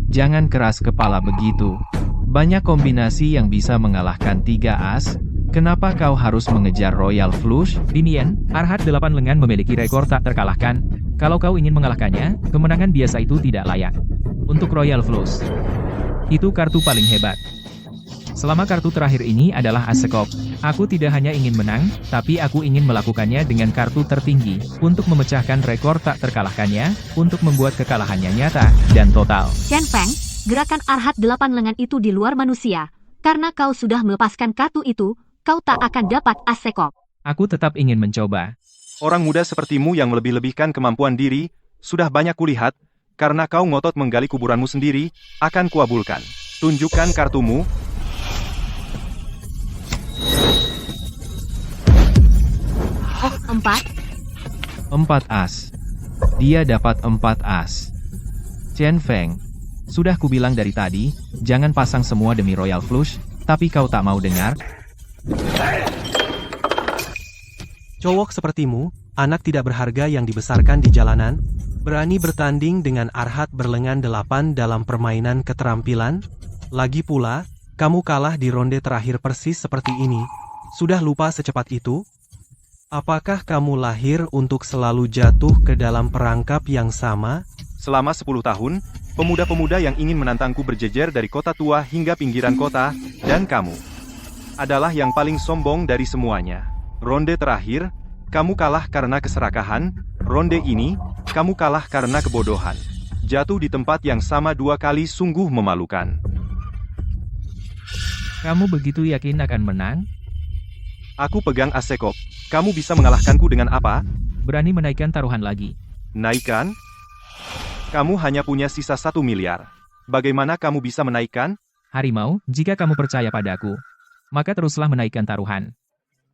jangan keras kepala begitu. Banyak kombinasi yang bisa mengalahkan 3 as. Kenapa kau harus mengejar Royal Flush? Dinian, Arhat 8 lengan memiliki rekor tak terkalahkan. Kalau kau ingin mengalahkannya, kemenangan biasa itu tidak layak. Untuk Royal Flush, itu kartu paling hebat. Selama kartu terakhir ini adalah as sekop, aku tidak hanya ingin menang, tapi aku ingin melakukannya dengan kartu tertinggi, untuk memecahkan rekor tak terkalahkannya, untuk membuat kekalahannya nyata dan total. Chen Feng, gerakan Arhat 8 lengan itu di luar manusia. Karena kau sudah melepaskan kartu itu, kau tak akan dapat as sekop. Aku tetap ingin mencoba. Orang muda sepertimu yang melebih-lebihkan kemampuan diri, sudah banyak kulihat, karena kau ngotot menggali kuburanmu sendiri, akan kuabulkan. Tunjukkan kartumu. Oh, 4. 4 as. Dia dapat 4 as. Chen Feng, sudah kubilang dari tadi, jangan pasang semua demi Royal Flush, tapi kau tak mau dengar? Cowok sepertimu, anak tidak berharga yang dibesarkan di jalanan, berani bertanding dengan Arhat berlengan 8 dalam permainan keterampilan? Lagi pula, kamu kalah di ronde terakhir persis seperti ini. Sudah lupa secepat itu? Apakah kamu lahir untuk selalu jatuh ke dalam perangkap yang sama? Selama 10 tahun, pemuda-pemuda yang ingin menantangku berjejer dari kota tua hingga pinggiran kota, dan kamu adalah yang paling sombong dari semuanya. Ronde terakhir, kamu kalah karena keserakahan. Ronde ini, kamu kalah karena kebodohan. Jatuh di tempat yang sama 2 kali sungguh memalukan. Kamu begitu yakin akan menang? Aku pegang as sekop. Kamu bisa mengalahkanku dengan apa? Berani menaikkan taruhan lagi. Naikkan? Kamu hanya punya sisa 1 miliar. Bagaimana kamu bisa menaikkan? Harimau, jika kamu percaya padaku, maka teruslah menaikkan taruhan.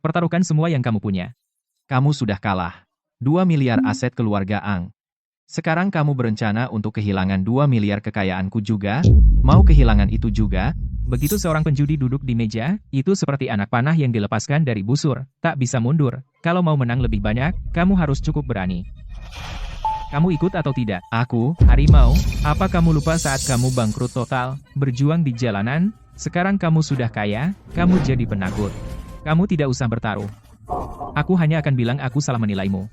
Pertaruhkan semua yang kamu punya. Kamu sudah kalah. 2 miliar aset keluarga Ang. Sekarang kamu berencana untuk kehilangan 2 miliar kekayaanku juga? Mau kehilangan itu juga? Begitu seorang penjudi duduk di meja, itu seperti anak panah yang dilepaskan dari busur, tak bisa mundur. Kalau mau menang lebih banyak, kamu harus cukup berani. Kamu ikut atau tidak? Aku, Harimau, apa kamu lupa saat kamu bangkrut total, berjuang di jalanan? Sekarang kamu sudah kaya, kamu jadi penakut. Kamu tidak usah bertaruh. Aku hanya akan bilang aku salah menilaimu.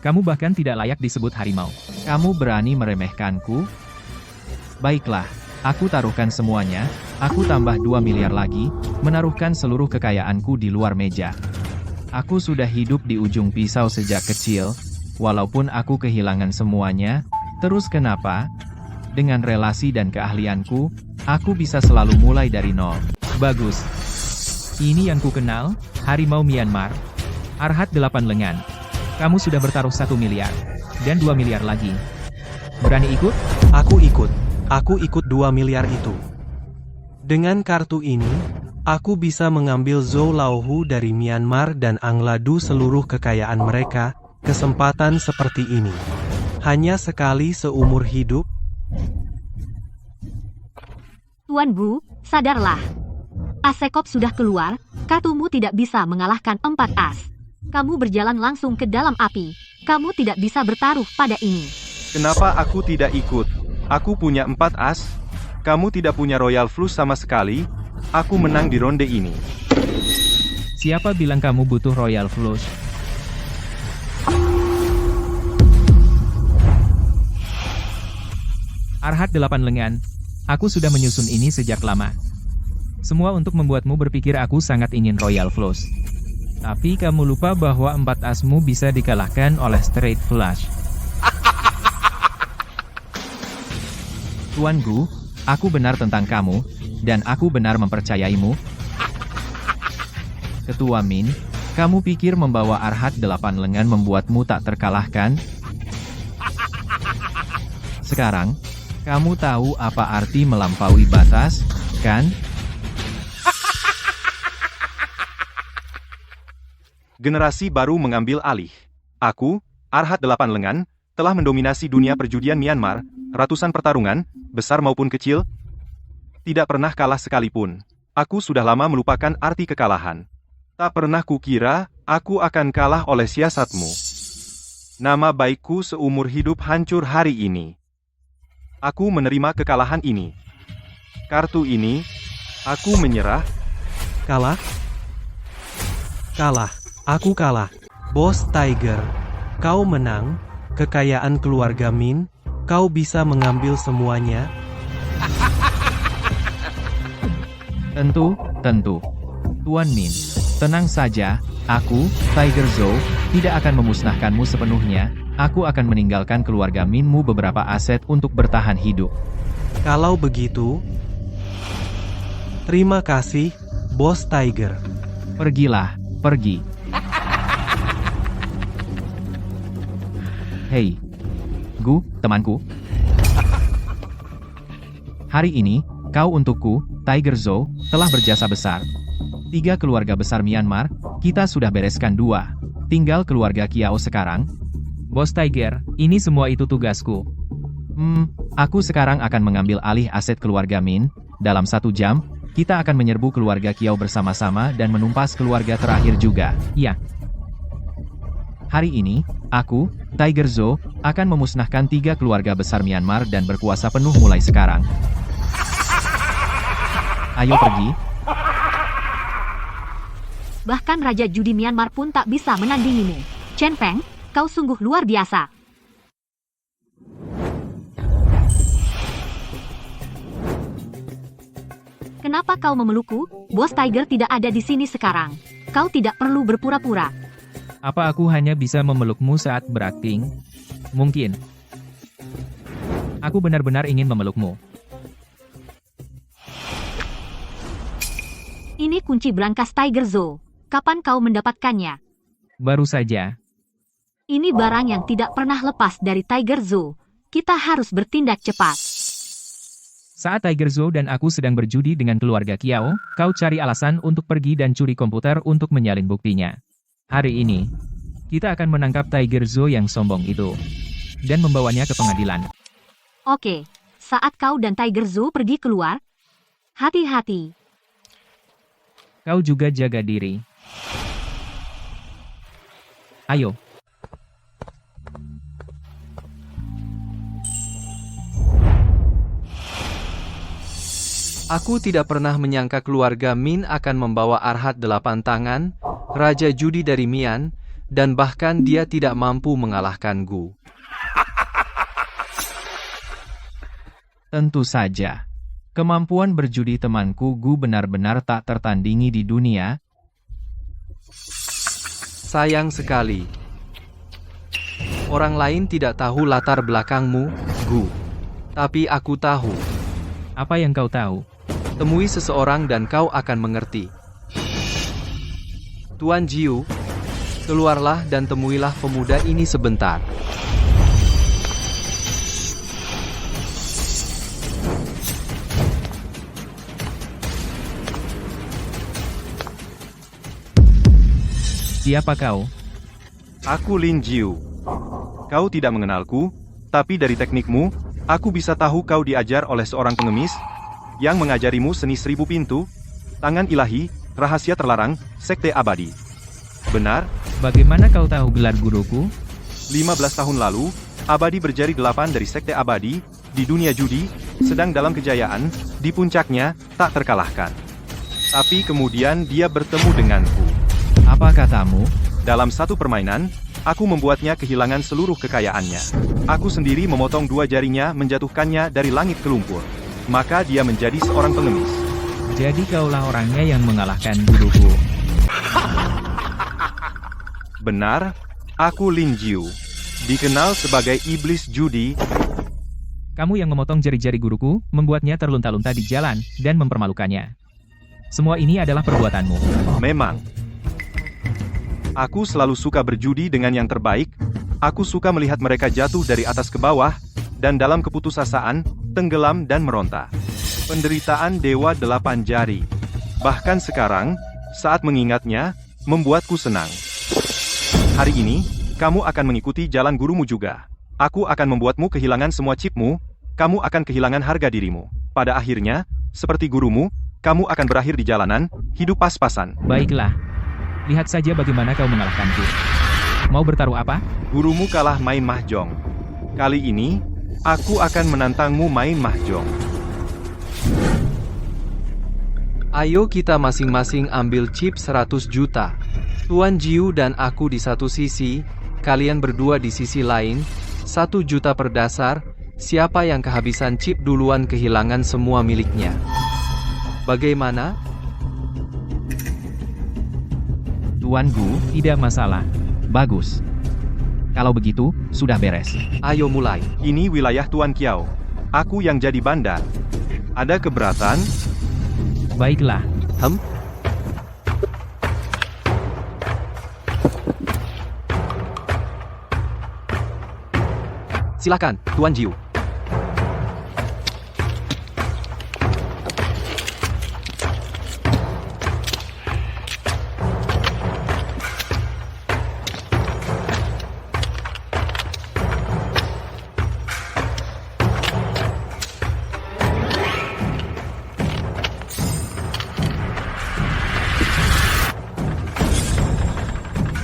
Kamu bahkan tidak layak disebut harimau. Kamu berani meremehkanku? Baiklah, aku taruhkan semuanya, aku tambah 2 miliar lagi, menaruhkan seluruh kekayaanku di luar meja. Aku sudah hidup di ujung pisau sejak kecil, walaupun aku kehilangan semuanya, terus kenapa? Dengan relasi dan keahlianku, aku bisa selalu mulai dari nol. Bagus. Ini yang ku kenal, harimau Myanmar. Arhat 8 lengan. Kamu sudah bertaruh 1 miliar. Dan 2 miliar lagi. Berani ikut? Aku ikut. Aku ikut 2 miliar itu. Dengan kartu ini, aku bisa mengambil Zhou Laohu dari Myanmar dan Angladu seluruh kekayaan mereka. Kesempatan seperti ini hanya sekali seumur hidup. Tuan Gu, sadarlah. Asekop sudah keluar, kartumu tidak bisa mengalahkan 4 as. Kamu berjalan langsung ke dalam api. Kamu tidak bisa bertaruh pada ini. Kenapa aku tidak ikut? Aku punya 4 as. Kamu tidak punya Royal Flush sama sekali. Aku menang di ronde ini. Siapa bilang kamu butuh Royal Flush? Arhat 8 lengan. Aku sudah menyusun ini sejak lama. Semua untuk membuatmu berpikir aku sangat ingin Royal Flush. Tapi kamu lupa bahwa 4 asmu bisa dikalahkan oleh Straight Flush. Tuan Gu, aku benar tentang kamu, dan aku benar mempercayaimu. Ketua Min, kamu pikir membawa Arhat 8 lengan membuatmu tak terkalahkan? Sekarang, kamu tahu apa arti melampaui batas, kan? Generasi baru mengambil alih. Aku, Arhat 8 lengan, telah mendominasi dunia perjudian Myanmar, ratusan pertarungan, besar maupun kecil, tidak pernah kalah sekalipun. Aku sudah lama melupakan arti kekalahan. Tak pernah kukira, aku akan kalah oleh siasatmu. Nama baikku seumur hidup hancur hari ini. Aku menerima kekalahan ini. Kartu ini, aku menyerah. Kalah? Kalah. Aku kalah. Bos Tiger, kau menang. Kekayaan keluarga Min, kau bisa mengambil semuanya. Tentu. Tuan Min, tenang saja, aku, Tiger Zhou, tidak akan memusnahkanmu sepenuhnya, aku akan meninggalkan keluarga Minmu beberapa aset untuk bertahan hidup. Kalau begitu, terima kasih, Bos Tiger. Pergilah, pergi. Hei, Gu, temanku. Hari ini, kau untukku, Tiger Zhou, telah berjasa besar. 3 keluarga besar Myanmar, kita sudah bereskan 2. Tinggal keluarga Kiao sekarang. Bos Tiger, ini semua itu tugasku. Aku sekarang akan mengambil alih aset keluarga Min. Dalam 1 jam, kita akan menyerbu keluarga Kiao bersama-sama dan menumpas keluarga terakhir juga. Ya. Hari ini, aku, Tiger Zhou, akan memusnahkan 3 keluarga besar Myanmar dan berkuasa penuh mulai sekarang. Ayo pergi. Bahkan Raja Judi Myanmar pun tak bisa menandingimu. Chen Feng, kau sungguh luar biasa. Kenapa kau memelukku? Bos Tiger tidak ada di sini sekarang. Kau tidak perlu berpura-pura. Apa aku hanya bisa memelukmu saat berakting? Mungkin. Aku benar-benar ingin memelukmu. Ini kunci brankas Tiger Zhou. Kapan kau mendapatkannya? Baru saja. Ini barang yang tidak pernah lepas dari Tiger Zhou. Kita harus bertindak cepat. Saat Tiger Zhou dan aku sedang berjudi dengan keluarga Kiao, kau cari alasan untuk pergi dan curi komputer untuk menyalin buktinya. Hari ini, kita akan menangkap Tiger Zhou yang sombong itu. Dan membawanya ke pengadilan. Oke, saat kau dan Tiger Zhou pergi keluar, hati-hati. Kau juga jaga diri. Ayo. Aku tidak pernah menyangka keluarga Min akan membawa Arhat 8 tangan, Raja Judi dari Mian, dan bahkan dia tidak mampu mengalahkan Gu. Tentu saja. Kemampuan berjudi temanku Gu benar-benar tak tertandingi di dunia. Sayang sekali. Orang lain tidak tahu latar belakangmu, Gu. Tapi aku tahu. Apa yang kau tahu? Temui seseorang dan kau akan mengerti. Tuan Jiu, keluarlah dan temuilah pemuda ini sebentar. Siapa kau? Aku Lin Jiu. Kau tidak mengenalku, tapi dari teknikmu, aku bisa tahu kau diajar oleh seorang pengemis yang mengajarimu seni 1000 pintu, tangan ilahi, rahasia terlarang, sekte abadi. Benar? Bagaimana kau tahu gelar guruku? 15 tahun lalu, Abadi berjari 8 dari sekte abadi, di dunia judi, sedang dalam kejayaan, di puncaknya, tak terkalahkan. Tapi kemudian dia bertemu denganku. Apa katamu? Dalam satu permainan, aku membuatnya kehilangan seluruh kekayaannya. Aku sendiri memotong 2 jarinya menjatuhkannya dari langit ke lumpur. Maka dia menjadi seorang pengemis. Jadi kaulah orangnya yang mengalahkan guruku. Benar, aku Lin Jiu. Dikenal sebagai iblis judi. Kamu yang memotong jari-jari guruku, membuatnya terlunta-lunta di jalan, dan mempermalukannya. Semua ini adalah perbuatanmu. Memang. Aku selalu suka berjudi dengan yang terbaik. Aku suka melihat mereka jatuh dari atas ke bawah, dan dalam keputusasaan, tenggelam dan meronta. Penderitaan Dewa 8 Jari. Bahkan sekarang, saat mengingatnya, membuatku senang. Hari ini, kamu akan mengikuti jalan gurumu juga. Aku akan membuatmu kehilangan semua chipmu, kamu akan kehilangan harga dirimu. Pada akhirnya, seperti gurumu, kamu akan berakhir di jalanan, hidup pas-pasan. Baiklah. Lihat saja bagaimana kau mengalahkanku. Mau bertaruh apa? Gurumu kalah main mahjong. Kali ini, aku akan menantangmu main mahjong. Ayo kita masing-masing ambil chip 100 juta. Tuan Jiu dan aku di satu sisi, kalian berdua di sisi lain, 1 juta per dasar, siapa yang kehabisan chip duluan kehilangan semua miliknya. Bagaimana? Tuan Gu, Tidak masalah. bagus. Kalau begitu, sudah beres. Ayo mulai. Ini wilayah Tuan Kiao. Aku yang jadi bandar. Ada keberatan? Baiklah. Silakan, Tuan Jiu.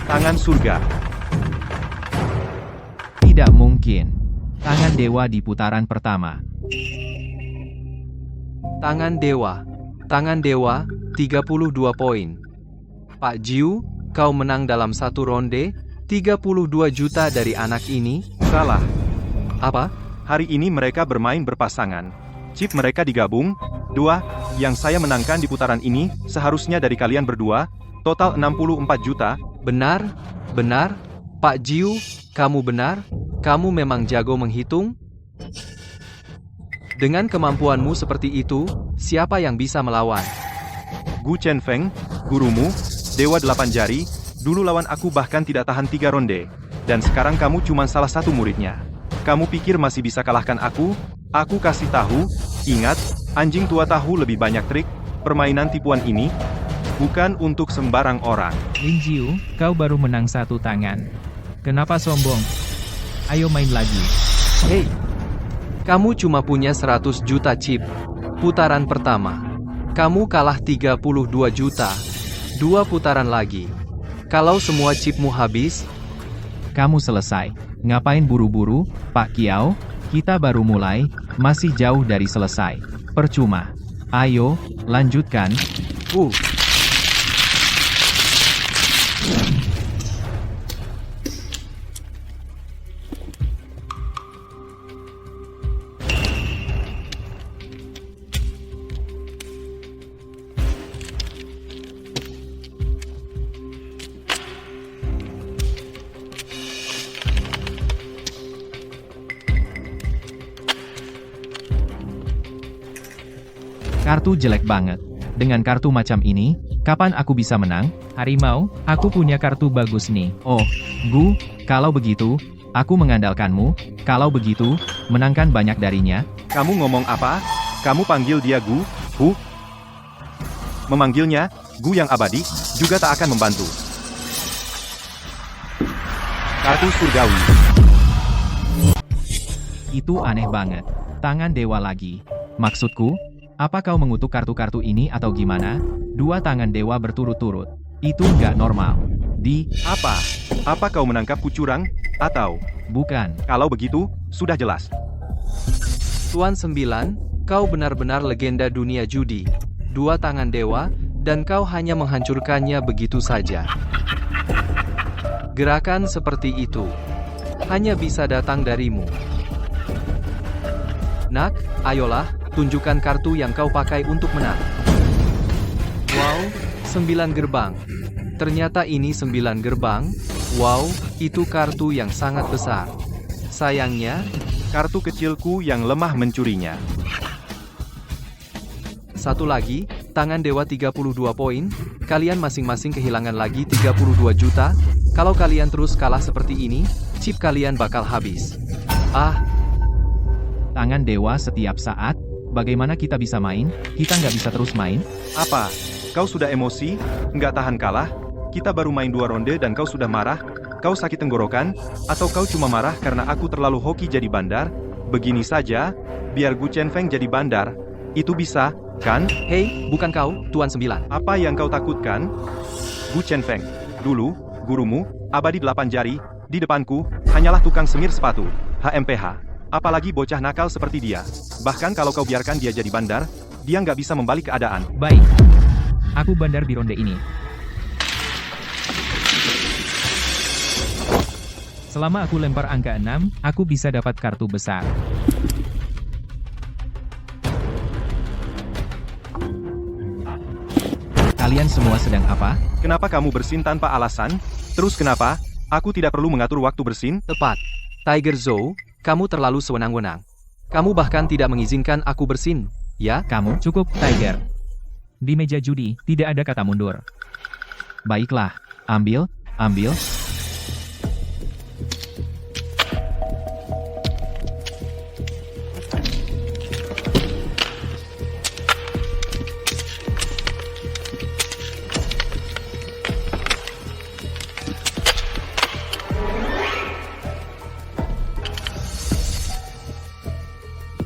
Tangan surga. Tidak mungkin. Tangan dewa di putaran pertama. Tangan Dewa. Tangan Dewa, 32 poin. Pak Jiu, kau menang dalam satu ronde, 32 juta dari anak ini. Salah. Apa? Hari ini mereka bermain berpasangan. Chip mereka digabung, 2, yang saya menangkan di putaran ini, seharusnya dari kalian berdua, total 64 juta. Benar, benar. Pak Jiu, kamu benar. Kamu memang jago menghitung. Dengan kemampuanmu seperti itu, siapa yang bisa melawan? Gu Chenfeng, gurumu, Dewa 8 Jari, dulu lawan aku bahkan tidak tahan 3 ronde. Dan sekarang kamu cuma salah satu muridnya. Kamu pikir masih bisa kalahkan aku? Aku kasih tahu, ingat, anjing tua tahu lebih banyak trik, permainan tipuan ini, bukan untuk sembarang orang. Lin Jiu, kau baru menang 1 tangan. Kenapa sombong? Ayo main lagi. Hei, kamu cuma punya 100 juta chip. Putaran pertama. Kamu kalah 32 juta. 2 putaran lagi. Kalau semua chipmu habis, Kamu selesai. Ngapain buru-buru, Pak Kiao? Kita baru mulai, masih jauh dari selesai. Percuma. Ayo, lanjutkan. Uh, Kartu jelek banget. Dengan kartu macam ini, kapan aku bisa menang? Harimau, aku punya kartu bagus nih. Oh, Gu, kalau begitu, aku mengandalkanmu. Kalau begitu, menangkan banyak darinya. Kamu ngomong apa? Kamu panggil dia Gu, Hu? Memanggilnya, Gu yang abadi, juga tak akan membantu. Kartu surgawi. Itu aneh banget. Tangan dewa lagi. Maksudku, apa kau mengutuk kartu-kartu ini atau gimana? Dua tangan dewa berturut-turut. Itu nggak normal. Apa? Apa kau menangkapku curang? Atau, Bukan. kalau begitu, sudah jelas. Tuan 9, kau benar-benar legenda dunia judi. Dua tangan dewa, dan kau hanya menghancurkannya begitu saja. Gerakan seperti itu hanya bisa datang darimu. Nak, ayolah, tunjukkan kartu yang kau pakai untuk menang. Wow, 9 gerbang. Ternyata ini 9 gerbang. Wow, itu kartu yang sangat besar. Sayangnya, Kartu kecilku yang lemah mencurinya. satu lagi, tangan dewa 32 poin. Kalian masing-masing kehilangan lagi 32 juta. Kalau kalian terus kalah seperti ini, chip kalian bakal habis. Ah, Tangan dewa setiap saat. Bagaimana kita bisa main? Kita nggak bisa terus main? Apa? Kau sudah emosi? Nggak tahan kalah? Kita baru main 2 ronde dan kau sudah marah? Kau sakit tenggorokan? Atau kau cuma marah karena aku terlalu hoki jadi bandar? Begini saja, biar Gu Chenfeng jadi bandar. Itu bisa, kan? hei, bukan kau, Tuan 9. Apa yang kau takutkan? Gu Chenfeng, dulu, gurumu, abadi 8 jari, di depanku, hanyalah tukang semir sepatu, HMPH. Apalagi bocah nakal seperti dia. Bahkan kalau kau biarkan dia jadi bandar, dia nggak bisa membalik keadaan. Baik. Aku bandar di ronde ini. Selama aku lempar angka 6, aku bisa dapat kartu besar. Kalian semua sedang apa? Kenapa kamu bersin tanpa alasan? Terus kenapa? Aku tidak perlu mengatur waktu bersin? Tepat. Tiger Zhou, kamu terlalu sewenang-wenang. Kamu bahkan tidak mengizinkan aku bersin, ya? Kamu? Cukup, Tiger. Di meja judi, tidak ada kata mundur. Baiklah. Ambil.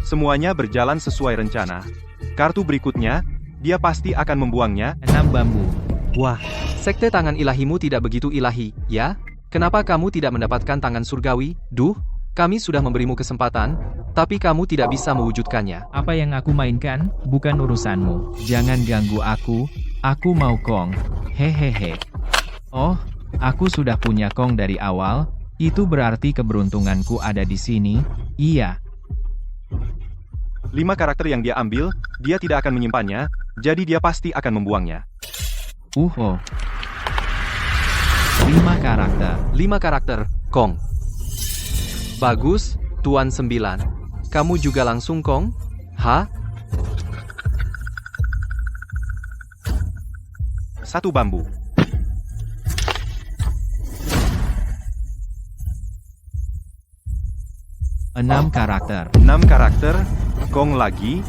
Semuanya berjalan sesuai rencana. Kartu berikutnya, dia pasti akan membuangnya. 6 bambu. Wah, Sekte tangan ilahimu tidak begitu ilahi, ya? Kenapa kamu tidak mendapatkan tangan surgawi? Duh, kami sudah memberimu kesempatan, tapi kamu tidak bisa mewujudkannya. Apa yang aku mainkan, bukan urusanmu. Jangan ganggu aku. Aku mau kong. Hehehe. Oh, aku sudah punya kong dari awal. Itu berarti keberuntunganku ada di sini. Iya. 5 karakter yang dia ambil, dia tidak akan menyimpannya, jadi dia pasti akan membuangnya. Oh. 5 karakter. 5 karakter, Kong. Bagus, Tuan 9. Kamu juga langsung Kong? Hah? 1 bambu. 6 karakter. 6 karakter, Kong lagi.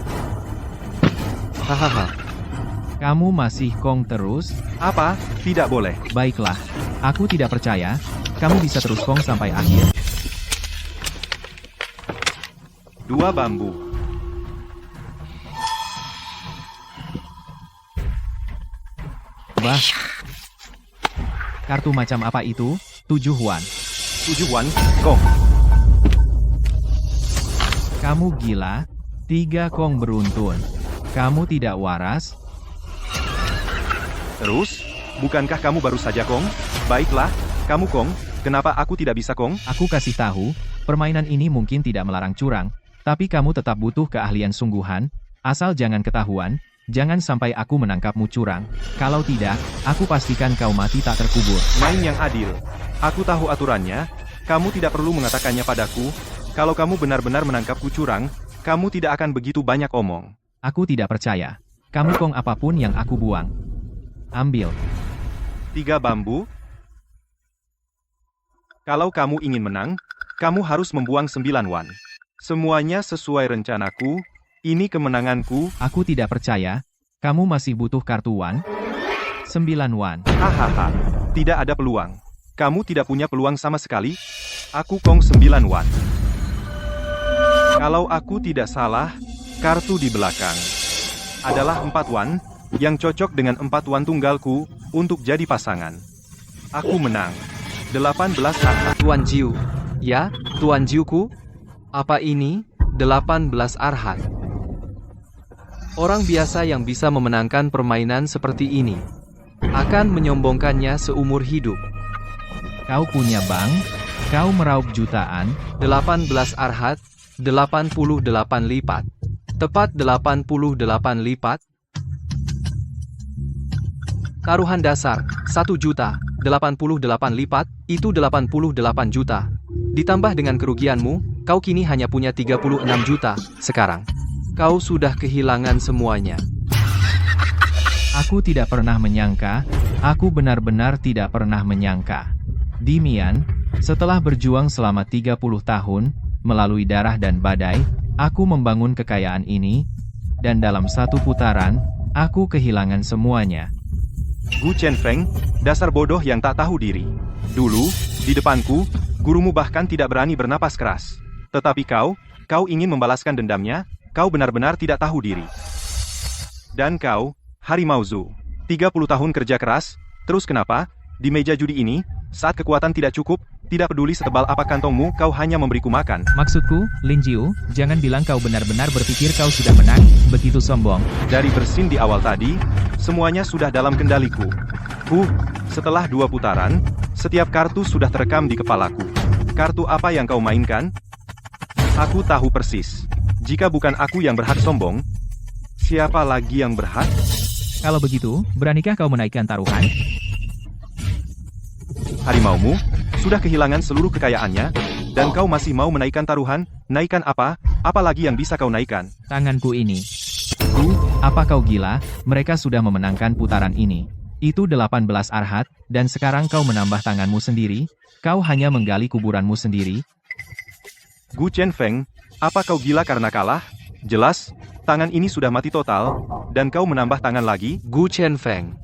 Hahaha. Kamu masih kong terus? Apa? Tidak boleh. Baiklah. Aku tidak percaya. Kamu bisa terus kong sampai akhir. 2 bambu. Bah. Kartu macam apa itu? 7 Huan. 7 Wan, Kong. Kamu gila? 3 kong beruntun. Kamu tidak waras? Terus, bukankah kamu baru saja Kong? Baiklah, kamu Kong, kenapa aku tidak bisa Kong? Aku kasih tahu, permainan ini mungkin tidak melarang curang, tapi kamu tetap butuh keahlian sungguhan, asal jangan ketahuan, jangan sampai aku menangkapmu curang. Kalau tidak, aku pastikan kau mati tak terkubur. Main yang adil. Aku tahu aturannya, kamu tidak perlu mengatakannya padaku. Kalau kamu benar-benar menangkapku curang, kamu tidak akan begitu banyak omong. Aku tidak percaya. Kamu Kong apapun yang aku buang. Ambil. 3 bambu. Kalau kamu ingin menang, kamu harus membuang 9 wan. Semuanya sesuai rencanaku, ini kemenanganku. Aku tidak percaya. Kamu masih butuh kartu wan? 9 wan. Hahaha, tidak ada peluang. Kamu tidak punya peluang sama sekali. Aku Kong 9 wan. Kalau aku tidak salah, kartu di belakang adalah 4 wan, yang cocok dengan 4 wan tunggalku, untuk jadi pasangan. Aku menang. 18 arhat. Tuan Jiu. Ya, Tuan Jiuku. Apa ini? 18 arhat. Orang biasa yang bisa memenangkan permainan seperti ini akan menyombongkannya seumur hidup. Kau punya bank? Kau meraup jutaan? 18 arhat, 88 lipat. Tepat 88 lipat. Taruhan dasar, 1 juta, 88 lipat, itu 88 juta. Ditambah dengan kerugianmu, kau kini hanya punya 36 juta, sekarang. Kau sudah kehilangan semuanya. Aku tidak pernah menyangka, aku benar-benar tidak pernah menyangka. Dimian, setelah berjuang selama 30 tahun, melalui darah dan badai, aku membangun kekayaan ini, dan dalam satu putaran, aku kehilangan semuanya. Gu Chenfeng, dasar bodoh yang tak tahu diri. Dulu, di depanku, gurumu bahkan tidak berani bernapas keras. Tetapi kau ingin membalaskan dendamnya, kau benar-benar tidak tahu diri. Dan kau, Harimau Zhou, 30 tahun kerja keras, terus kenapa, di meja judi ini, saat kekuatan tidak cukup, tidak peduli setebal apa kantongmu, kau hanya memberiku makan. Maksudku, Lin Jiu, jangan bilang kau benar-benar berpikir kau sudah menang, begitu sombong. Dari bersin di awal tadi, semuanya sudah dalam kendaliku. Setelah 2 putaran, setiap kartu sudah terekam di kepalaku. Kartu apa yang kau mainkan? Aku tahu persis. Jika bukan aku yang berhak sombong, siapa lagi yang berhak? Kalau begitu, beranikah kau menaikkan taruhan? Harimaumu sudah kehilangan seluruh kekayaannya, dan kau masih mau menaikkan taruhan? Naikkan apa? Apa lagi yang bisa kau naikkan? Tanganku ini. Apa kau gila? Mereka sudah memenangkan putaran ini. Itu 18 arhat, dan sekarang kau menambah tanganmu sendiri? Kau hanya menggali kuburanmu sendiri? Gu Chenfeng, apa kau gila karena kalah? Jelas, tangan ini sudah mati total, dan kau menambah tangan lagi? Gu Chenfeng.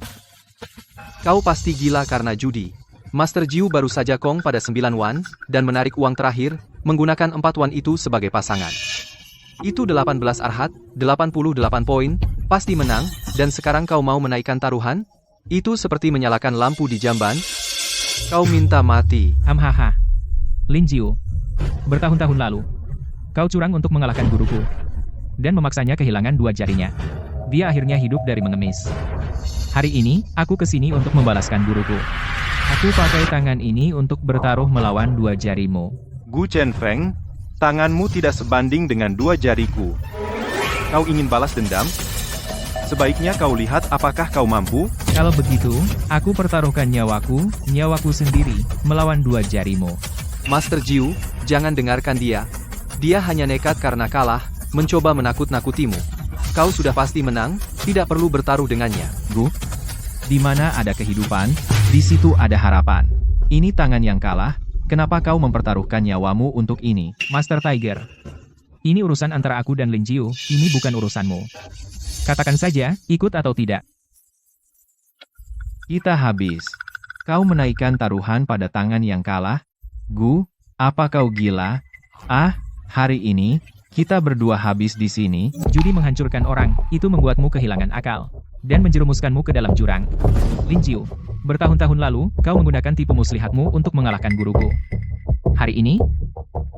Kau pasti gila karena judi. Master Jiu baru saja Kong pada 9 wan, dan menarik uang terakhir, menggunakan 4 wan itu sebagai pasangan. Itu 18 arhat, 88 poin, pasti menang, dan sekarang kau mau menaikkan taruhan? Itu seperti menyalakan lampu di jamban. Kau minta mati. Hamhaha. Lin Jiu, bertahun-tahun lalu, kau curang untuk mengalahkan guruku, dan memaksanya kehilangan 2 jarinya. Dia akhirnya hidup dari mengemis. Hari ini, aku kesini untuk membalaskan guruku. Aku pakai tangan ini untuk bertaruh melawan 2 jarimu. Gu Chenfeng, tanganmu tidak sebanding dengan 2 jariku. Kau ingin balas dendam? Sebaiknya kau lihat apakah kau mampu. Kalau begitu, aku pertaruhkan nyawaku sendiri, melawan 2 jarimu. Master Jiu, jangan dengarkan dia. Dia hanya nekat karena kalah, mencoba menakut-nakutimu. Kau sudah pasti menang, tidak perlu bertaruh dengannya. Gu, di mana ada kehidupan, di situ ada harapan. Ini tangan yang kalah, kenapa kau mempertaruhkan nyawamu untuk ini? Master Tiger, ini urusan antara aku dan Lin Jiu, ini bukan urusanmu. Katakan saja, ikut atau tidak. Kita habis. Kau menaikkan taruhan pada tangan yang kalah? Gu, apa kau gila? Hari ini, kita berdua habis di sini. Judi menghancurkan orang, itu membuatmu kehilangan akal, dan menjerumuskanmu ke dalam jurang. Lin Jiu, bertahun-tahun lalu, kau menggunakan tipu muslihatmu untuk mengalahkan guruku. Hari ini,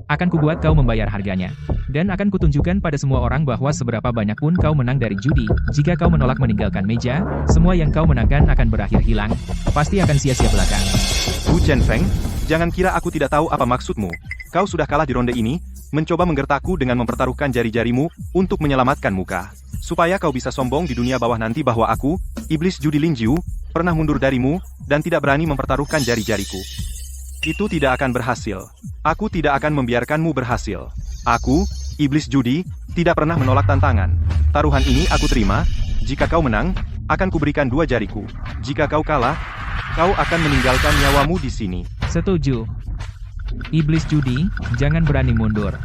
akan kubuat kau membayar harganya. Dan akan kutunjukkan pada semua orang bahwa seberapa banyak pun kau menang dari judi, jika kau menolak meninggalkan meja, semua yang kau menangkan akan berakhir hilang. Pasti akan sia-sia belaka. Gu Chenfeng, jangan kira aku tidak tahu apa maksudmu. Kau sudah kalah di ronde ini, mencoba menggertakku dengan mempertaruhkan jari-jarimu untuk menyelamatkan muka. Supaya kau bisa sombong di dunia bawah nanti bahwa aku, iblis judi Lin Jiu, pernah mundur darimu, dan tidak berani mempertaruhkan jari-jariku. Itu tidak akan berhasil. Aku tidak akan membiarkanmu berhasil. Aku, iblis judi, tidak pernah menolak tantangan. Taruhan ini aku terima. Jika kau menang, akan kuberikan 2 jariku. Jika kau kalah, kau akan meninggalkan nyawamu di sini. Setuju. Iblis judi, jangan berani mundur.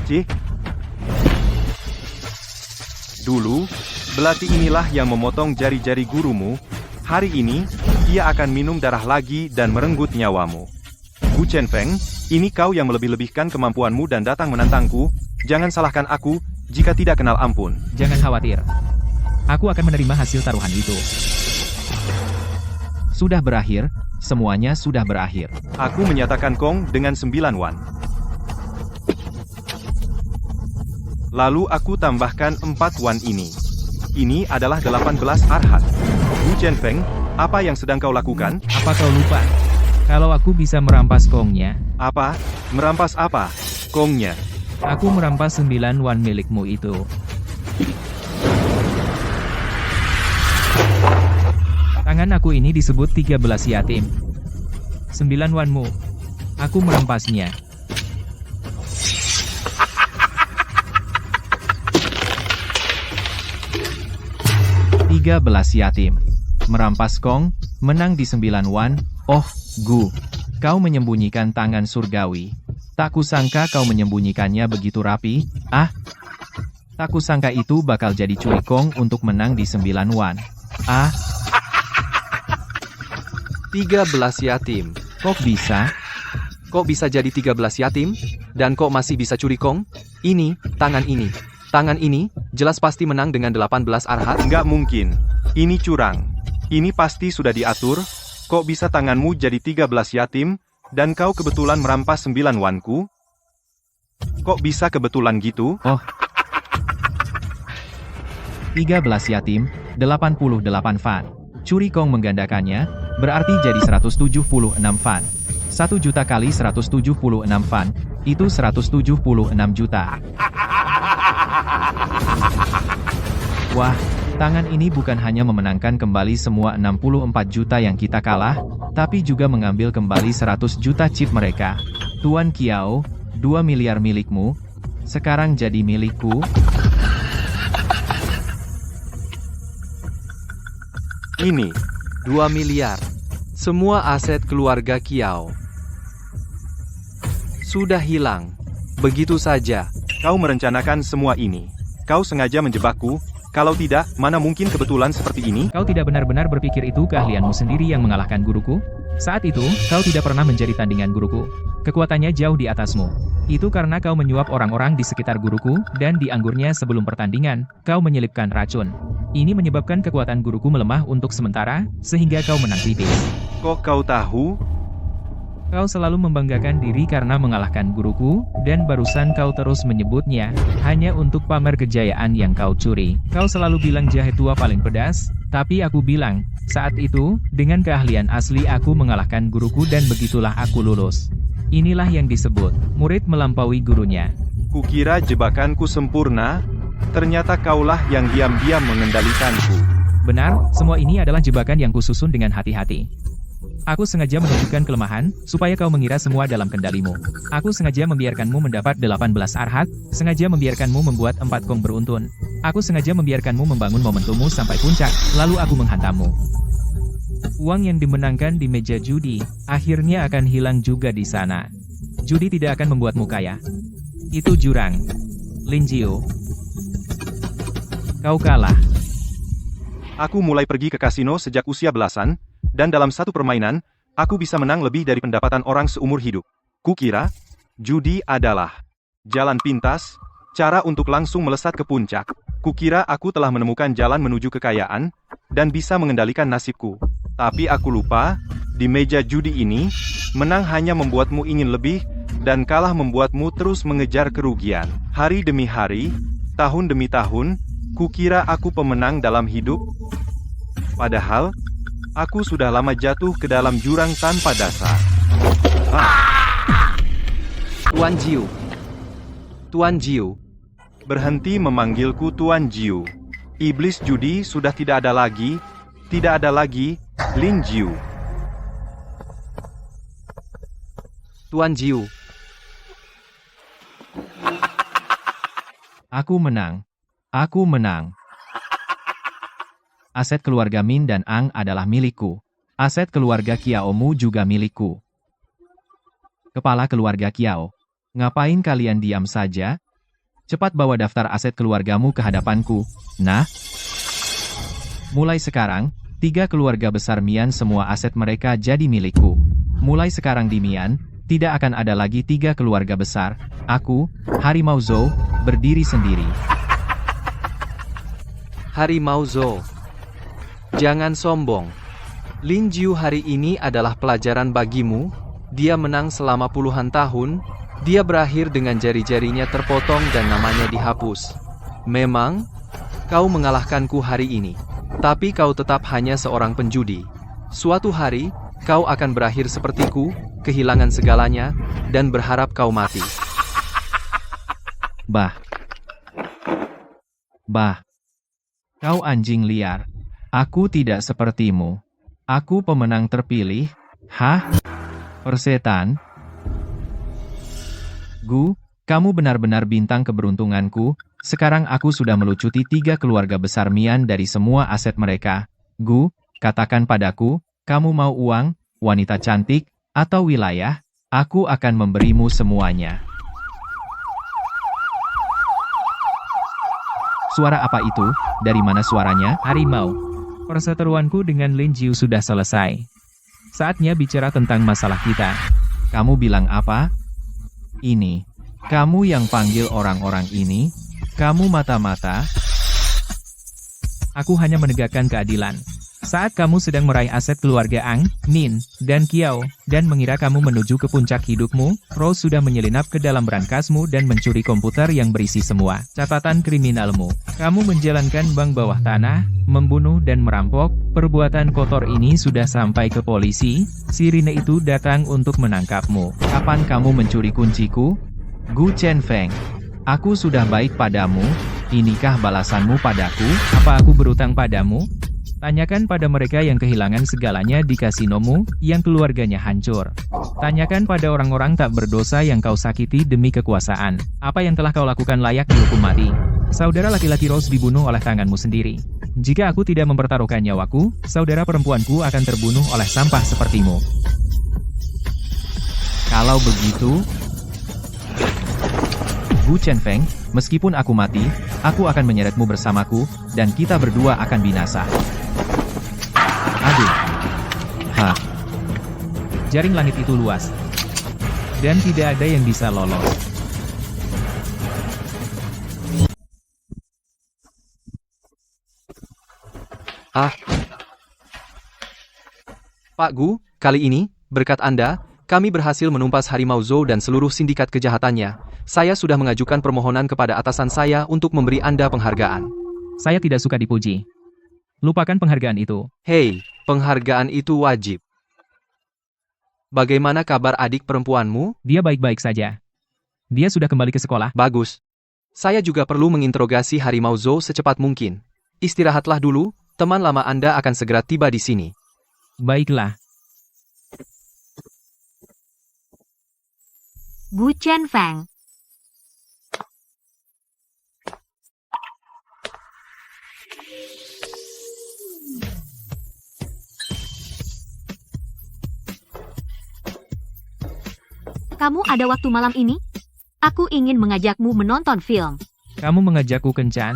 Cih. Dulu, belati inilah yang memotong jari-jari gurumu. Hari ini, ia akan minum darah lagi dan merenggut nyawamu. Gu Chenfeng, ini kau yang melebih-lebihkan kemampuanmu dan datang menantangku. Jangan salahkan aku, jika tidak kenal ampun. Jangan khawatir. Aku akan menerima hasil taruhan itu. Sudah berakhir, semuanya sudah berakhir. Aku menyatakan Kong dengan 9 wan. Lalu aku tambahkan 4 wan ini. Ini adalah 18 arhat. Gu Chenfeng, apa yang sedang kau lakukan? Apa kau lupa? Kalau aku bisa merampas kongnya, Apa? Merampas apa? Kongnya. aku merampas 9 wan milikmu itu. Tangan aku ini disebut 13 yatim. 9 wanmu. Aku merampasnya. Tiga belas yatim. Merampas Kong, menang di 9 wan. Oh, Gu. Kau menyembunyikan tangan surgawi. Tak kusangka kau menyembunyikannya begitu rapi. Ah. Tak kusangka itu bakal jadi curi Kong untuk menang di 9 wan. Ah. 13 yatim. Kok bisa? Kok bisa jadi 13 yatim? Dan kok masih bisa curi Kong? Ini, tangan ini. Tangan ini, jelas pasti menang dengan 18 arhat. Nggak mungkin. Ini curang. Ini pasti sudah diatur. Kok bisa tanganmu jadi 13 yatim, dan kau kebetulan merampas 9 wanku? Kok bisa kebetulan gitu? Oh. 13 yatim, 88 fan. Curi Kong menggandakannya, berarti jadi 176 fan. 1 juta kali 176 fan, itu 176 juta. Wah, tangan ini bukan hanya memenangkan kembali semua 64 juta yang kita kalah, tapi juga mengambil kembali 100 juta chip mereka. Tuan Kiao, 2 miliar milikmu, sekarang jadi milikku. Ini, 2 miliar. Semua aset keluarga Kiao sudah hilang. Begitu saja. Kau merencanakan semua ini. Kau sengaja menjebakku. Kalau tidak, mana mungkin kebetulan seperti ini? Kau tidak benar-benar berpikir itu keahlianmu sendiri yang mengalahkan guruku? Saat itu, kau tidak pernah menjadi tandingan guruku. Kekuatannya jauh di atasmu. Itu karena kau menyuap orang-orang di sekitar guruku, dan di anggurnya sebelum pertandingan, kau menyelipkan racun. Ini menyebabkan kekuatan guruku melemah untuk sementara, sehingga kau menang tipis. Kok kau tahu? Kau selalu membanggakan diri karena mengalahkan guruku, dan barusan kau terus menyebutnya, hanya untuk pamer kejayaan yang kau curi. Kau selalu bilang jahe tua paling pedas, tapi aku bilang, saat itu, dengan keahlian asli aku mengalahkan guruku dan begitulah aku lulus. Inilah yang disebut, murid melampaui gurunya. Kukira jebakanku sempurna, ternyata kaulah yang diam-diam mengendalikanku. Benar, semua ini adalah jebakan yang kususun dengan hati-hati. Aku sengaja menunjukkan kelemahan, supaya kau mengira semua dalam kendalimu. Aku sengaja membiarkanmu mendapat 18 arhat, sengaja membiarkanmu membuat 4 kong beruntun. Aku sengaja membiarkanmu membangun momentummu sampai puncak, lalu aku menghantammu. Uang yang dimenangkan di meja judi, akhirnya akan hilang juga di sana. Judi tidak akan membuatmu kaya. Itu jurang. Lin Jiu. Kau kalah. Aku mulai pergi ke kasino sejak usia belasan, dan dalam satu permainan, aku bisa menang lebih dari pendapatan orang seumur hidup. Kukira, judi adalah jalan pintas, cara untuk langsung melesat ke puncak. Kukira aku telah menemukan jalan menuju kekayaan, dan bisa mengendalikan nasibku. Tapi aku lupa, di meja judi ini, menang hanya membuatmu ingin lebih, dan kalah membuatmu terus mengejar kerugian. Hari demi hari, tahun demi tahun, kukira aku pemenang dalam hidup. Padahal, aku sudah lama jatuh ke dalam jurang tanpa dasar. Tuan Jiu. Tuan Jiu. Berhenti memanggilku Tuan Jiu. Iblis judi sudah tidak ada lagi, Lin Jiu. Tuan Jiu. Aku menang. Aku menang. Aset keluarga Min dan Ang adalah milikku. Aset keluarga Kiaomu juga milikku. Kepala keluarga Kiao. Ngapain kalian diam saja? Cepat bawa daftar aset keluargamu ke hadapanku. Nah, mulai sekarang, 3 keluarga besar Mian semua aset mereka jadi milikku. Mulai sekarang di Mian, tidak akan ada lagi 3 keluarga besar. Aku, Harimau Zhou, berdiri sendiri. Harimau Zhou. Jangan sombong. Lin Jiu hari ini adalah pelajaran bagimu. Dia menang selama puluhan tahun. Dia berakhir dengan jari-jarinya terpotong dan namanya dihapus. Memang, kau mengalahkanku hari ini. Tapi kau tetap hanya seorang penjudi. Suatu hari, kau akan berakhir sepertiku, kehilangan segalanya, dan berharap kau mati. Bah. Kau anjing liar. Aku tidak sepertimu. Aku pemenang terpilih. Hah? Persetan? Gu, kamu benar-benar bintang keberuntunganku. Sekarang aku sudah melucuti 3 keluarga besar Mian dari semua aset mereka. Gu, katakan padaku, kamu mau uang, wanita cantik, atau wilayah? Aku akan memberimu semuanya. Suara apa itu? Dari mana suaranya? Harimau. Perseteruanku dengan Lin Jiu sudah selesai. Saatnya bicara tentang masalah kita. Kamu bilang apa? Ini. Kamu yang panggil orang-orang ini? Kamu mata-mata? Aku hanya menegakkan keadilan. Saat kamu sedang meraih aset keluarga Ang, Min, dan Kiao, dan mengira kamu menuju ke puncak hidupmu, Rose sudah menyelinap ke dalam berangkasmu dan mencuri komputer yang berisi semua catatan kriminalmu. Kamu menjalankan bank bawah tanah, membunuh dan merampok. Perbuatan kotor ini sudah sampai ke polisi. Sirine itu datang untuk menangkapmu. Kapan kamu mencuri kunciku? Gu Chenfeng. Aku sudah baik padamu. Inikah balasanmu padaku? Apa aku berutang padamu? Tanyakan pada mereka yang kehilangan segalanya di kasinomu, yang keluarganya hancur. Tanyakan pada orang-orang tak berdosa yang kau sakiti demi kekuasaan. Apa yang telah kau lakukan layak dihukum mati. Saudara laki-laki Rose dibunuh oleh tanganmu sendiri. Jika aku tidak mempertaruhkan nyawaku, saudara perempuanku akan terbunuh oleh sampah sepertimu. Kalau begitu, Gu Chenfeng, meskipun aku mati, aku akan menyeretmu bersamaku, dan kita berdua akan binasa. Aduh. Hah. Jaring langit itu luas. Dan tidak ada yang bisa lolos. Pak Gu, kali ini, berkat Anda, kami berhasil menumpas Harimau Zhou dan seluruh sindikat kejahatannya. Saya sudah mengajukan permohonan kepada atasan saya untuk memberi Anda penghargaan. Saya tidak suka dipuji. Lupakan penghargaan itu. Hei, penghargaan itu wajib. Bagaimana kabar adik perempuanmu? Dia baik-baik saja. Dia sudah kembali ke sekolah. Bagus. Saya juga perlu menginterogasi Harimau Zhou secepat mungkin. Istirahatlah dulu, teman lama Anda akan segera tiba di sini. Baiklah. Gu Chenfeng. Kamu ada waktu malam ini? Aku ingin mengajakmu menonton film. Kamu mengajakku kencan?